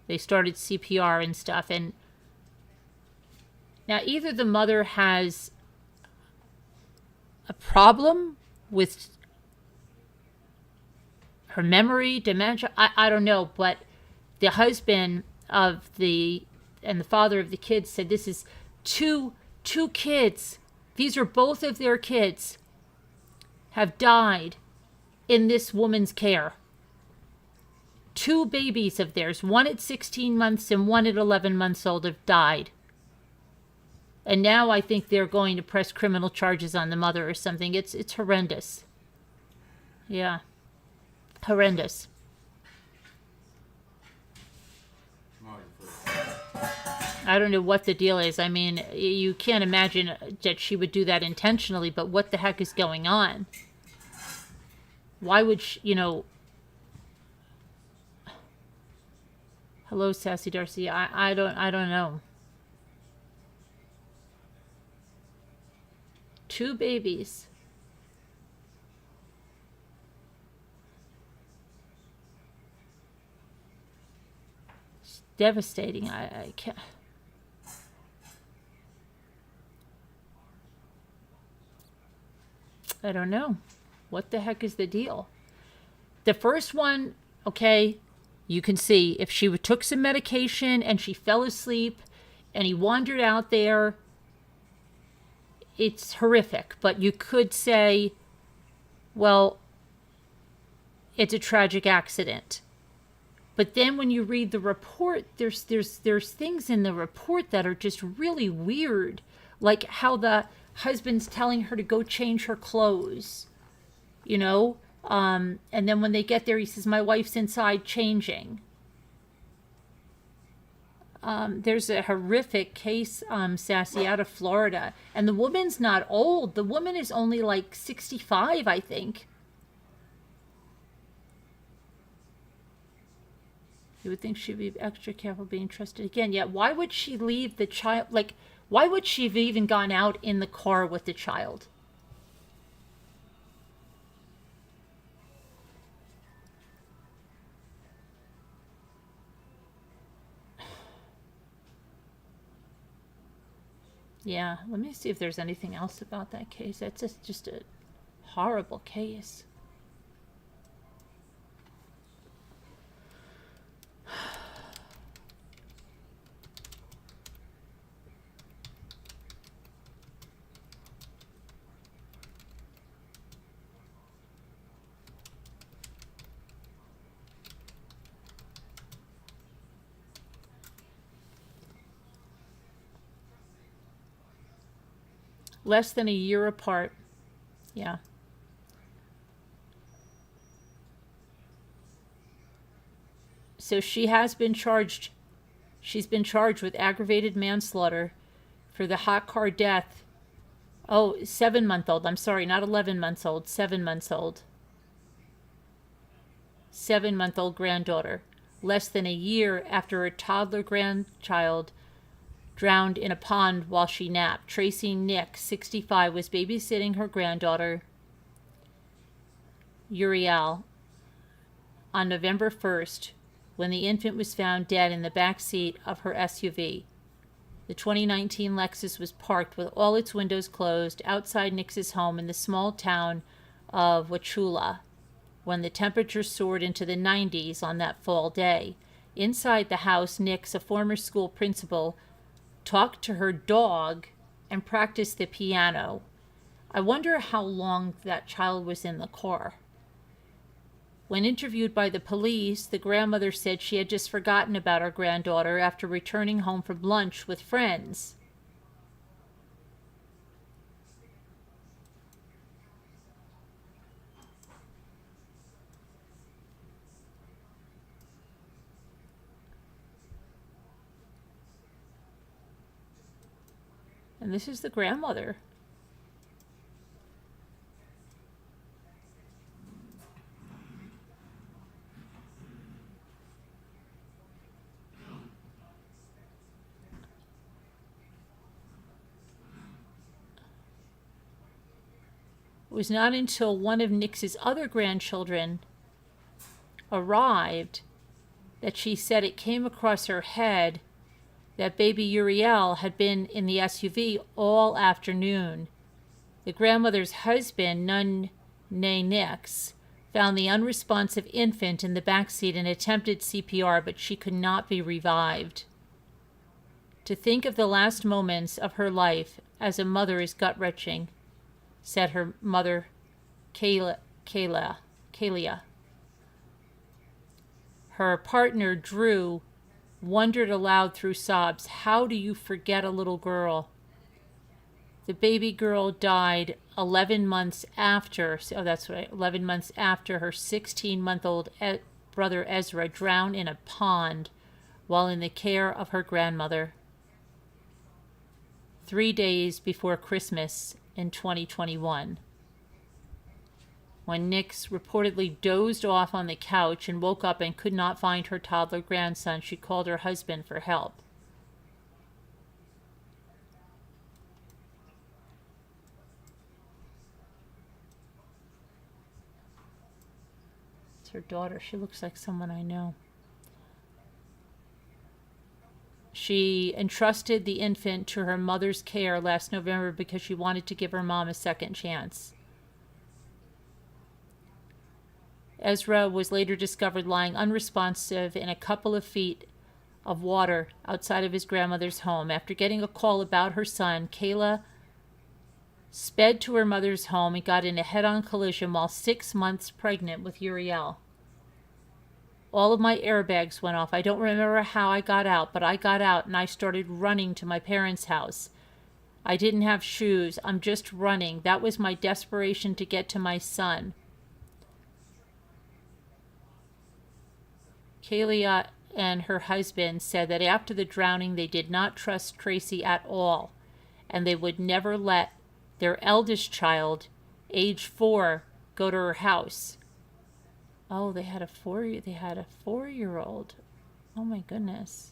They started CPR and stuff. And now either the mother has a problem with her memory, dementia, I don't know, but the husband and the father of the kids said this is two kids. These are both of their kids have died in this woman's care. 2 babies of theirs, one at 16 months and one at 11 months old, have died. And now I think they're going to press criminal charges on the mother or something. It's horrendous. Yeah. Horrendous. I don't know what the deal is. I mean, you can't imagine that she would do that intentionally, but what the heck is going on? Why would she, hello, Sassy Darcy. I don't know. 2 babies. It's devastating. I can't. I don't know. What the heck is the deal? The first one, okay, you can see if she took some medication and she fell asleep and he wandered out there, it's horrific. But you could say, well, it's a tragic accident. But then when you read the report, there's things in the report that are just really weird, like how the husband's telling her to go change her clothes, and then when they get there, he says, my wife's inside changing. There's a horrific case, Sassy, out of Florida, and the woman's not old. The woman is only like 65, I think. You would think she'd be extra careful being trusted again. Yet, why would she leave the child? Like, why would she have even gone out in the car with the child? Yeah, let me see if there's anything else about that case. That's just a horrible case. Less than a year apart. Yeah. So she has been charged. She's been charged with aggravated manslaughter for the hot car death. Oh, 7-month-old. I'm sorry, not 11 months old. 7 months old. 7-month-old granddaughter. Less than a year after her toddler grandchild drowned in a pond while she napped. Tracy Nick, 65, was babysitting her granddaughter, Uriel, on November 1st when the infant was found dead in the back seat of her SUV. The 2019 Lexus was parked with all its windows closed outside Nick's home in the small town of Wauchula when the temperature soared into the 90s on that fall day. Inside the house, Nick's, a former school principal, talked to her dog and practiced the piano. I wonder how long that child was in the car. When interviewed by the police, the grandmother said she had just forgotten about her granddaughter after returning home from lunch with friends. And this is the grandmother. It was not until one of Nick's other grandchildren arrived that she said it came across her head that baby Uriel had been in the SUV all afternoon. The grandmother's husband, Nunne Nix, found the unresponsive infant in the back seat and attempted CPR, but she could not be revived. To think of the last moments of her life as a mother is gut-wrenching, said her mother, Kalia. Her partner, Drew, wondered aloud through sobs, how do you forget a little girl? The baby girl died 11 months after, oh, that's right, 11 months after her 16-month-old brother Ezra drowned in a pond while in the care of her grandmother, 3 days before Christmas in 2021. When Nix reportedly dozed off on the couch and woke up and could not find her toddler grandson, she called her husband for help. It's her daughter. She looks like someone I know. She entrusted the infant to her mother's care last November because she wanted to give her mom a second chance. Ezra was later discovered lying unresponsive in a couple of feet of water outside of his grandmother's home. After getting a call about her son, Kayla sped to her mother's home and got in a head-on collision while 6 months pregnant with Uriel. All of my airbags went off. I don't remember how I got out, but I got out and I started running to my parents' house. I didn't have shoes. I'm just running. That was my desperation to get to my son. Kayla and her husband said that after the drowning, they did not trust Tracy at all, and they would never let their eldest child, age 4, go to her house. Oh, they had a 4-year-old. Oh my goodness.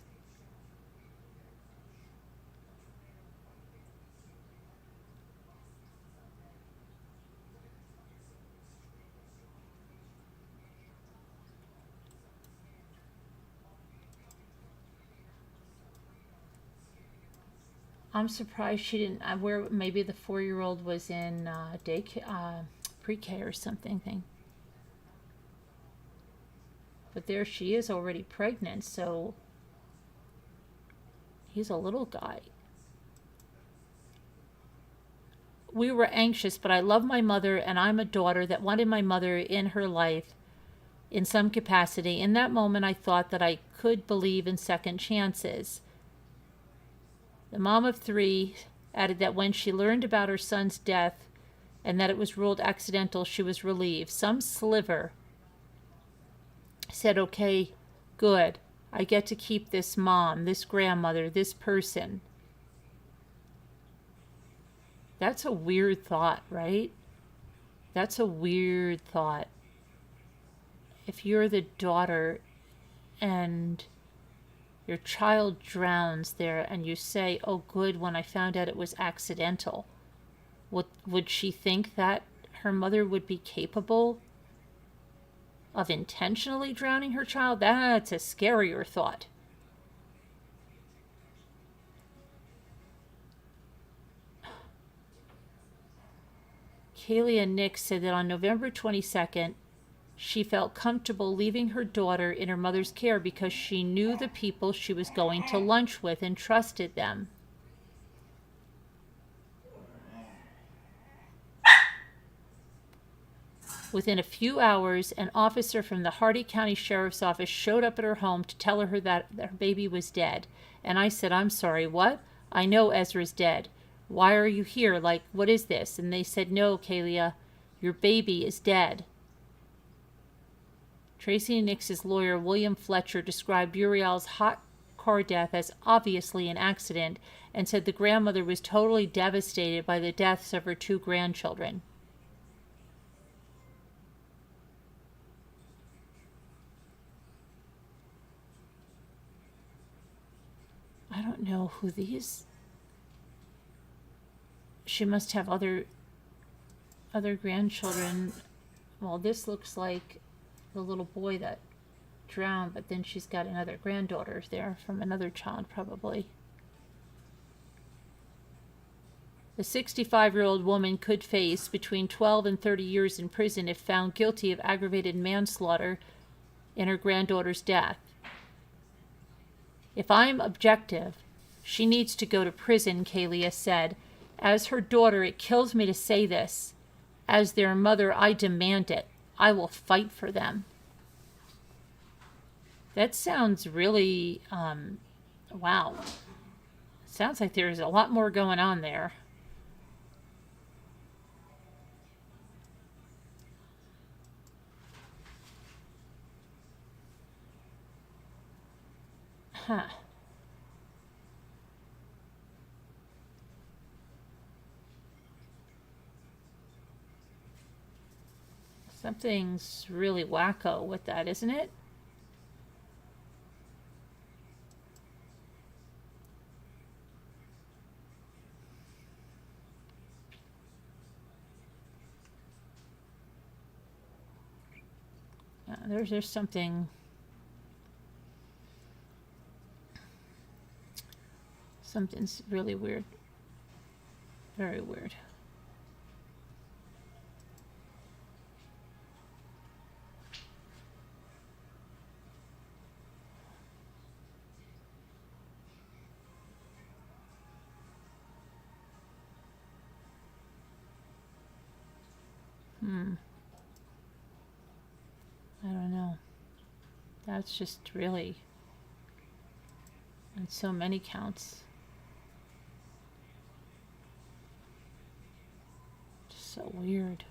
I'm surprised she didn't. Where maybe the 4-year-old was in pre-K or something. But there she is, already pregnant. So he's a little guy. We were anxious, but I love my mother, and I'm a daughter that wanted my mother in her life in some capacity. In that moment, I thought that I could believe in second chances. The mom of 3 added that when she learned about her son's death and that it was ruled accidental, she was relieved. Some sliver said, okay, good. I get to keep this mom, this grandmother, this person. That's a weird thought, right? That's a weird thought. If you're the daughter and your child drowns there and you say, oh good, when I found out it was accidental, would she think that her mother would be capable of intentionally drowning her child? That's a scarier thought. Kaylee and Nick said that on November 22nd, she felt comfortable leaving her daughter in her mother's care because she knew the people she was going to lunch with and trusted them. Within a few hours, an officer from the Hardy County Sheriff's Office showed up at her home to tell her that her baby was dead. And I said, I'm sorry, what? I know Ezra's dead. Why are you here? Like, what is this? And they said, no, Kayla, your baby is dead. Tracy and Nix's lawyer, William Fletcher, described Uriel's hot car death as obviously an accident and said the grandmother was totally devastated by the deaths of her 2 grandchildren. I don't know who these... She must have other grandchildren. Well, this looks like the little boy that drowned, but then she's got another granddaughter there from another child, probably. The 65-year-old woman could face between 12 and 30 years in prison if found guilty of aggravated manslaughter in her granddaughter's death. If I'm objective, she needs to go to prison, Kalia said. As her daughter, it kills me to say this. As their mother, I demand it. I will fight for them. That sounds really, wow. Sounds like there's a lot more going on there. Huh. Something's really wacko with that, isn't it? Yeah, there's something. Something's really weird. Very weird. I don't know. That's just really, on so many counts. Just so weird.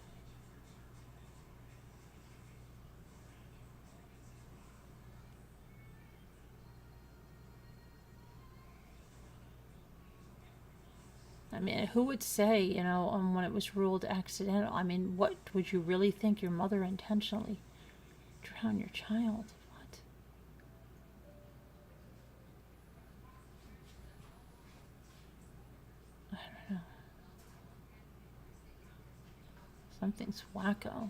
I mean, who would say, when it was ruled accidental? I mean, what would you really think your mother intentionally drowned your child? What? I don't know. Something's wacko.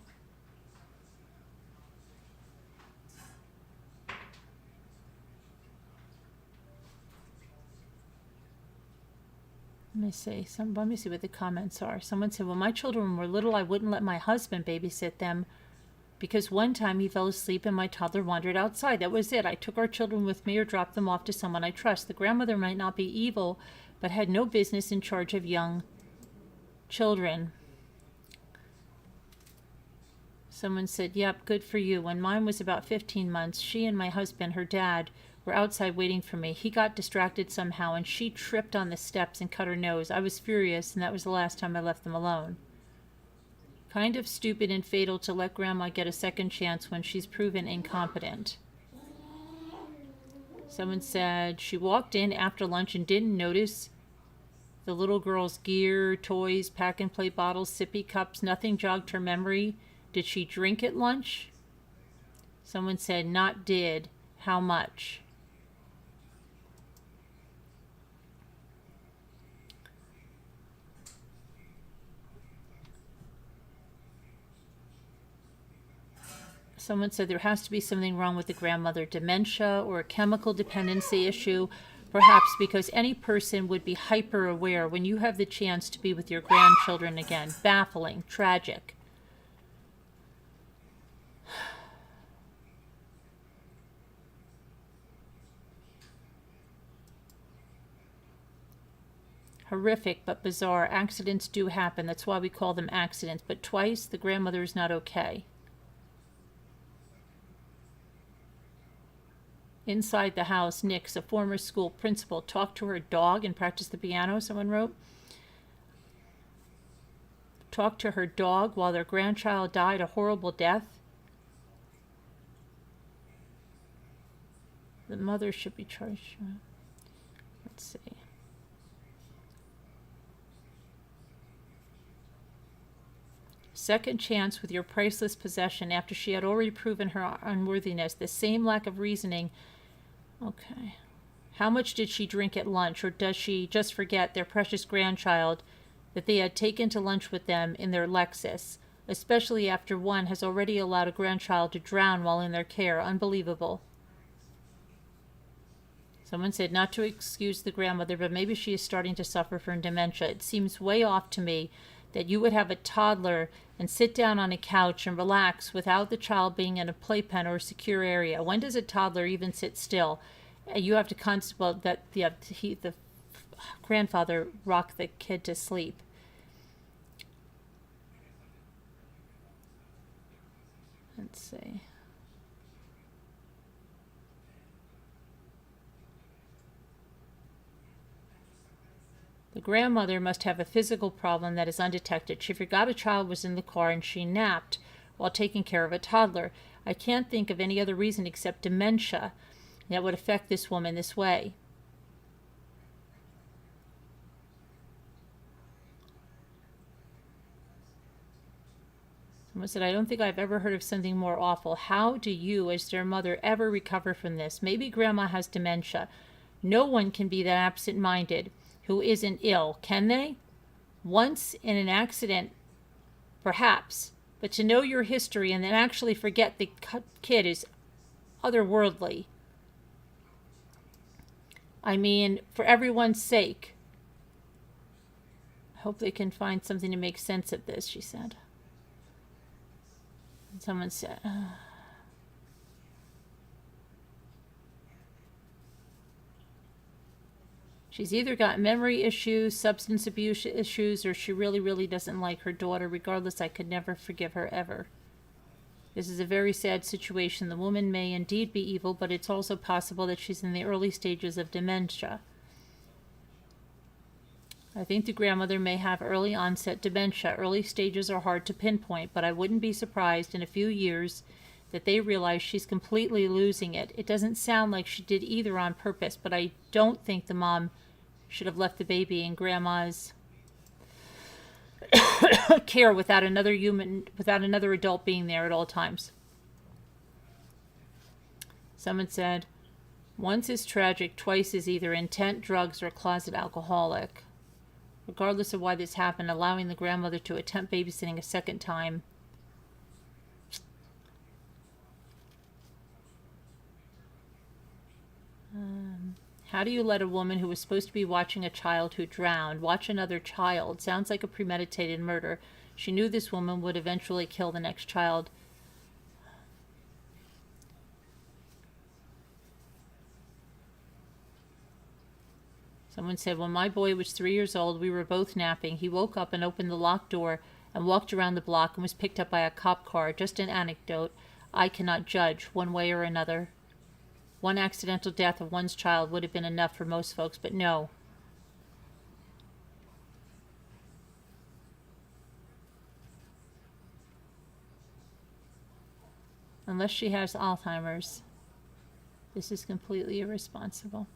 Let me see what the comments are. Someone said, when my children were little, I wouldn't let my husband babysit them because one time he fell asleep and my toddler wandered outside. That was it. I took our children with me or dropped them off to someone I trust. The grandmother might not be evil, but had no business in charge of young children. Someone said, yep, good for you. When mine was about 15 months, she and my husband, her dad, were outside waiting for me. He got distracted somehow, and she tripped on the steps and cut her nose. I was furious, and that was the last time I left them alone. Kind of stupid and fatal to let Grandma get a second chance when she's proven incompetent. Someone said she walked in after lunch and didn't notice the little girl's gear, toys, pack-and-play bottles, sippy cups. Nothing jogged her memory. Did she drink at lunch? Someone said, not did. How much? Someone said there has to be something wrong with the grandmother, dementia or a chemical dependency issue, perhaps because any person would be hyper aware when you have the chance to be with your grandchildren again. Baffling, tragic. Horrific but bizarre. Accidents do happen. That's why we call them accidents. But twice, the grandmother is not okay. Inside the house, Nix, a former school principal, talked to her dog and practiced the piano, someone wrote. Talked to her dog while their grandchild died a horrible death. The mother should be charged. Let's see. Second chance with your priceless possession after she had already proven her unworthiness. The same lack of reasoning. Okay. How much did she drink at lunch, or does she just forget their precious grandchild that they had taken to lunch with them in their Lexus, especially after one has already allowed a grandchild to drown while in their care? Unbelievable. Someone said not to excuse the grandmother, but maybe she is starting to suffer from dementia. It seems way off to me that you would have a toddler and sit down on a couch and relax without the child being in a playpen or a secure area. When does a toddler even sit still? You have to the grandfather rock the kid to sleep. Let's see. The grandmother must have a physical problem that is undetected. She forgot a child was in the car and she napped while taking care of a toddler. I can't think of any other reason except dementia. that would affect this woman this way. Someone said, I don't think I've ever heard of something more awful. How do you, as their mother, ever recover from this? Maybe grandma has dementia. No one can be that absent-minded who isn't ill, can they? Once in an accident, perhaps, but to know your history and then actually forget the kid is otherworldly. I mean, for everyone's sake, I hope they can find something to make sense of this, she said. And someone said, she's either got memory issues, substance abuse issues, or she really, really doesn't like her daughter. Regardless, I could never forgive her ever. This is a very sad situation. The woman may indeed be evil, but it's also possible that she's in the early stages of dementia. I think the grandmother may have early onset dementia. Early stages are hard to pinpoint, but I wouldn't be surprised in a few years that they realize she's completely losing it. It doesn't sound like she did either on purpose, but I don't think the mom should have left the baby in grandma's care without another adult being there at all times. Someone said, once is tragic, twice is either intent, drugs, or a closet alcoholic. Regardless of why this happened, allowing the grandmother to attempt babysitting a second time. How do you let a woman who was supposed to be watching a child who drowned watch another child? Sounds like a premeditated murder. She knew this woman would eventually kill the next child. Someone said, when my boy was 3 years old, we were both napping. He woke up and opened the locked door and walked around the block and was picked up by a cop car. Just an anecdote. I cannot judge one way or another. One accidental death of one's child would have been enough for most folks, but no. Unless she has Alzheimer's, this is completely irresponsible.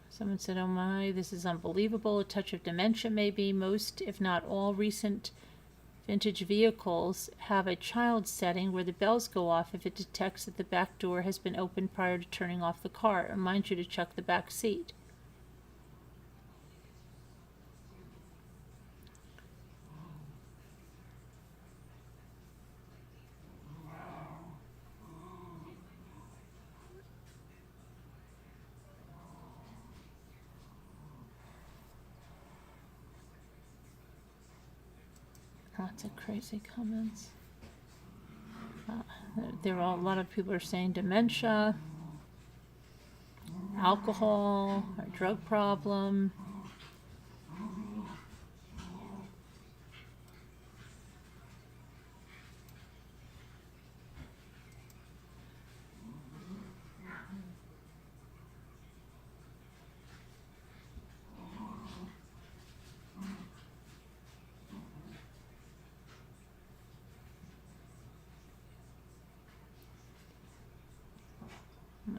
Someone said, oh my, this is unbelievable. A touch of dementia maybe. Most, if not all, recent vintage vehicles have a child setting where the bells go off if it detects that the back door has been opened prior to turning off the car. It reminds you to check the back seat. Lots of crazy comments. There are a lot of people are saying dementia, alcohol, or drug problem.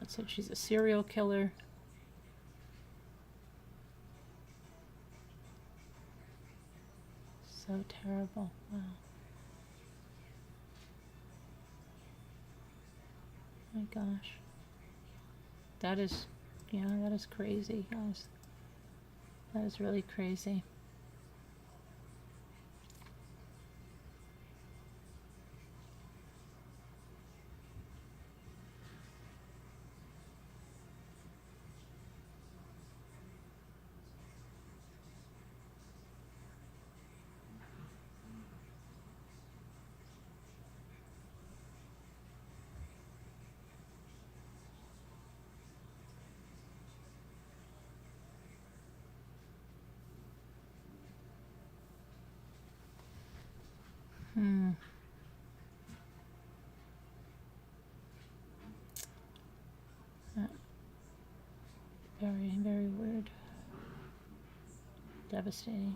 It said she's a serial killer. So terrible. Wow. My gosh. That is, yeah, that is crazy, guys. That is really crazy. Very, very weird. Devastating.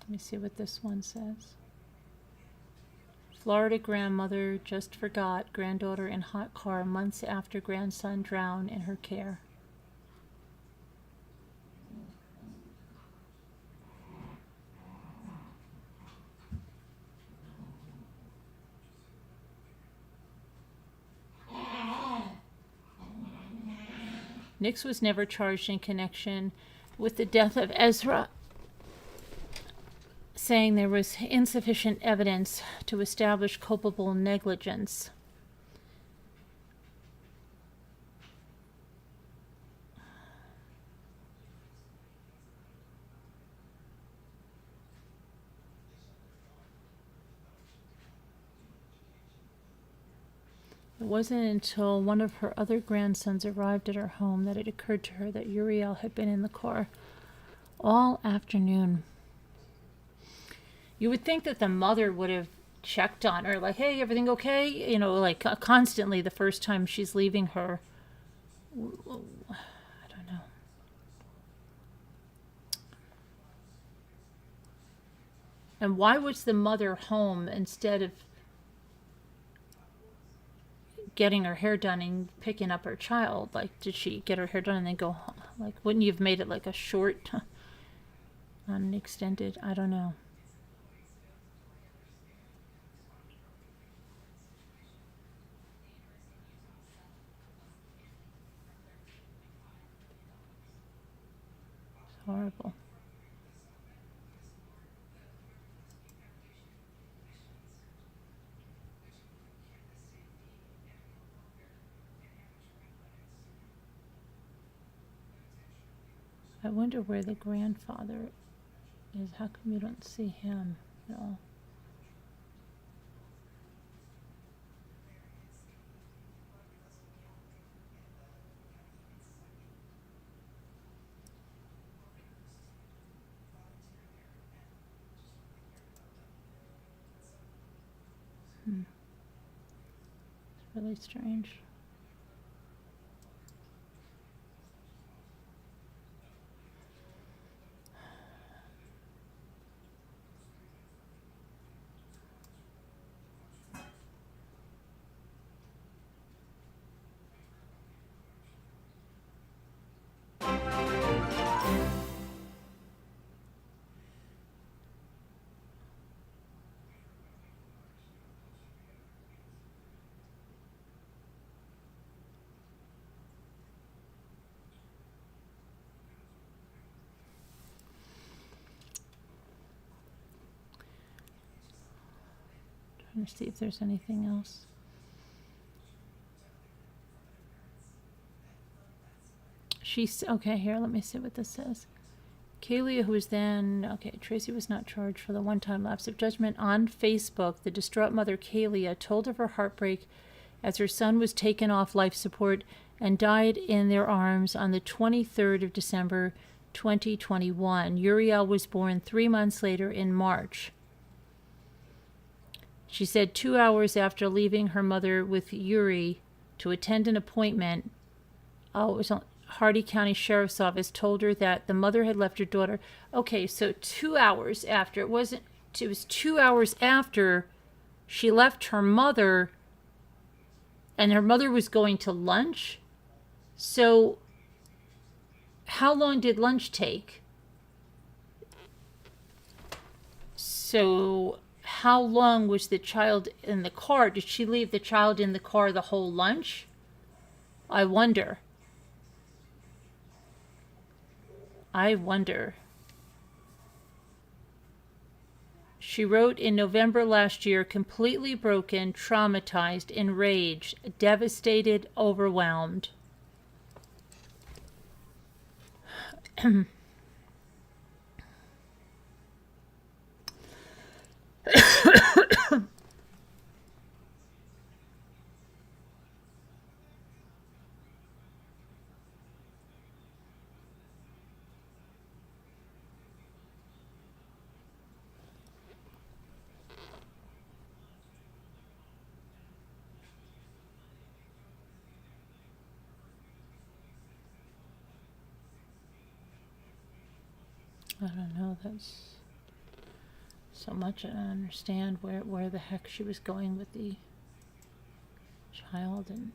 Let me see what this one says. Florida grandmother just forgot granddaughter in hot car months after grandson drowned in her care. Nix was never charged in connection with the death of Ezra, saying there was insufficient evidence to establish culpable negligence. It wasn't until one of her other grandsons arrived at her home that it occurred to her that Uriel had been in the car all afternoon. You would think that the mother would have checked on her, like, hey, everything okay? You know, like constantly the first time she's leaving her. I don't know. And why was the mother home instead of getting her hair done and picking up her child? Like, did she get her hair done and then go home? Like, wouldn't you have made it like a short, not an extended? I don't know. It's horrible. I wonder where the grandfather is. How come you don't see him at all? It's really strange. Trying to see if there's anything else. She's okay. Here, let me see what this says. Kaylee, who was then Tracy was not charged for the one-time lapse of judgment. On Facebook, the distraught mother Kaylee told of her heartbreak as her son was taken off life support and died in their arms on the 23rd of December, 2021. Uriel was born 3 months later in March. She said 2 hours after leaving her mother with Yuri to attend an appointment, it was on Hardy County Sheriff's Office, told her that the mother had left her daughter. Okay, so 2 hours after, it was 2 hours after she left her mother, and her mother was going to lunch. So how long did lunch take? So how long was the child in the car? Did she leave the child in the car the whole lunch? I wonder. She wrote in November last year, completely broken, traumatized, enraged, devastated, overwhelmed. I don't know. That's so much. I don't understand where the heck she was going with the child. And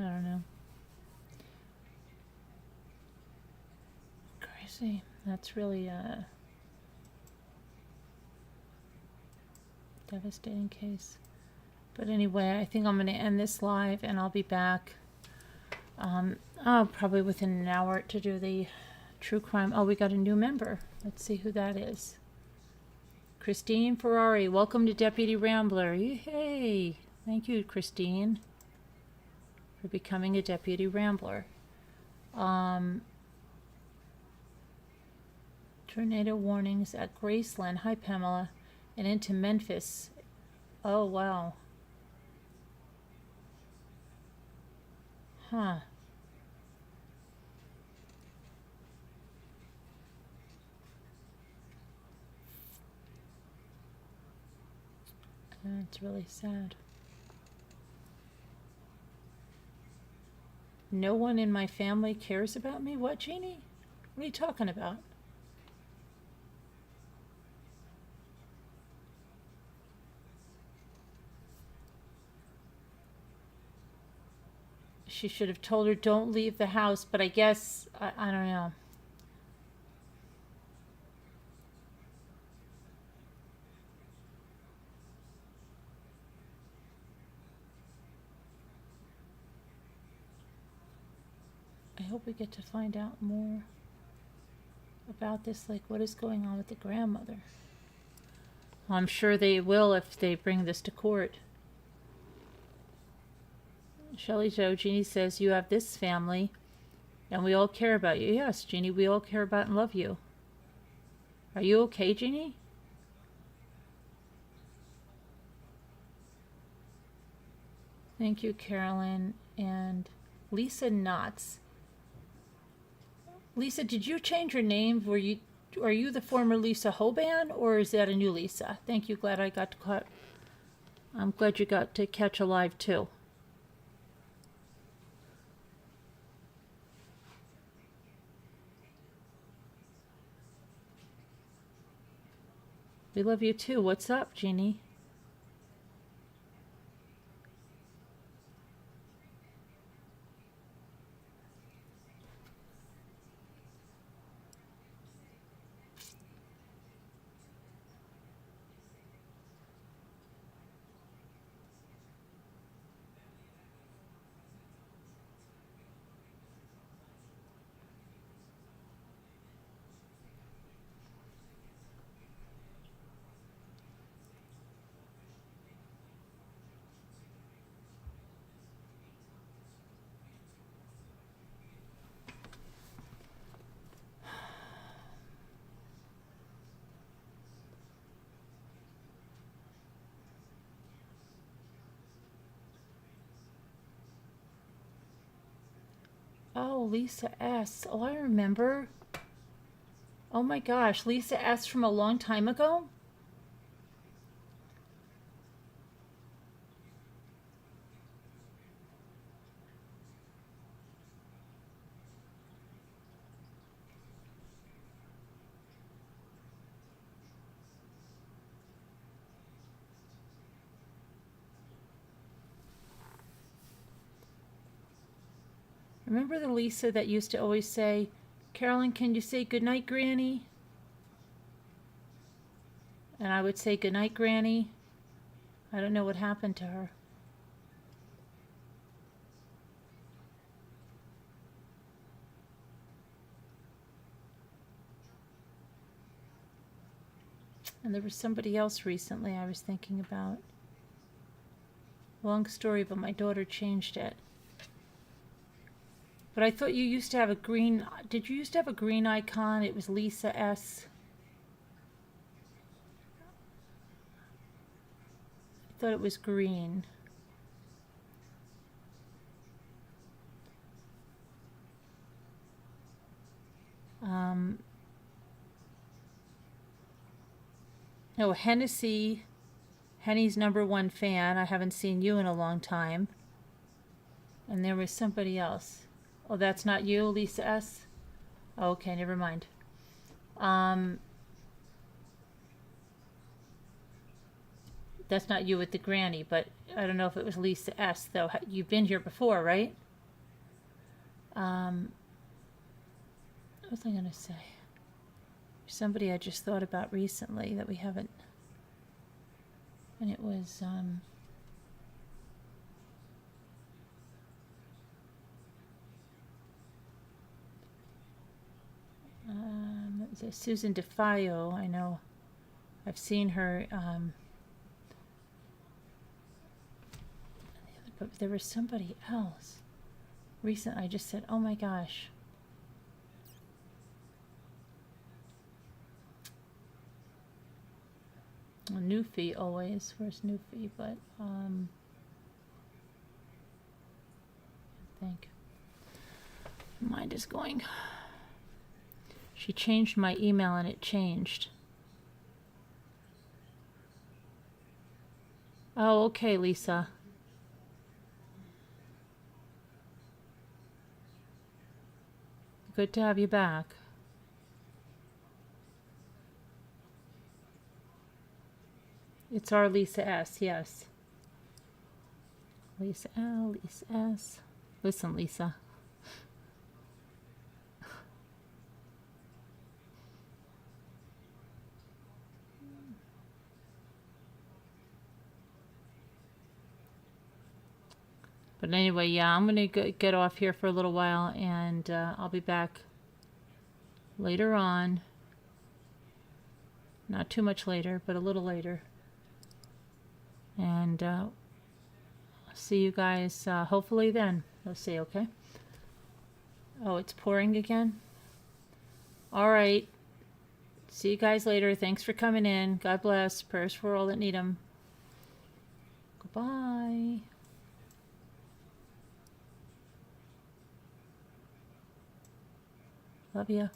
I don't know. Crazy. That's really a devastating case. But anyway, I think I'm going to end this live, and I'll be back probably within an hour to do the true crime. Oh, we got a new member. Let's see who that is. Christine Ferrari, welcome to Deputy Rambler. Hey, thank you, Christine, for becoming a Deputy Rambler. Tornado warnings at Graceland. Hi, Pamela. And into Memphis. Oh, wow. Huh. That's really sad. No one in my family cares about me? What, Jeannie? What are you talking about? She should have told her don't leave the house, but I guess, I don't know. I hope we get to find out more about this, like what is going on with the grandmother. Well, I'm sure they will if they bring this to court. Shelley Jo, Jeannie says, you have this family, and we all care about you. Yes, Jeannie, we all care about and love you. Are you okay, Jeannie? Thank you, Carolyn. And Lisa Knotts. Lisa, did you change your name? Are you the former Lisa Hoban, or is that a new Lisa? Thank you. I'm glad you got to catch a live too. We love you too. What's up, Jeannie? Oh, Lisa S. Oh, I remember. Oh my gosh, Lisa S. from a long time ago? Remember the Lisa that used to always say, Carolyn, can you say goodnight, Granny? And I would say goodnight, Granny. I don't know what happened to her. And there was somebody else recently I was thinking about. Long story, but my daughter changed it. But I thought you used to have a green... Did you used to have a green icon? It was Lisa S. I thought it was green. No, Hennessy. Henny's #1 fan. I haven't seen you in a long time. And there was somebody else. Oh, that's not you, Lisa S? Oh, okay, never mind. That's not you with the granny, but I don't know if it was Lisa S, though. You've been here before, right? What was I going to say? Somebody I just thought about recently that we haven't... And it was... Susan DeFio. I know. I've seen her. But there was somebody else. Recent. I just said, oh my gosh. Well, Newfie always. Where's Newfie? But I think mind is going. She changed my email and it changed. Oh, okay, Lisa. Good to have you back. It's our Lisa S, yes. Lisa L, Lisa S. Listen, Lisa. But anyway, yeah, I'm going to get off here for a little while, and I'll be back later on. Not too much later, but a little later. And see you guys hopefully then. Let's see, okay? Oh, it's pouring again? All right. See you guys later. Thanks for coming in. God bless. Prayers for all that need them. Goodbye. Love ya.